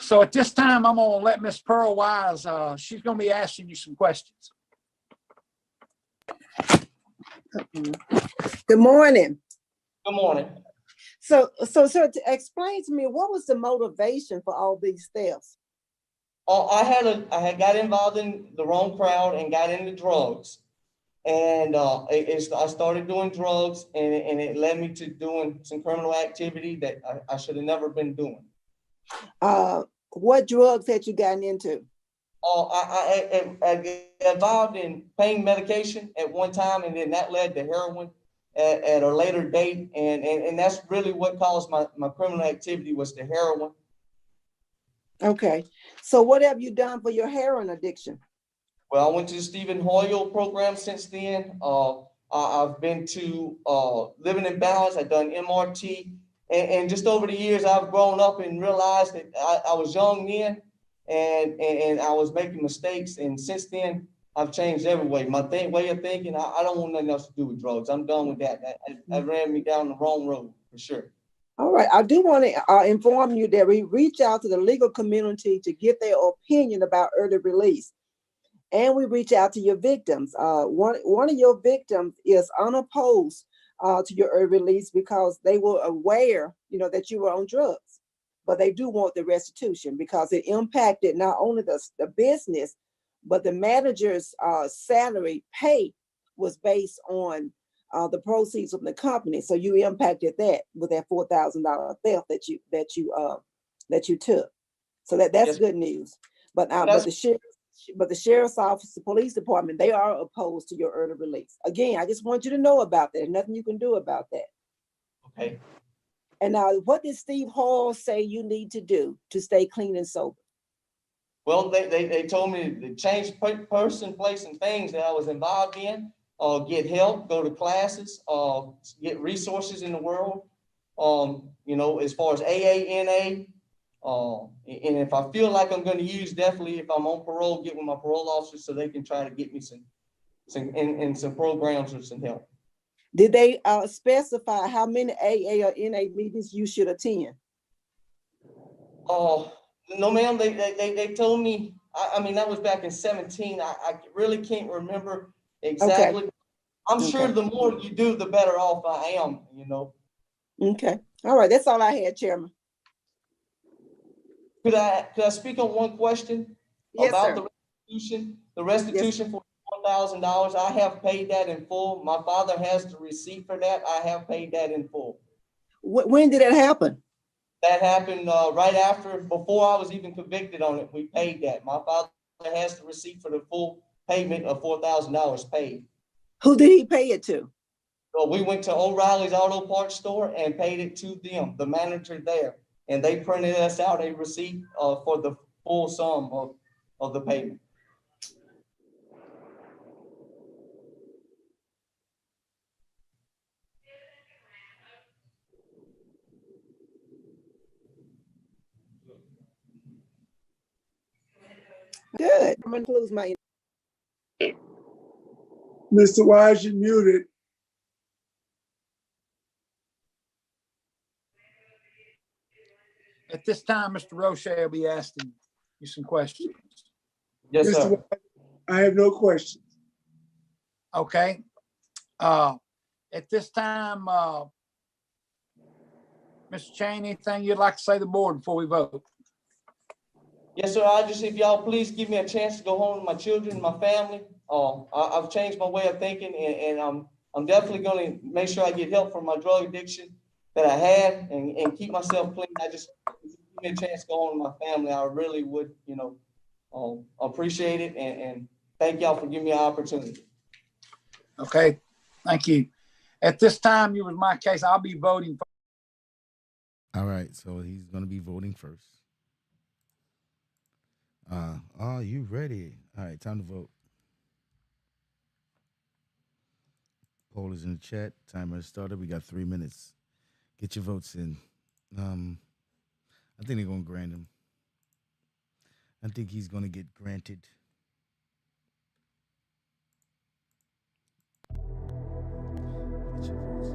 So at this time, I'm going to let Miss Pearl Wise, she's going to be asking you some questions. Good morning. Good morning. So to explain to me, what was the motivation for all these thefts? I had got involved in the wrong crowd and got into drugs. And I started doing drugs, and it led me to doing some criminal activity that I should have never been doing. What drugs had you gotten into? I got involved in pain medication at one time, and then that led to heroin at a later date. And that's really what caused my criminal activity, was the heroin. Okay. So what have you done for your heroin addiction? Well, I went to the Stephen Hoyle program since then. I've been to Living in Balance. I've done MRT. And just over the years, I've grown up and realized that I was young then, and I was making mistakes. And since then, I've changed every way. My way of thinking, I don't want nothing else to do with drugs. I'm done with that. That ran me down the wrong road, for sure. All right. I do want to inform you that we reach out to the legal community to get their opinion about early release. And we reach out to your victims. One of your victims is unopposed to your early release because they were aware, that you were on drugs, but they do want the restitution because it impacted not only the business, but the manager's salary pay was based on the proceeds from the company. So you impacted that with that $4,000 theft that you took. So that's good news. But the but the sheriff's office, the police department, they are opposed to your early release. Again, I just want you to know about that. There's nothing you can do about that. Okay. And now, what did Steve Hall say you need to do to stay clean and sober? Well, they told me to change person, place, and things that I was involved in, get help, go to classes, get resources in the world, you know, as far as AA, NA, and if I feel like I'm going to use, definitely if I'm on parole, get with my parole officers so they can try to get me some programs or some help. Did they specify how many AA or NA meetings you should attend? No, ma'am. They told me. I mean, that was back in 17. I really can't remember exactly. Okay. I'm sure the more you do, the better off I am. You know. Okay. All right. That's all I had, Chairman. Could I speak on one question? Yes, about sir. the restitution? The restitution for $1,000. I have paid that in full. My father has the receipt for that. I have paid that in full. When did that happen? That happened before I was even convicted on it. We paid that. My father has the receipt for the full payment of $4,000 paid. Who did he pay it to? So we went to O'Reilly's Auto Parts store and paid it to them, the manager there. And they printed us out a receipt for the full sum of the payment. Good. I'm going to close my. Mr. Wise, you're muted. At this time, Mr. Roche will be asking you some questions. Yes, sir. Mr. Wise, I have no questions. Okay. At this time, Mr. Cheney, anything you'd like to say to the board before we vote? Yes, sir. If y'all please give me a chance to go home to my children and my family. I've changed my way of thinking, and I'm definitely going to make sure I get help from my drug addiction that I had and keep myself clean. Give me a chance to go home to my family. I really would, appreciate it, and thank y'all for giving me an opportunity. Okay, thank you. At this time, you was my case. I'll be voting. All right, so he's going to be voting first. Are you ready? All right, time to vote. Poll is in the chat. Timer has started. We got 3 minutes. Get your votes in. I think they're going to grant him. I think he's going to get granted. Get your votes in.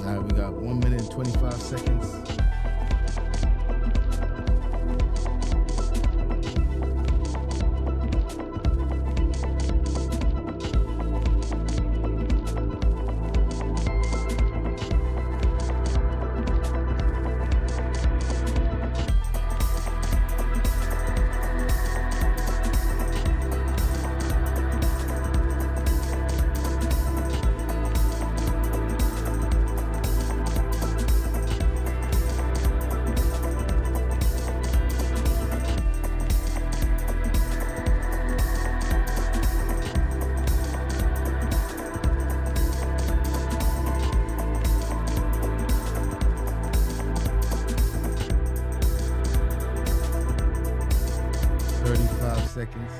All right, we got 1 minute and 25 seconds. seconds.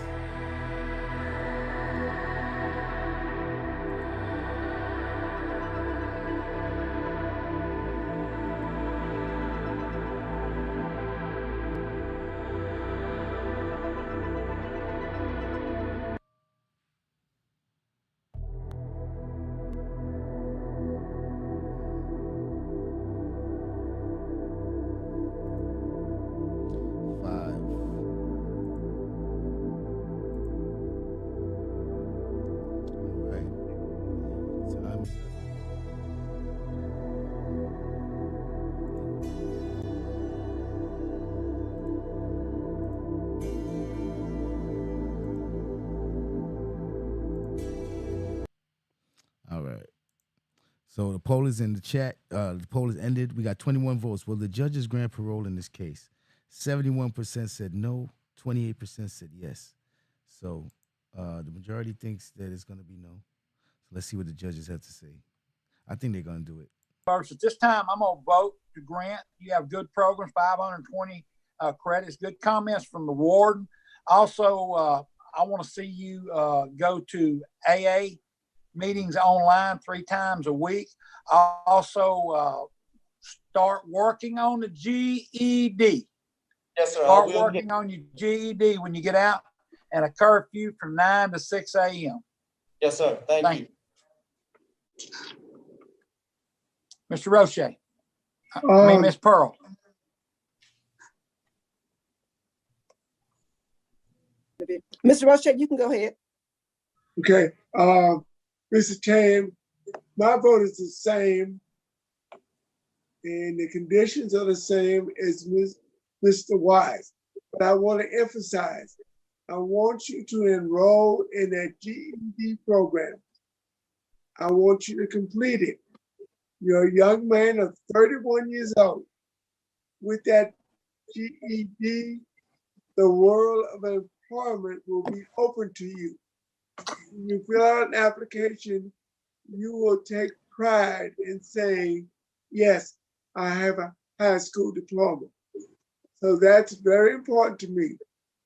All right. So the poll is in the chat. The poll is ended. We got 21 votes. Will the judges grant parole in this case? 71% said no. 28% said yes. So the majority thinks that it's going to be no. So let's see what the judges have to say. I think they're going to do it. First, at this time, I'm going to vote to grant. You have good programs, 520 credits, good comments from the warden. Also, I want to see you go to AA meetings online 3 times a week. I'll also start working on the GED. Yes, sir. Start working on your GED when you get out, and a curfew from 9 to 6 a.m. Yes, sir. Thank you. Mr. Roche. I mean, Miss Pearl. Mr. Roche, you can go ahead. Okay. Mr. Chan, my vote is the same, and the conditions are the same as Mr. Wise. But I want to emphasize, I want you to enroll in that GED program. I want you to complete it. You're a young man of 31 years old. With that GED, the world of employment will be open to you. When you fill out an application, you will take pride in saying, yes, I have a high school diploma. So that's very important to me. I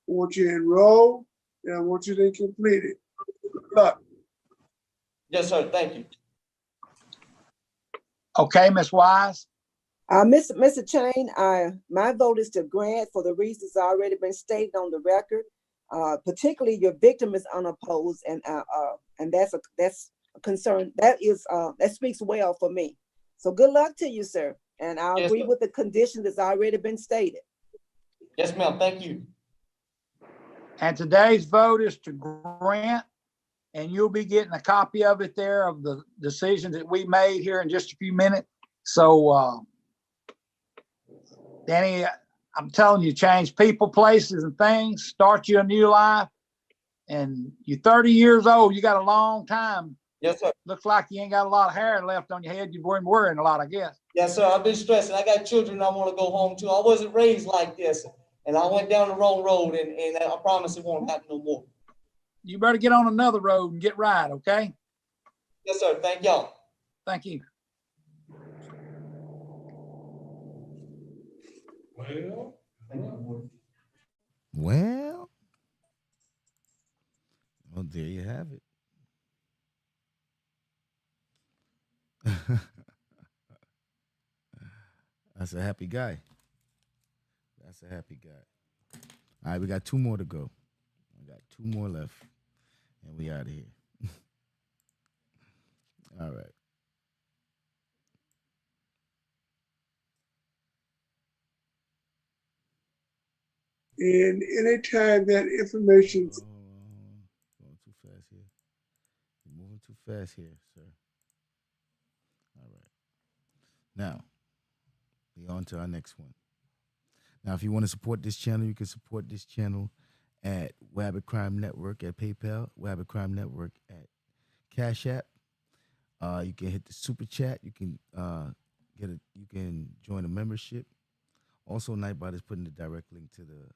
want you to enroll, and I want you to complete it. Good luck. Yes, sir. Thank you. Okay, Ms. Wise. Mr. Chain, my vote is to grant for the reasons already been stated on the record. Particularly, your victim is unopposed, and that's a concern. That speaks well for me. So good luck to you, sir. And I agree with the condition that's already been stated. Yes, ma'am. Thank you. And today's vote is to grant, and you'll be getting a copy of it there of the decisions that we made here in just a few minutes. So, Danny, I'm telling you, change people, places, and things, start you a new life. And you're 30 years old, you got a long time. Yes, sir. Looks like you ain't got a lot of hair left on your head. You've been worrying a lot, I guess. Yes, sir. I've been stressing. I got children I want to go home to. I wasn't raised like this. And I went down the wrong road, and I promise it won't happen no more. You better get on another road and get right, okay? Yes, sir. Thank y'all. Thank you. Well, there you have it. That's a happy guy. That's a happy guy. All right, we got 2 more to go. We got 2 more left, and we out of here. All right. And anytime that information. Going too fast here. You're moving too fast here, sir. All right. Now, we on to our next one. Now, if you want to support this channel, you can support this channel at Wabbit Crime Network at PayPal, Wabbit Crime Network at Cash App. You can hit the super chat. You can You can join a membership. Also, Nightbot is putting the direct link to the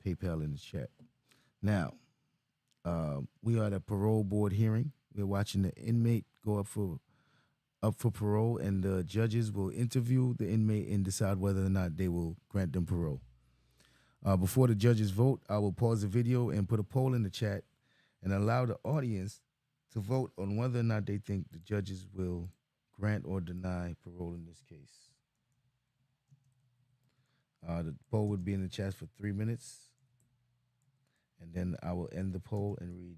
PayPal in the chat. Now, we are at a parole board hearing. We're watching the inmate go up for parole, and the judges will interview the inmate and decide whether or not they will grant them parole. Before the judges vote, I will pause the video and put a poll in the chat and allow the audience to vote on whether or not they think the judges will grant or deny parole in this case. The poll would be in the chat for 3 minutes, and then I will end the poll and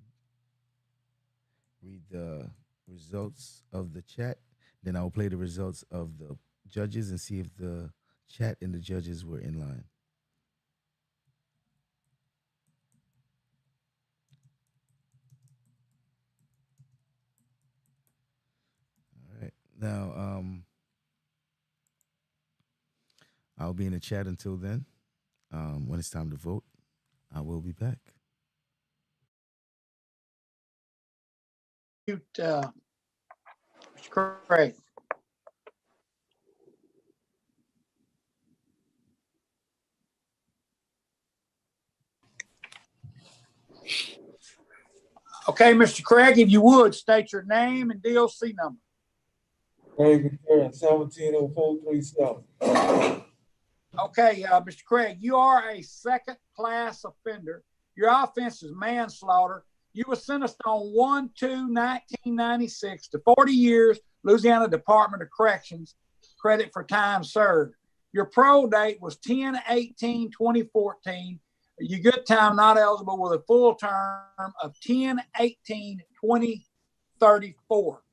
read the results of the chat. Then I will play the results of the judges and see if the chat and the judges were in line. All right. Now, I'll be in the chat until then. When it's time to vote, I will be back. Mr. Craig. Okay, Mr. Craig, if you would, state your name and DOC number. Craig 1704337. Okay, Mr. Craig, you are a second-class offender. Your offense is manslaughter. You were sentenced on 1/2/1996 to 40 years, Louisiana Department of Corrections, credit for time served. Your parole date was 10/18/2014. You good time not eligible with a full term of 10/18/2034.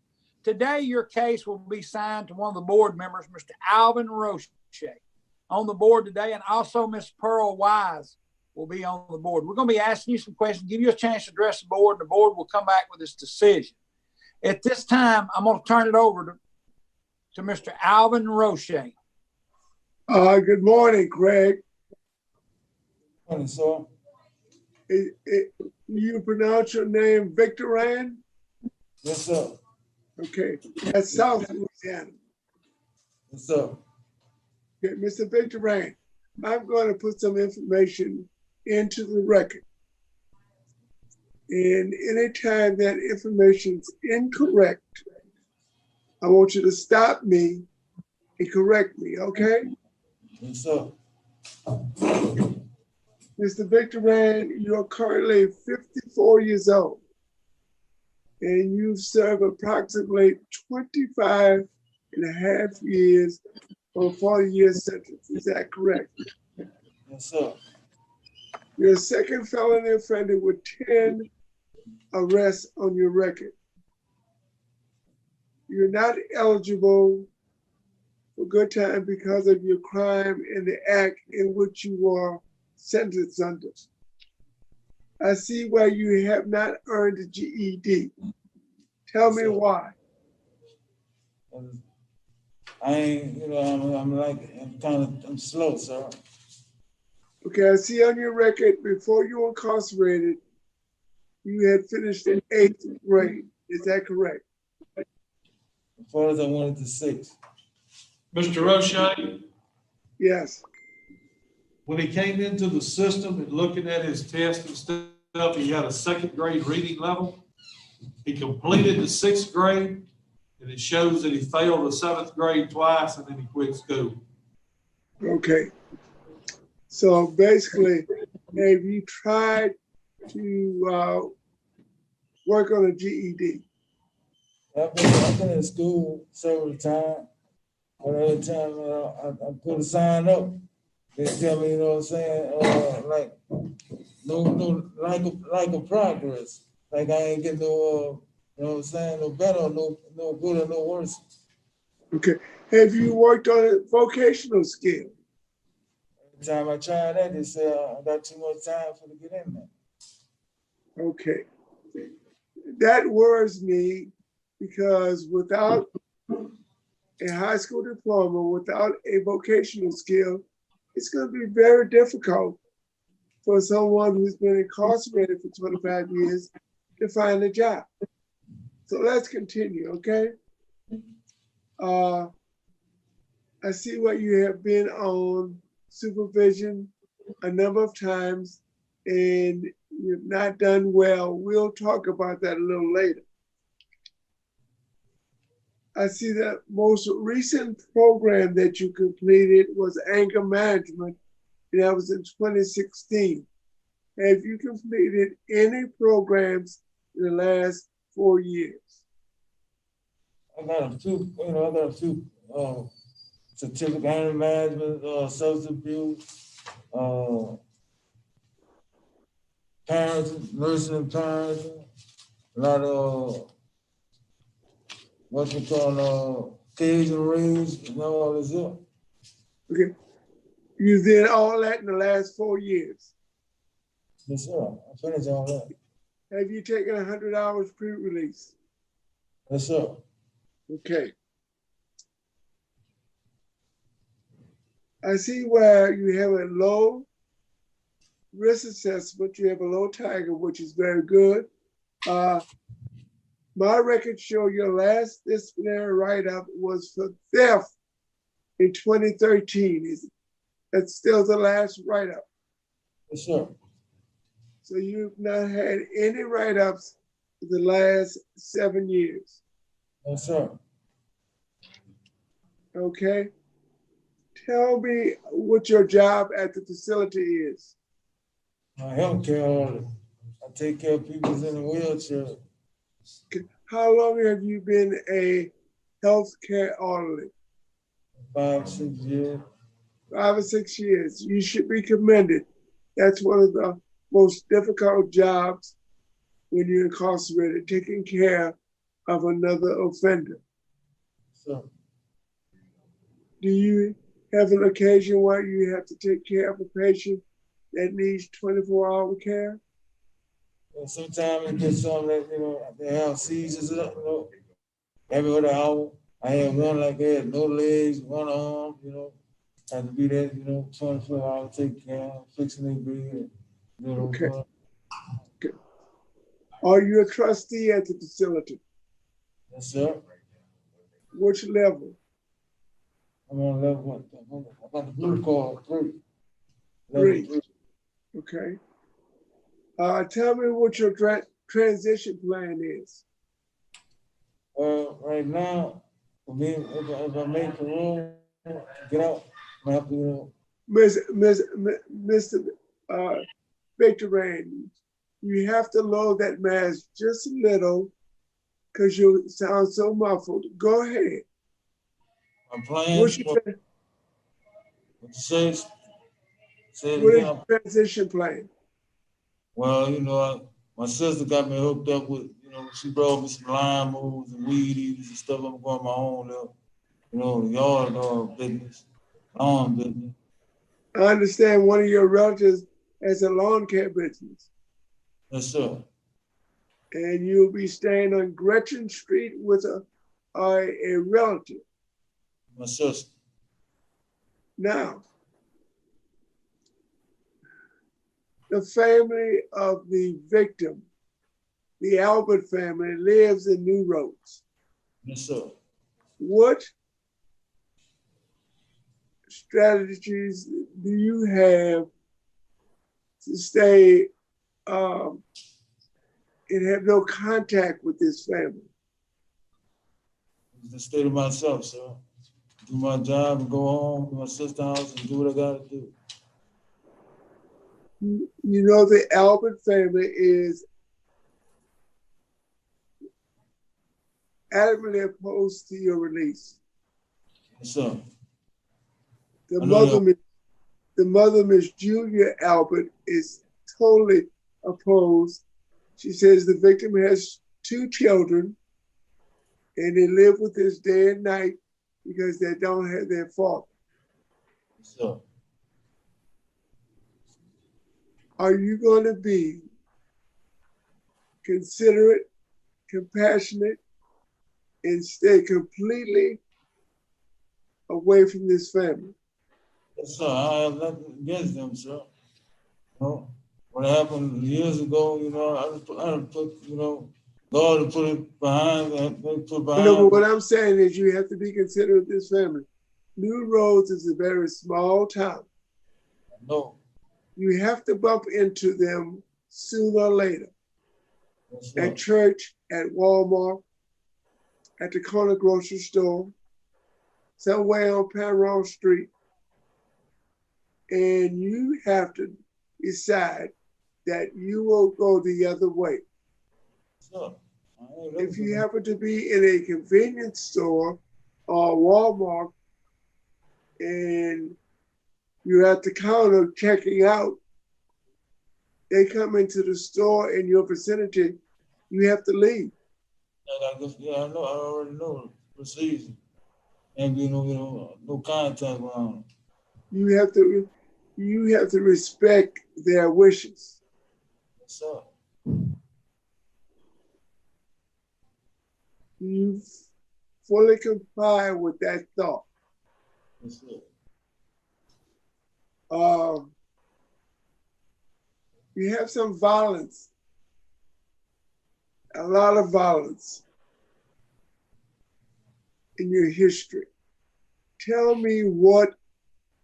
Today, your case will be signed to one of the board members, Mr. Alvin Roche, on the board today, and also Ms. Pearl Wise will be on the board. We're going to be asking you some questions, give you a chance to address the board, and the board will come back with its decision. At this time, I'm going to turn it over to Mr. Alvin Roche. Good morning, Craig. Good morning, sir. You pronounce your name Victoran? Yes, sir. Okay, that's South Louisiana. Yes, sir. Okay, Mr. Victoran, I'm going to put some information into the record. And anytime that information is incorrect, I want you to stop me and correct me, okay? Yes, sir. Mr. Victoran, you're currently 54 years old, and you've served approximately 25 and a half years for a 40-year sentence. Is that correct? Yes, sir. You're a second felony offender with 10 arrests on your record. You're not eligible for good time because of your crime and the act in which you were sentenced under. I see why you have not earned a GED. Tell me why. I ain't, I'm slow, sir. Okay, I see on your record, before you were incarcerated, you had finished in 8th grade. Is that correct? As far as I wanted to 6. Mr. Roche, yes. When he came into the system and looking at his test and stuff, he had a 2nd grade reading level. He completed the 6th grade, and it shows that he failed the 7th grade twice, and then he quit school. Okay. So basically, have you tried to work on a GED? I've been in school several times, but every time I put a sign up, they tell me, you know what I'm saying, no lack of progress. Like I ain't getting no, you know what I'm saying, no better, no good or no worse. Okay. Have you worked on a vocational skill? Every time I try that, they say I got too much time for to get in there. Okay. That worries me because without a high school diploma, without a vocational skill, it's going to be very difficult for someone who's been incarcerated for 25 years to find a job. So let's continue, okay? I see what you have been on supervision a number of times and you've not done well. We'll talk about that a little later. I see the most recent program that you completed was anger management, and that was in 2016. Have you completed any programs in the last 4 years? I got a few, certificate animal management, substance abuse, parenting, nursing and parenting, a lot of what we call cage and rings, all this up. Okay. You did all that in the last 4 years? Yes, sir. I finished all that. Have you taken 100 hours pre-release? Yes, sir. Okay. I see where you have a low risk assessment, you have a low tiger, which is very good. My records show your last disciplinary write-up was for theft in 2013. Is that's still the last write-up? Yes, sir. So you've not had any write-ups for the last 7 years? Yes, sir. Okay. Tell me what your job at the facility is. Healthcare order. I take care of people in a wheelchair. How long have you been a healthcare orderly? 5, 6 years. 5 or 6 years. You should be commended. That's one of the most difficult jobs when you're incarcerated, taking care of another offender. So, do you have an occasion where you have to take care of a patient that needs 24-hour care? Well, sometimes it gets some that, they have seizures, every other hour. I had one like that, no legs, one arm, had to be there, 24 hours, take care of, fixing their bed. Okay. Okay. Are you a trustee at the facility? Yes, sir. Which level? I'm on level 1. I got the blue card, 3. Level 3. Okay. Tell me what your transition plan is. Right now, for me, if I make parole, get out, I have to, Mr. Victor Rand, you have to lower that mask just a little because you sound so muffled. Go ahead. My plan. What's your transition plan? Well, my sister got me hooked up with, she brought me some lime moves and weed eaters and stuff. I'm going my own little, yard business, lawn business. I understand one of your relatives has a lawn care business. Yes, sir. And you'll be staying on Gretchen Street with a relative. My sister. Now, the family of the victim, the Albert family, lives in New Roads. Yes, sir. What strategies do you have to stay and have no contact with this family? To stay to myself, sir. Do my job and go home to my sister's house and do what I gotta do. You know the Albert family is adamantly opposed to your release. Yes, sir. The mother, Miss Julia Albert, is totally opposed. She says the victim has 2 children and they live with this day and night because they don't have their father. Yes, sir. Are you going to be considerate, compassionate, and stay completely away from this family? Yes, sir. I have nothing against them, sir. What happened years ago, I put, God to put it behind. No, but what I'm saying is you have to be considerate of this family. New Roads is a very small town. No. You have to bump into them sooner or later. Yes, at church, at Walmart, at the corner grocery store, somewhere on Parole Street. and you have to decide that you will go the other way. So, If you happen to be in a convenience store or Walmart and you're at the counter checking out, they come into the store in your vicinity, you have to leave. Yeah, I know. I already know the procedure. Ain't be no contact around. You have to respect their wishes. So, You fully comply with that thought. that's it. You have some violence, a lot of violence in your history. Tell me what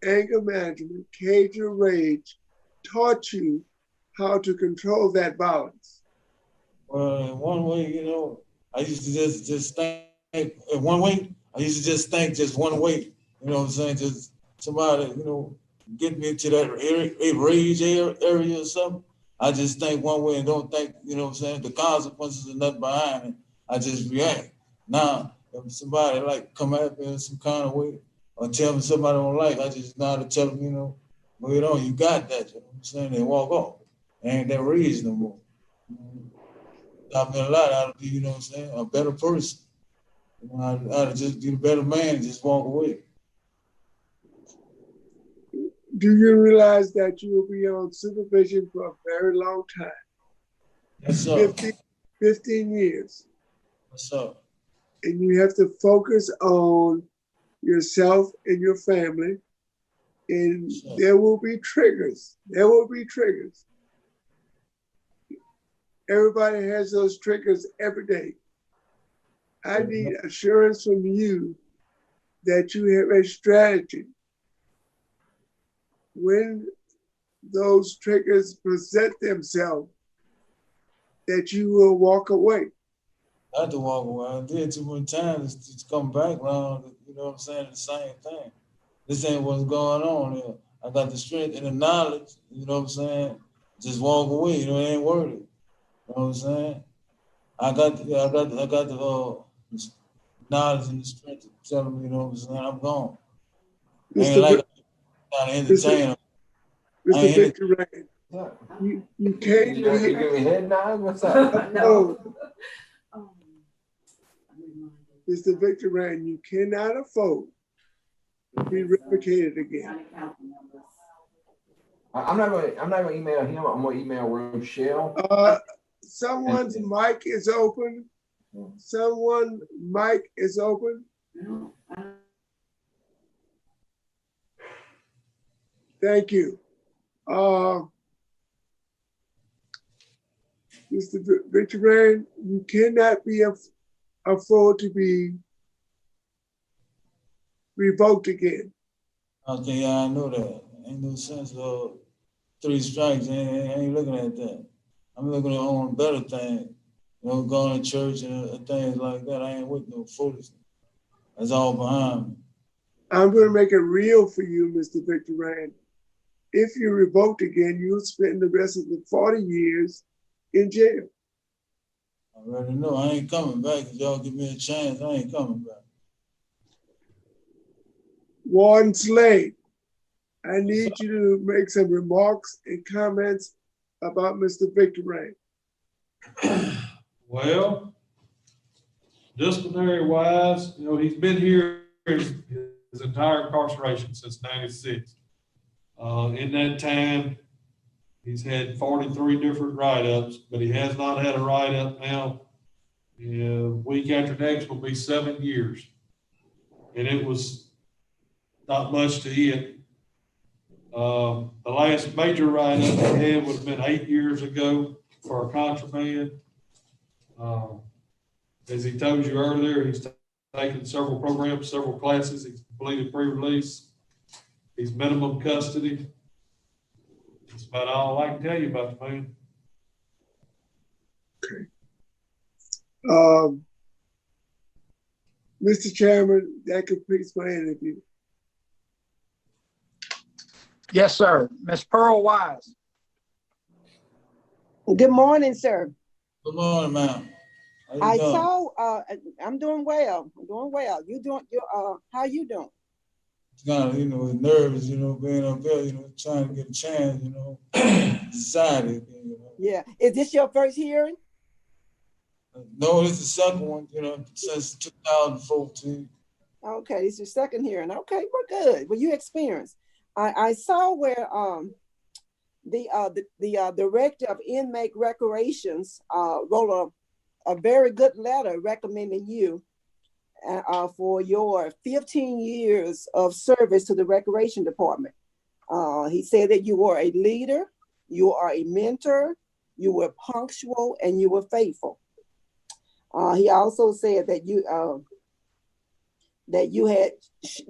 anger management, cage your rage, taught you how to control that violence. Well, in one way, I used to just think in one way. I used to just think just one way. You know what I'm saying? Just somebody, get me to that rage area or something. I just think one way and don't think, what I'm saying, the consequences are nothing behind it. I just react. Now, if somebody like come at me in some kind of way or tell me somebody I don't like, I just know how to tell them, move on, you got that, you know what I'm saying? They walk off. Ain't that rage no more. Taught me a lot how to be, you know what I'm saying, a better person. How to just be a better man and just walk away. Do you realize that you will be on supervision for a very long time? Yes, sir. 15 years. What's up? And you have to focus on yourself and your family. And there will be triggers. There will be triggers. Everybody has those triggers every day. I need assurance from you that you have a strategy. When those triggers present themselves, that you will walk away. I had to walk away. I did too many times to come back around, you know what I'm saying, the same thing. This ain't what's going on here. I got the strength and the knowledge, you know what I'm saying? Just walk away, it ain't worth it. You know what I'm saying? I got the knowledge and the strength to tell them, you know what I'm saying, I'm gone. Ain't like I'm trying to entertain them. Mr. Victor Ryan, you can't. You give me head nod? What's up? No. Mr. Victor Ryan, you cannot afford to be replicated again. I'm not gonna email him. I'm gonna email Rochelle. Someone's mic is open. Someone's mic is open. Thank you. Mr. Victor Ryan, you cannot be afford to be revoked again. Okay, yeah, I know that. Ain't no sense of 3 strikes. I ain't looking at that. I'm looking on better things. Going to church and things like that. I ain't with no foolishness. That's all behind me. I'm going to make it real for you, Mr. Victor Ryan. If you're revoked again, you'll spend the rest of the 40 years in jail. I already know. I ain't coming back. If y'all give me a chance, I ain't coming back. Warden Slade, I need you to make some remarks and comments about Mr. Victor Ryan. Well, disciplinary wise, he's been here his entire incarceration since '96. In that time, he's had 43 different write-ups, but he has not had a write-up now. Week after next will be 7 years. And it was not much to it. The last major write-up he had would have been 8 years ago for a contraband. As he told you earlier, he's taken several programs, several classes. He's completed pre-release. He's minimum custody. That's about all I can tell you about the man. Okay. Mr. Chairman, that completes my interview. Yes, sir. Miss Pearl Wise. Good morning, sir. Good morning, ma'am. How you I doing? saw, I'm doing well. I'm doing well. How you doing? Kind of, nervous, being up there, trying to get a chance, society. Yeah. Is this your first hearing? No, this is the second one, since 2014. Okay, this is your second hearing. Okay, we're good. Well, you experienced. I saw where the director of inmate recreations wrote a very good letter recommending you for your 15 years of service to the recreation department. He said that you were a leader, you are a mentor, you were punctual, and you were faithful. He also said that you had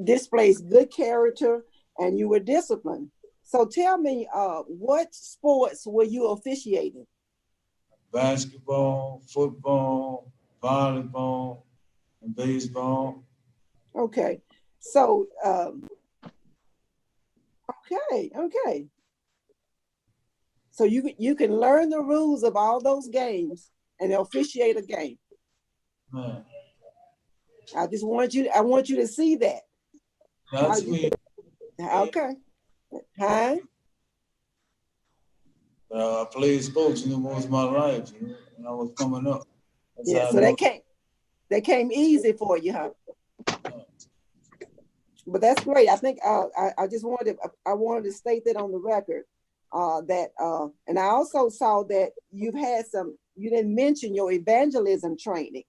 displayed good character and you were disciplined. So tell me, what sports were you officiating? Basketball, football, volleyball, and baseball. Okay. So, okay. So you can learn the rules of all those games and officiate a game. Man. I want you to see that. That's me. Okay. Huh? I played sports, most of my life, when I was coming up. Yeah, so they came easy for you, huh? But that's great. I think I just wanted to state that on the record. And I also saw that you didn't mention your evangelism training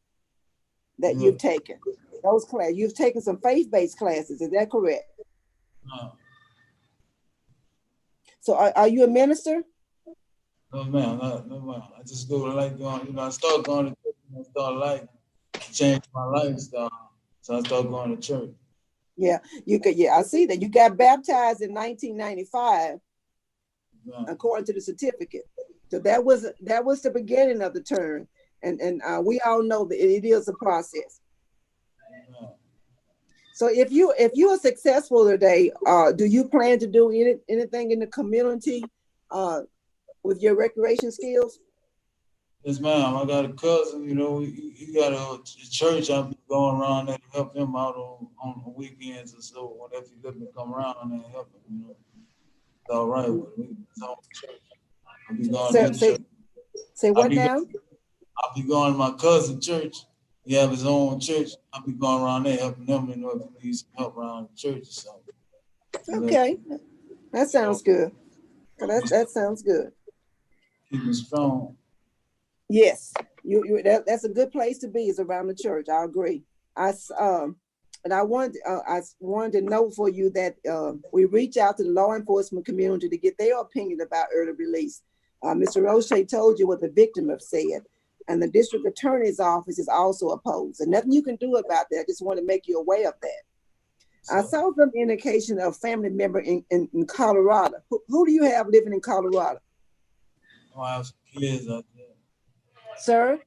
that you've taken. Those classes, you've taken some faith-based classes, is that correct? No. So are you a minister? No, ma'am, no, ma'am. I just go like going, I started going to church and I started like change my lifestyle. So I started going to church. Yeah, I see that. You got baptized in 1995, according to the certificate. So that was the beginning of the turn. And we all know that it is a process. So if you are successful today, do you plan to do anything in the community with your recreation skills? Yes, ma'am. I got a cousin, he got a church. I've been going around there to help him out on the weekends or so. Whenever he let me come around and help him, it's all right with me. It's on church. I'll be going to church. Say what now? I'll be going to my cousin's church. He have his own church. I'll be going around there helping him, if he needs some help around the church or something. Okay, that sounds good. That sounds good. Keep me strong. Yes, that's a good place to be, is around the church. I agree. I wanted to note for you that we reach out to the law enforcement community to get their opinion about early release. Mr. Roche told you what the victim have said, and the district attorney's office is also opposed. And nothing you can do about that. I just want to make you aware of that. I saw some indication of family member in Colorado. Who do you have living in Colorado? I have some kids out there. Sir?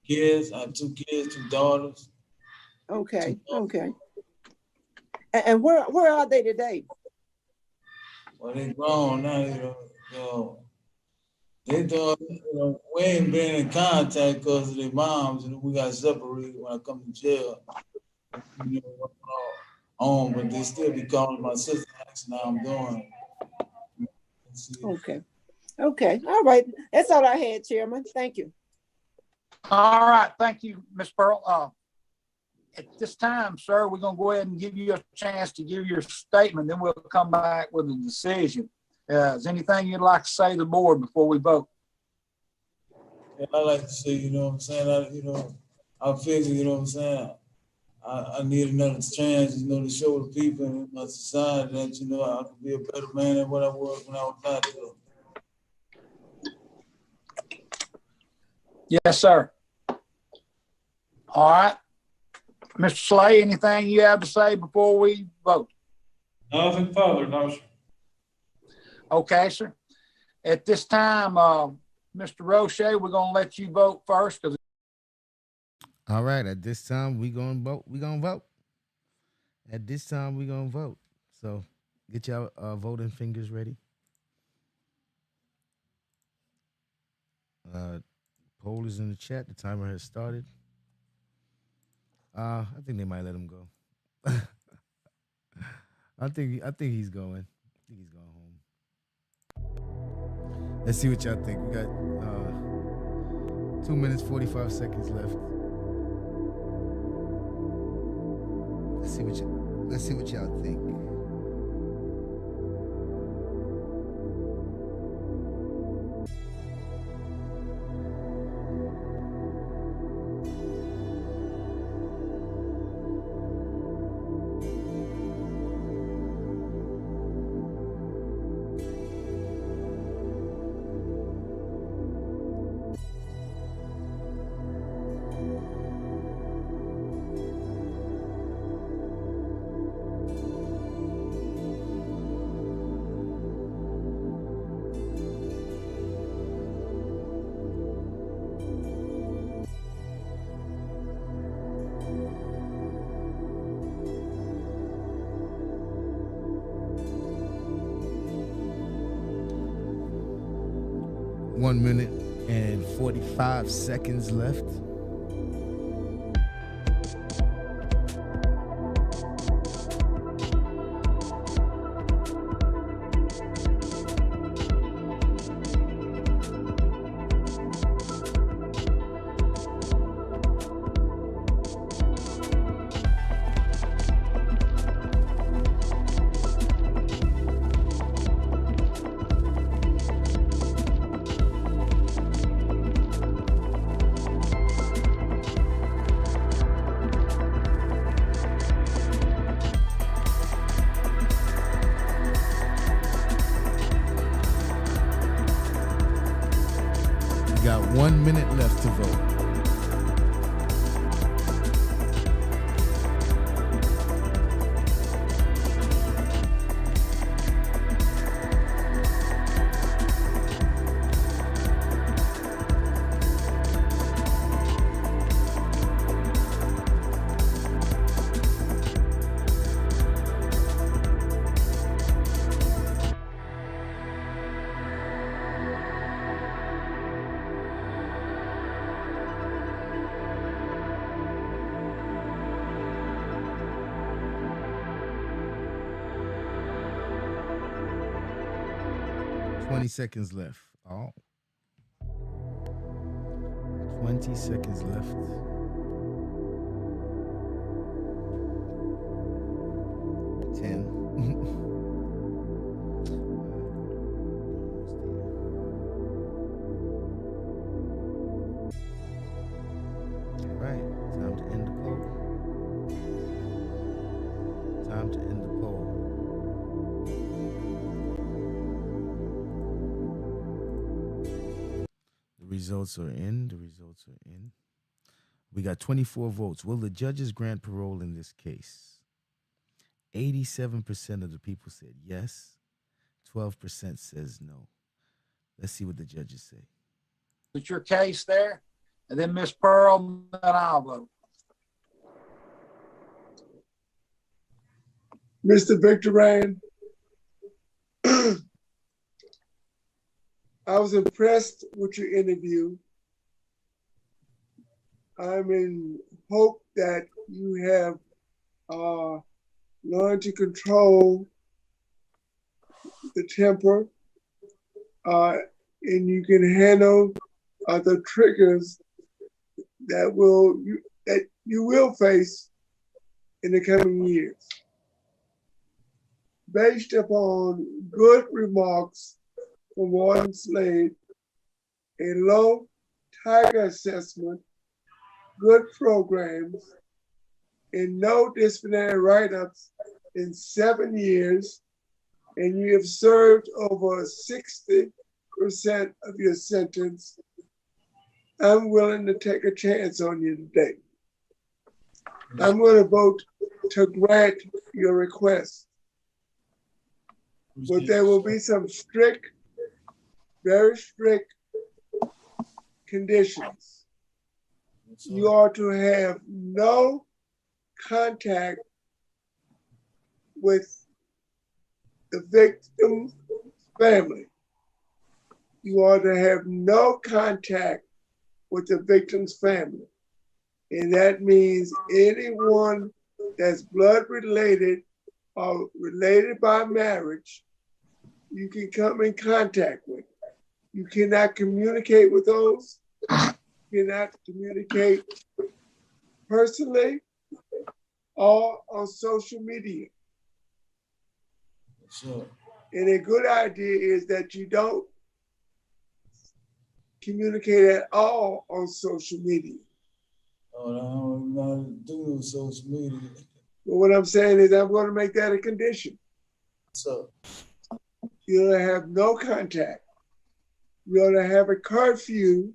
Kids. I have 2 kids, 2 daughters. Okay, okay. And where are they today? Well, they grown now, they doing, we ain't been in contact because of their moms, and we got separated when I come to jail. But they still be calling my sister, asking how I'm doing. Okay, all right. That's all I had, Chairman. Thank you. All right, thank you, Ms. Pearl. At this time, sir, we're going to go ahead and give you a chance to give your statement, then we'll come back with a decision. Is anything you'd like to say to the board before we vote? Yeah, I like to say, I figure, I need another chance, to show the people in my society that, I can be a better man than what I was when I was out there. Yes, sir. All right. Mr. Slay, anything you have to say before we vote? Nothing further, no, sir. Okay, sir. At this time, Mr. Roche, we're going to let you vote first. All right. At this time, we're going to vote. At this time, we're going to vote. So Get your voting fingers ready. Poll is in the chat. The timer has started. I think they might let him go. I think he's going. I think he's going home. Let's see what y'all think. We got 2 minutes 45 seconds left. Let's see what y'all think. One minute and 45 seconds left. Got 1 minute left to vote. Seconds left. Oh. 20 seconds left. 10. All right, time to end the poll. Time to end the poll. The results are in. The results are in. We got 24 votes. Will the judges grant parole in this case? 87% of the people said yes. 12% says no. Let's see what the judges say. It's your case there, and then Miss Pearl, then I'll vote. Mr. Victor Rand, I was impressed with your interview. I'm in hope that you have learned to control the temper and you can handle the triggers that you will face in the coming years. Based upon good remarks from Warden Slade, a low tiger assessment, good programs, and no disciplinary write-ups in 7 years, and you have served over 60% of your sentence, I'm willing to take a chance on you today. I'm going to vote to grant your request. But there will be some strict, very strict conditions. You are to have no contact with the victim's family. You are to have no contact with the victim's family. And that means anyone that's blood related or related by marriage, you can come in contact with. You cannot communicate with those. You cannot communicate personally or on social media. Sure. And a good idea is that you don't communicate at all on social media. Oh, I don't know how to do social media. But what I'm saying is I'm going to make that a condition. So You're going to have no contact. You're going to have a curfew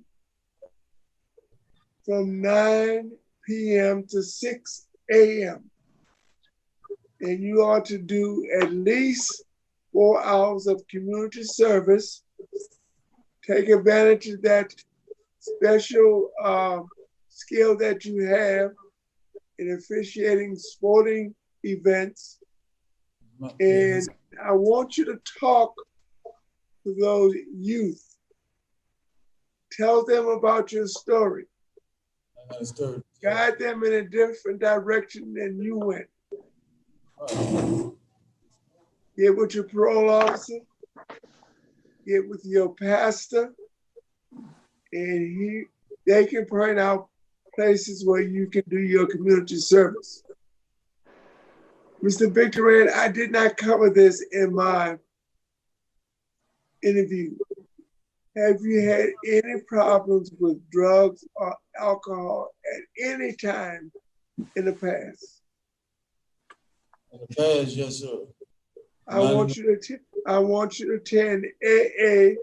from 9 p.m. to 6 a.m. And you ought to do at least 4 hours of community service. Take advantage of that special skill that you have in officiating sporting events. And I want you to talk to those youth. Tell them about your story. Guide them in a different direction than you went. Get with your parole officer, get with your pastor, and they can point out places where you can do your community service. Mr. Victor Rand, I did not cover this in my interview. Have you had any problems with drugs or alcohol at any time in the past? In the past, yes, sir. I want you to attend AA,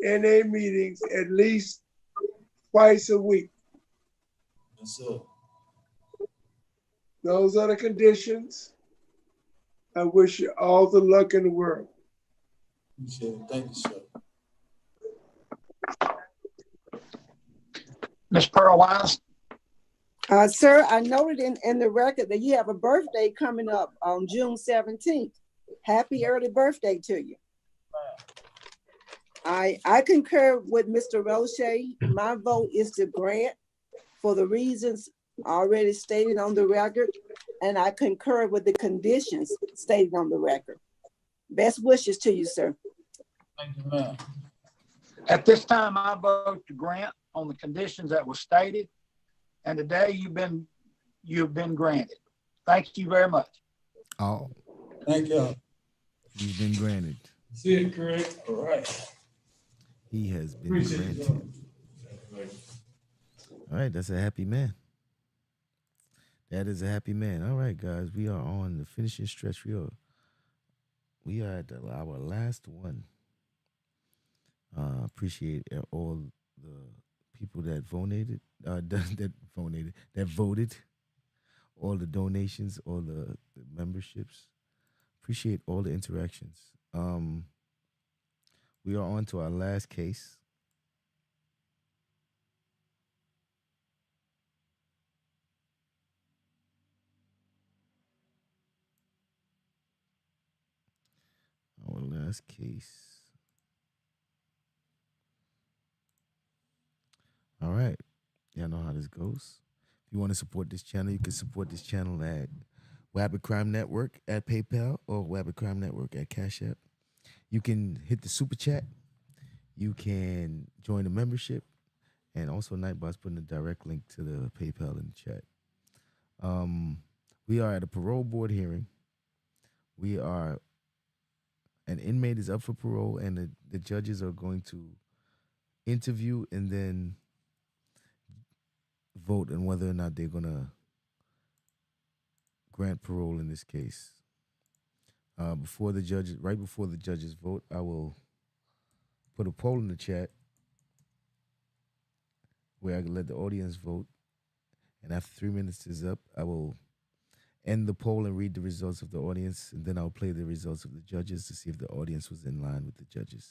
NA meetings at least twice a week. Yes, sir. Those are the conditions. I wish you all the luck in the world. Appreciate it. Thank you, sir. Miss Pearl Wise? Sir, I noted in the record that you have a birthday coming up on June 17th. Happy early birthday to you. I concur with Mr. Roche. My vote is to grant for the reasons already stated on the record, and I concur with the conditions stated on the record. Best wishes to you, sir. Thank you, ma'am. At this time, I vote to grant on the conditions that were stated, and today you've been granted. Thank you very much. Oh, Thank you. he's been granted. See it, correct? All right. He has been Appreciate granted. All right, that's a happy man. That is a happy man. All right, guys, we are on the finishing stretch. We are at our last one. Appreciate all the people that voted, all the donations, all the memberships. Appreciate all the interactions. We are on to our last case. Our last case. All right. Y'all know how this goes. If you want to support this channel, you can support this channel at Wabbit Crime Network at PayPal or Wabbit Crime Network at Cash App. You can hit the super chat. You can join the membership. And also Nightbot's putting a direct link to the PayPal in the chat. We are at a parole board hearing. An inmate is up for parole, and the judges are going to interview and then vote on whether or not they're going to grant parole in this case. Right before the judges vote, I will put a poll in the chat where I can let the audience vote. And after 3 minutes is up, I will end the poll and read the results of the audience, and then I'll play the results of the judges to see if the audience was in line with the judges.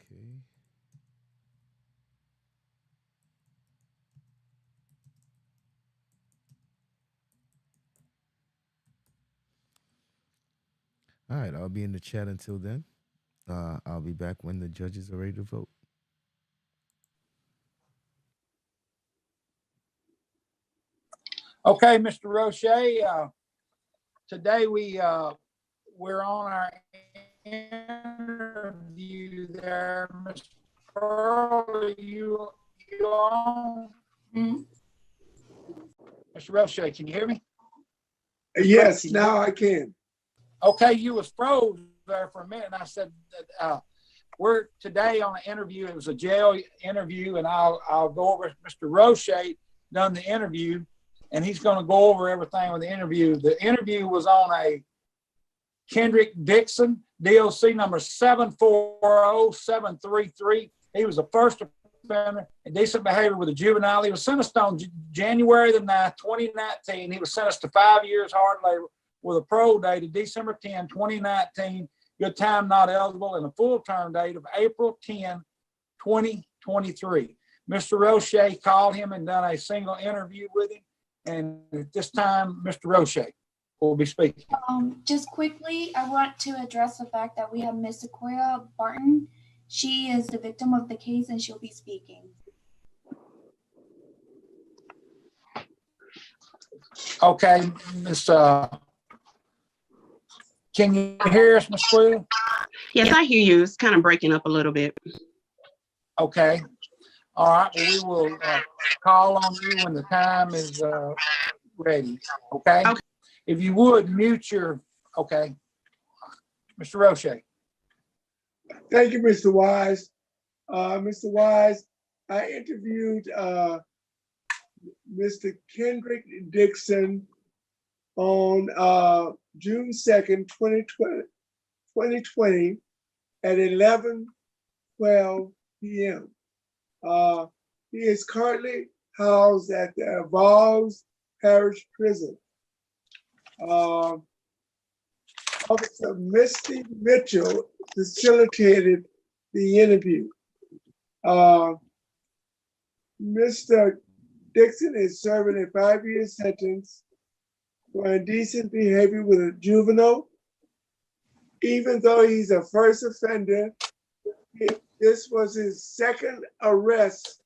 Okay. All right, I'll be in the chat until then. I'll be back when the judges are ready to vote. Okay, Mr. Roche, today we're on our interview there. Ms. Pearl, you on? Mr. Roche, can you hear me? Yes, now I can. Okay, you was froze there for a minute, and I said that we're today on an interview. It was a jail interview, and I'll go over. Mr. Roche done the interview, and he's going to go over everything with the interview. The interview was on a Kendrick Dixon, DOC number 740733. He was the first offender in decent behavior with a juvenile. He was sentenced on January the 9th, 2019. He was sentenced to 5 years hard labor with a parole date of December 10, 2019, good time not eligible, and a full term date of April 10, 2023. Mr. Roche called him and done a single interview with him. And at this time, Mr. Roche will be speaking. Just quickly, I want to address the fact that we have Miss Sequoia Barton. She is the victim of the case and she'll be speaking. Okay, Miss, can you hear us, Miss Sequoia? Yes, I hear you. It's kind of breaking up a little bit. Okay. All right. Well, we will call on you when the time is ready. Okay? Okay. If you would mute your, okay. Mr. Roche. Thank you, Mr. Wise. Mr. Wise, I interviewed Mr. Kendrick Dixon on June 2nd, 2020 at 11:12 p.m. He is currently housed at the Vols Parish Prison. Officer Misty Mitchell facilitated the interview. Mr. Dixon is serving a 5-year sentence for indecent behavior with a juvenile. Even though he's a first offender, this was his second arrest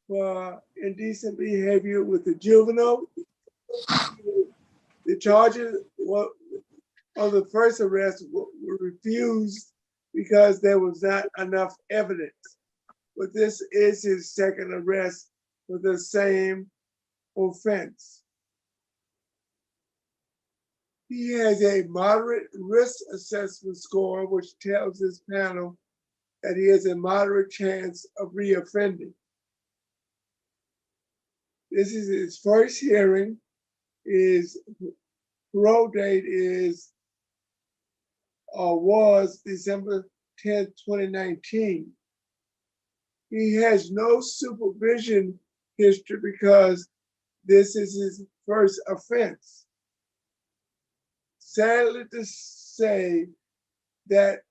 for indecent behavior with a juvenile. The charges of the first arrest were refused because there was not enough evidence. But this is his second arrest for the same offense. He has a moderate risk assessment score, which tells this panel that he has a moderate chance of reoffending. This is his first hearing. His parole date was December 10th, 2019. He has no supervision history because this is his first offense. Sadly to say that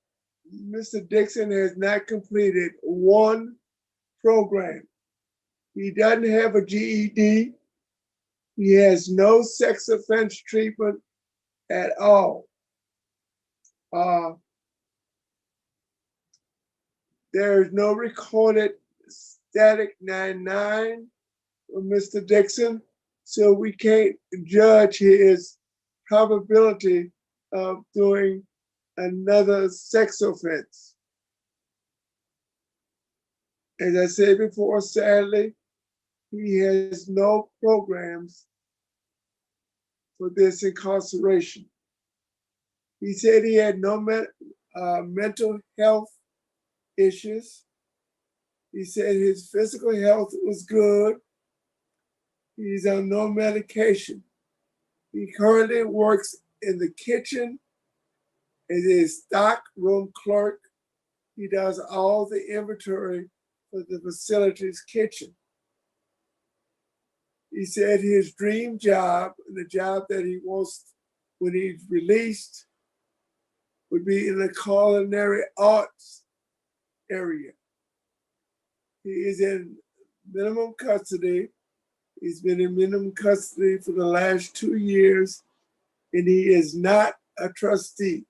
Mr. Dixon has not completed one program. He doesn't have a GED. He has no sex offense treatment at all. There is no recorded static 99 of Mr. Dixon, so we can't judge his probability of doing another sex offense. As I said before, sadly, he has no programs for this incarceration. He said he had no mental health issues. He said his physical health was good. He's on no medication. He currently works in the kitchen as a stock room clerk. He does all the inventory for the facility's kitchen. He said his dream job, and the job that he wants when he's released, would be in the culinary arts area. He is in minimum custody. He's been in minimum custody for the last 2 years, and he is not a trustee.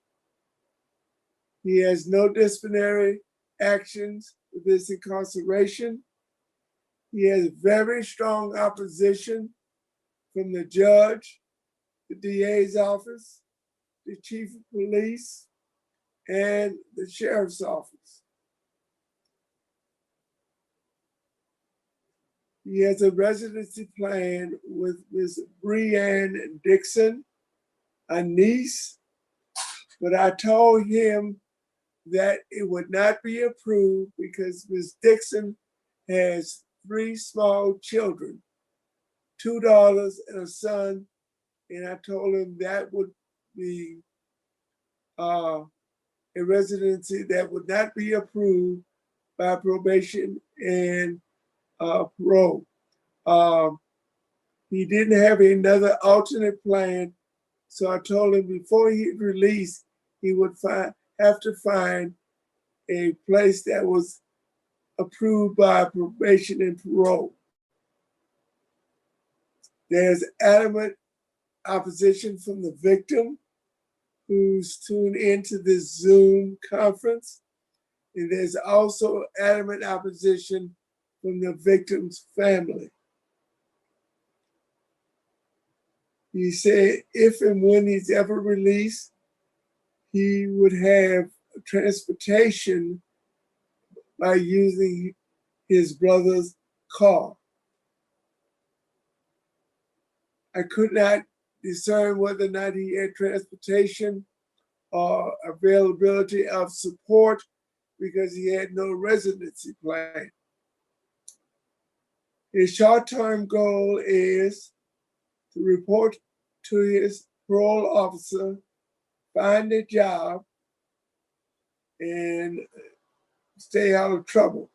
He has no disciplinary actions with his incarceration. He has very strong opposition from the judge, the DA's office, the chief of police, and the sheriff's office. He has a residency plan with Ms. Breanne Dixon, a niece, but I told him that it would not be approved because Ms. Dixon has 3 small children, 2 daughters and a son, and I told him that would be a residency that would not be approved by probation and parole. He didn't have another alternate plan, so I told him before he'd release, he would have to find a place that was approved by probation and parole. There's adamant opposition from the victim who's tuned into this Zoom conference. And there's also adamant opposition from the victim's family. He said if and when he's ever released, he would have transportation by using his brother's car. I could not discern whether or not he had transportation or availability of support because he had no residency plan. His short-term goal is to report to his parole officer, find a job, and stay out of trouble.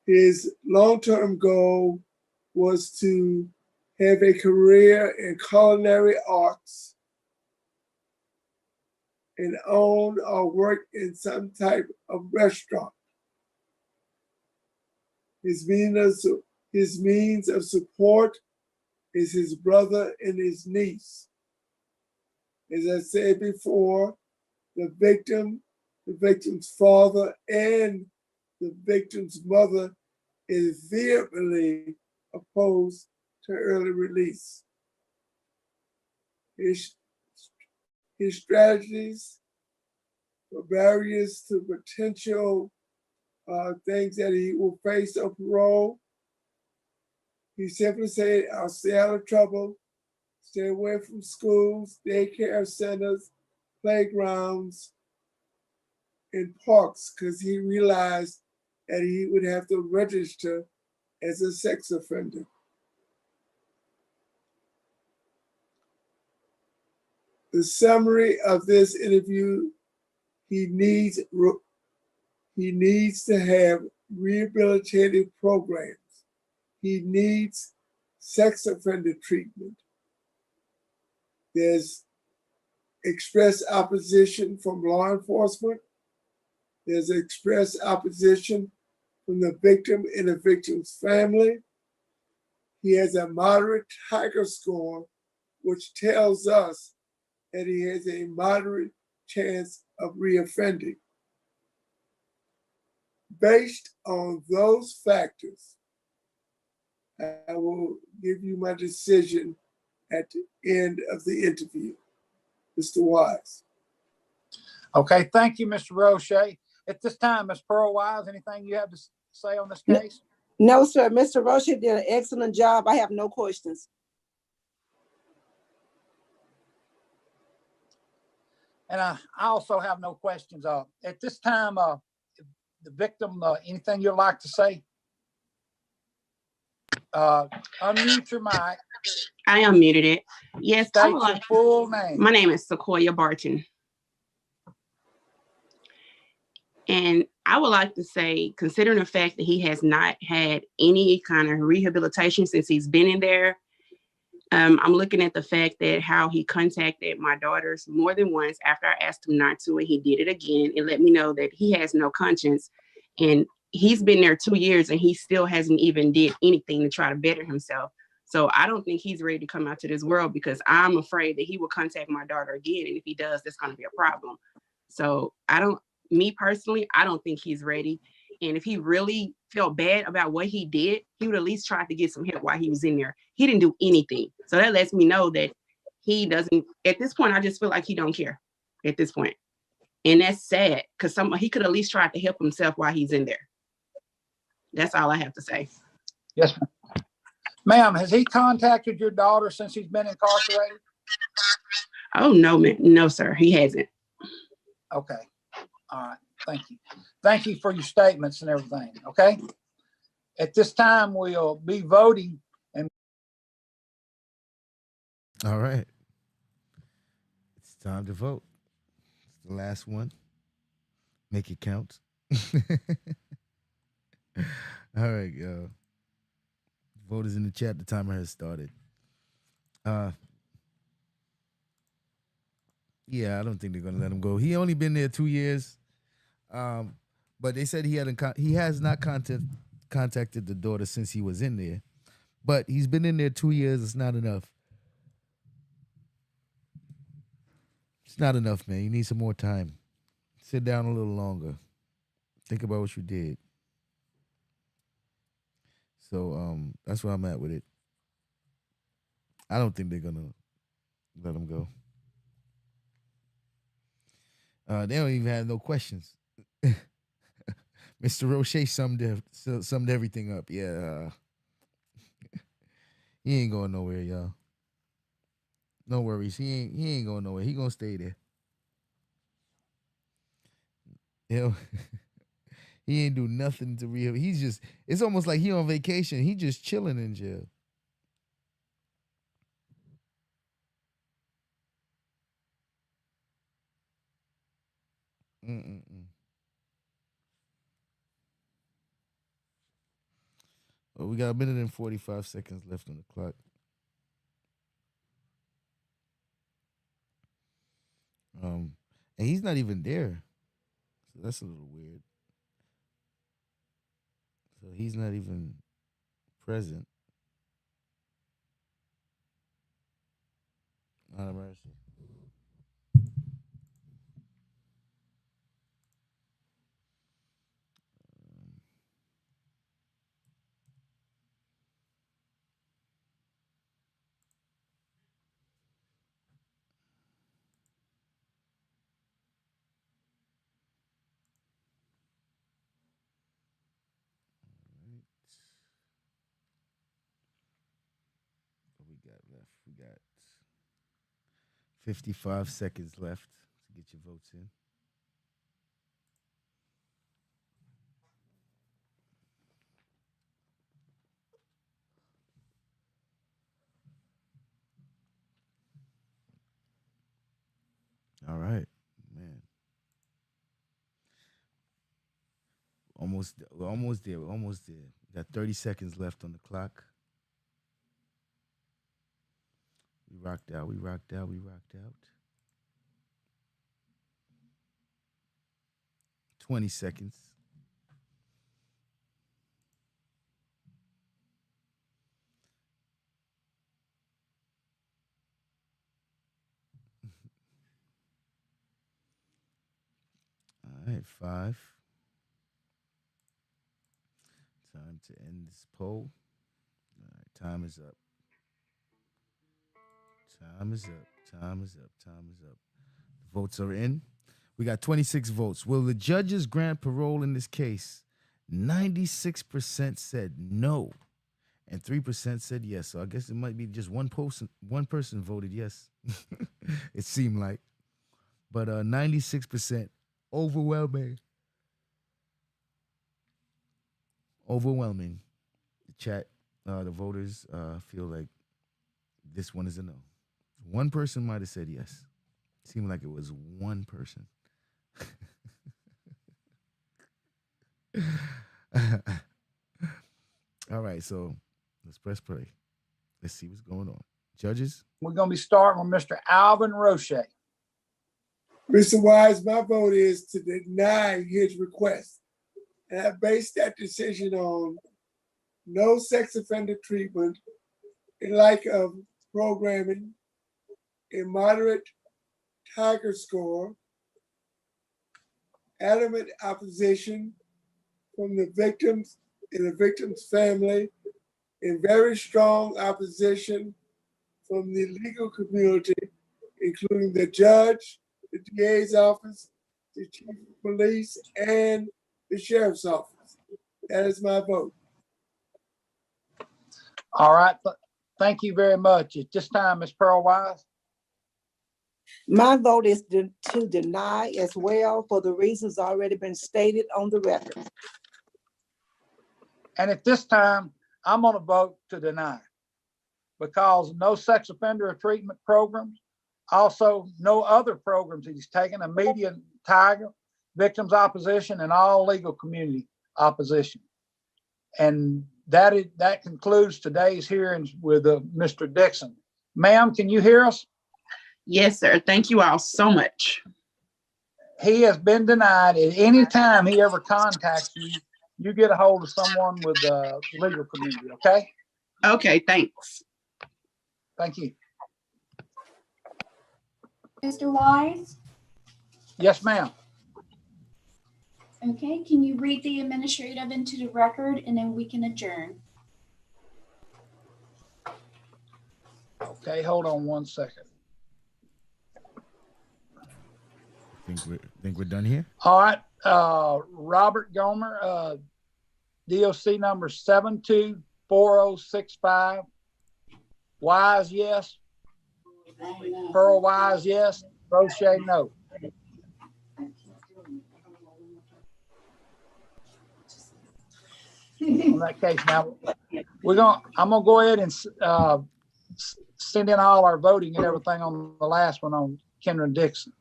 His long-term goal was to have a career in culinary arts and own or work in some type of restaurant. His means of support is his brother and his niece. As I said before, the victim's father, and the victim's mother is vehemently opposed to early release. His strategies for barriers to potential things that he will face on parole. He simply said, I'll stay out of trouble, stay away from schools, daycare centers, playgrounds, and parks, because he realized that he would have to register as a sex offender. The summary of this interview, he needs to have rehabilitative programs. He needs sex offender treatment. There's express opposition from law enforcement. There's express opposition from the victim and the victim's family. He has a moderate Tiger score, which tells us that he has a moderate chance of reoffending. Based on those factors, I will give you my decision at the end of the interview. Mr. Wise. Okay, thank you, Mr. Roche. At this time, Ms. Pearl Wise, anything you have to say on this case? No, sir. Mr. Roche did an excellent job. I have no questions. And I also have no questions. At this time, the victim, anything you'd like to say? Unmute your mic. I unmuted it. Yes, State your full name. My name is Sequoia Barton. And I would like to say, considering the fact that he has not had any kind of rehabilitation since he's been in there, I'm looking at the fact that how he contacted my daughters more than once after I asked him not to, and he did it again and let me know that he has no conscience. And he's been there 2 years and he still hasn't even did anything to try to better himself. So I don't think he's ready to come out to this world, because I'm afraid that he will contact my daughter again. And if he does, that's going to be a problem. So me personally, I don't think he's ready. And if he really felt bad about what he did, he would at least try to get some help while he was in there. He didn't do anything. So that lets me know that he doesn't, at this point, I just feel like he don't care at this point. And that's sad, because he could at least try to help himself while he's in there. That's all I have to say. Yes, ma'am. Ma'am, has he contacted your daughter since he's been incarcerated? Oh, no, man. No, sir. He hasn't. Okay. All right. Thank you. Thank you for your statements and everything. Okay. At this time, we'll be voting. And all right. It's time to vote. It's the last one. Make it count. All right, yo. Vote is in the chat. The timer has started. Yeah, I don't think they're gonna let him go. He only been there 2 years, but they said he has not contacted the daughter since he was in there. But he's been in there 2 years. It's not enough. It's not enough, man. You need some more time. Sit down a little longer. Think about what you did. So that's where I'm at with it. I don't think they're gonna let him go. They don't even have no questions. Mr. Roche summed everything up. Yeah. He ain't going nowhere, y'all. No worries. He ain't going nowhere. He gonna stay there. He ain't do nothing to rehab. It's almost like he on vacation. He just chilling in jail. Well, we got 1 minute and 45 seconds left on the clock. And he's not even there. So that's a little weird. So he's not even present. Not a mercy. What we got left? We got 55 seconds left to get your votes in. All right, man. Almost there. We're almost there. We got 30 seconds left on the clock. We rocked out. 20 seconds. All right, 5. Time to end this poll. All right, time is up. The votes are in. We got 26 votes. Will the judges grant parole in this case? 96% said no, and 3% said yes. So I guess it might be just one person voted yes. It seemed like. But 96%, overwhelming. The chat, the voters feel like this one is a no. One person might have said yes. Seemed like it was one person. All right, so let's press play. Let's see what's going on. Judges? We're going to be starting with Mr. Alvin Roche. Mr. Wise, my vote is to deny his request. And I based that decision on no sex offender treatment, a lack of programming, a moderate Tiger score, adamant opposition from the victims and the victim's family, and very strong opposition from the legal community, including the judge, the DA's office, the chief of police, and the sheriff's office. That is my vote. All right. Thank you very much. At this time, Ms. Pearl Wise. My vote is to deny as well for the reasons already been stated on the record. And at this time, I'm going to vote to deny because no sex offender treatment programs, also no other programs that he's taken, immediate Tiger, victims opposition, and all legal community opposition. And that concludes today's hearings with Mr. Dixon. Ma'am, can you hear us? Yes, sir. Thank you all so much. He has been denied. At any time he ever contacts you, you get a hold of someone with the legal community, okay? Okay, thanks. Thank you. Mr. Wise? Yes, ma'am. Okay, can you read the administrative into the record and then we can adjourn? Okay, hold on one second. Think we're done here? All right, Robert Gomer, DOC number 724065. Wise, yes. Pearl Wise, yes. Roche, no. In that case, now I'm gonna go ahead and send in all our voting and everything on the last one on Kendra Dixon.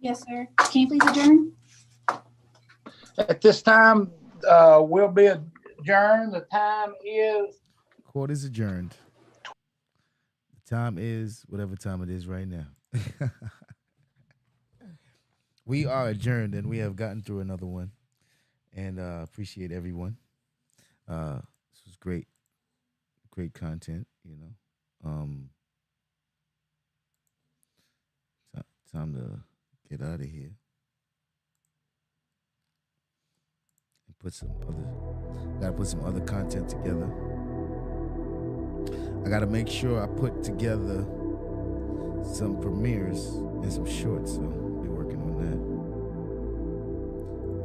Yes, sir. Can you please adjourn? At this time, we'll be adjourned. The time is. Court is adjourned. The time is whatever time it is right now. We are adjourned, and we have gotten through another one. And appreciate everyone. This was great content, you know. Time to get out of here and gotta put some other content together. I gotta make sure I put together some premieres and some shorts, so I'll be working on that.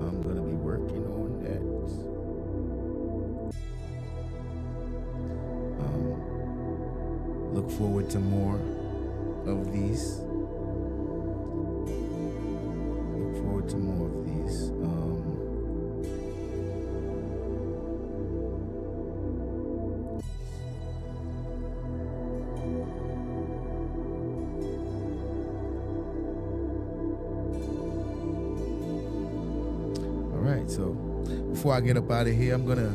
I'm gonna be working on that. Look forward to more of these. Look forward to more of these. All right, so before I get up out of here, I'm gonna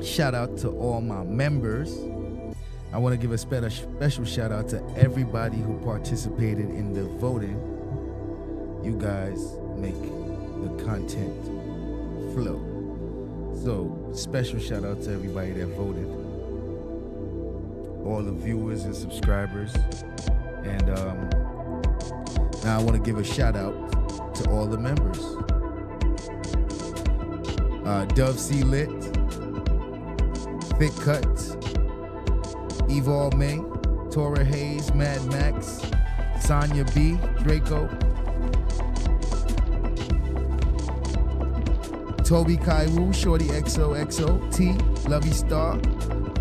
shout out to all my members. I want to give a special shout out to everybody who participated in the voting. You guys make the content flow. So special shout out to everybody that voted. All the viewers and subscribers. And now I want to give a shout out to all the members. Dove C. Lit, Thick Cut, Evil May, Tora Hayes, Mad Max, Sonya B, Draco, Toby Kaiwu, Shorty XOXO, T, Lovey Star,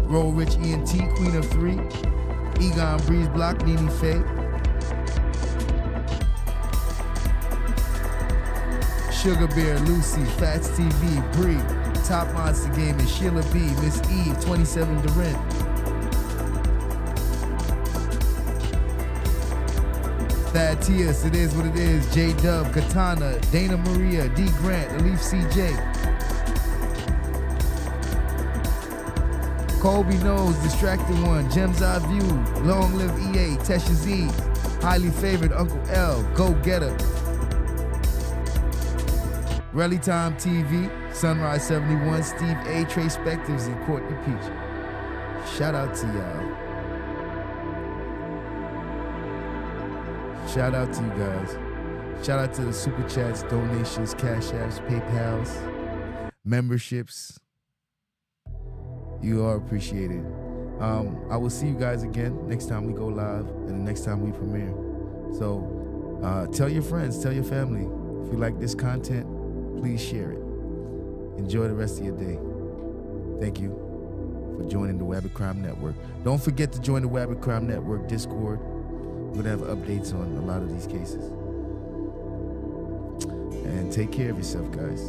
Roll Rich ENT, Queen of Three, Egon Breeze Block, Nene Faye, Sugar Bear, Lucy, Fats TV, Bree, Top Monster Gaming, Sheila B, Miss Eve, 27 Durin, Thaddeus, It Is What It Is, J Dub, Katana, Dana Maria, D Grant, Alif CJ, Colby Knows, Distracted One, Gems Eye View, Long Live EA, Tesha Z, Highly Favored Uncle L, Go Getter, Rally Time TV, Sunrise 71, Steve A, Trey Spectives, and Courtney Peach. Shout out to y'all. Shout out to you guys. Shout out to the super chats, donations, cash apps, PayPals, memberships. You are appreciated. I will see you guys again next time we go live and the next time we premiere. So tell your friends, tell your family. If you like this content, please share it. Enjoy the rest of your day. Thank you for joining the Wabbit Crime Network. Don't forget to join the Wabbit Crime Network Discord. We're gonna have updates on a lot of these cases. And take care of yourself, guys.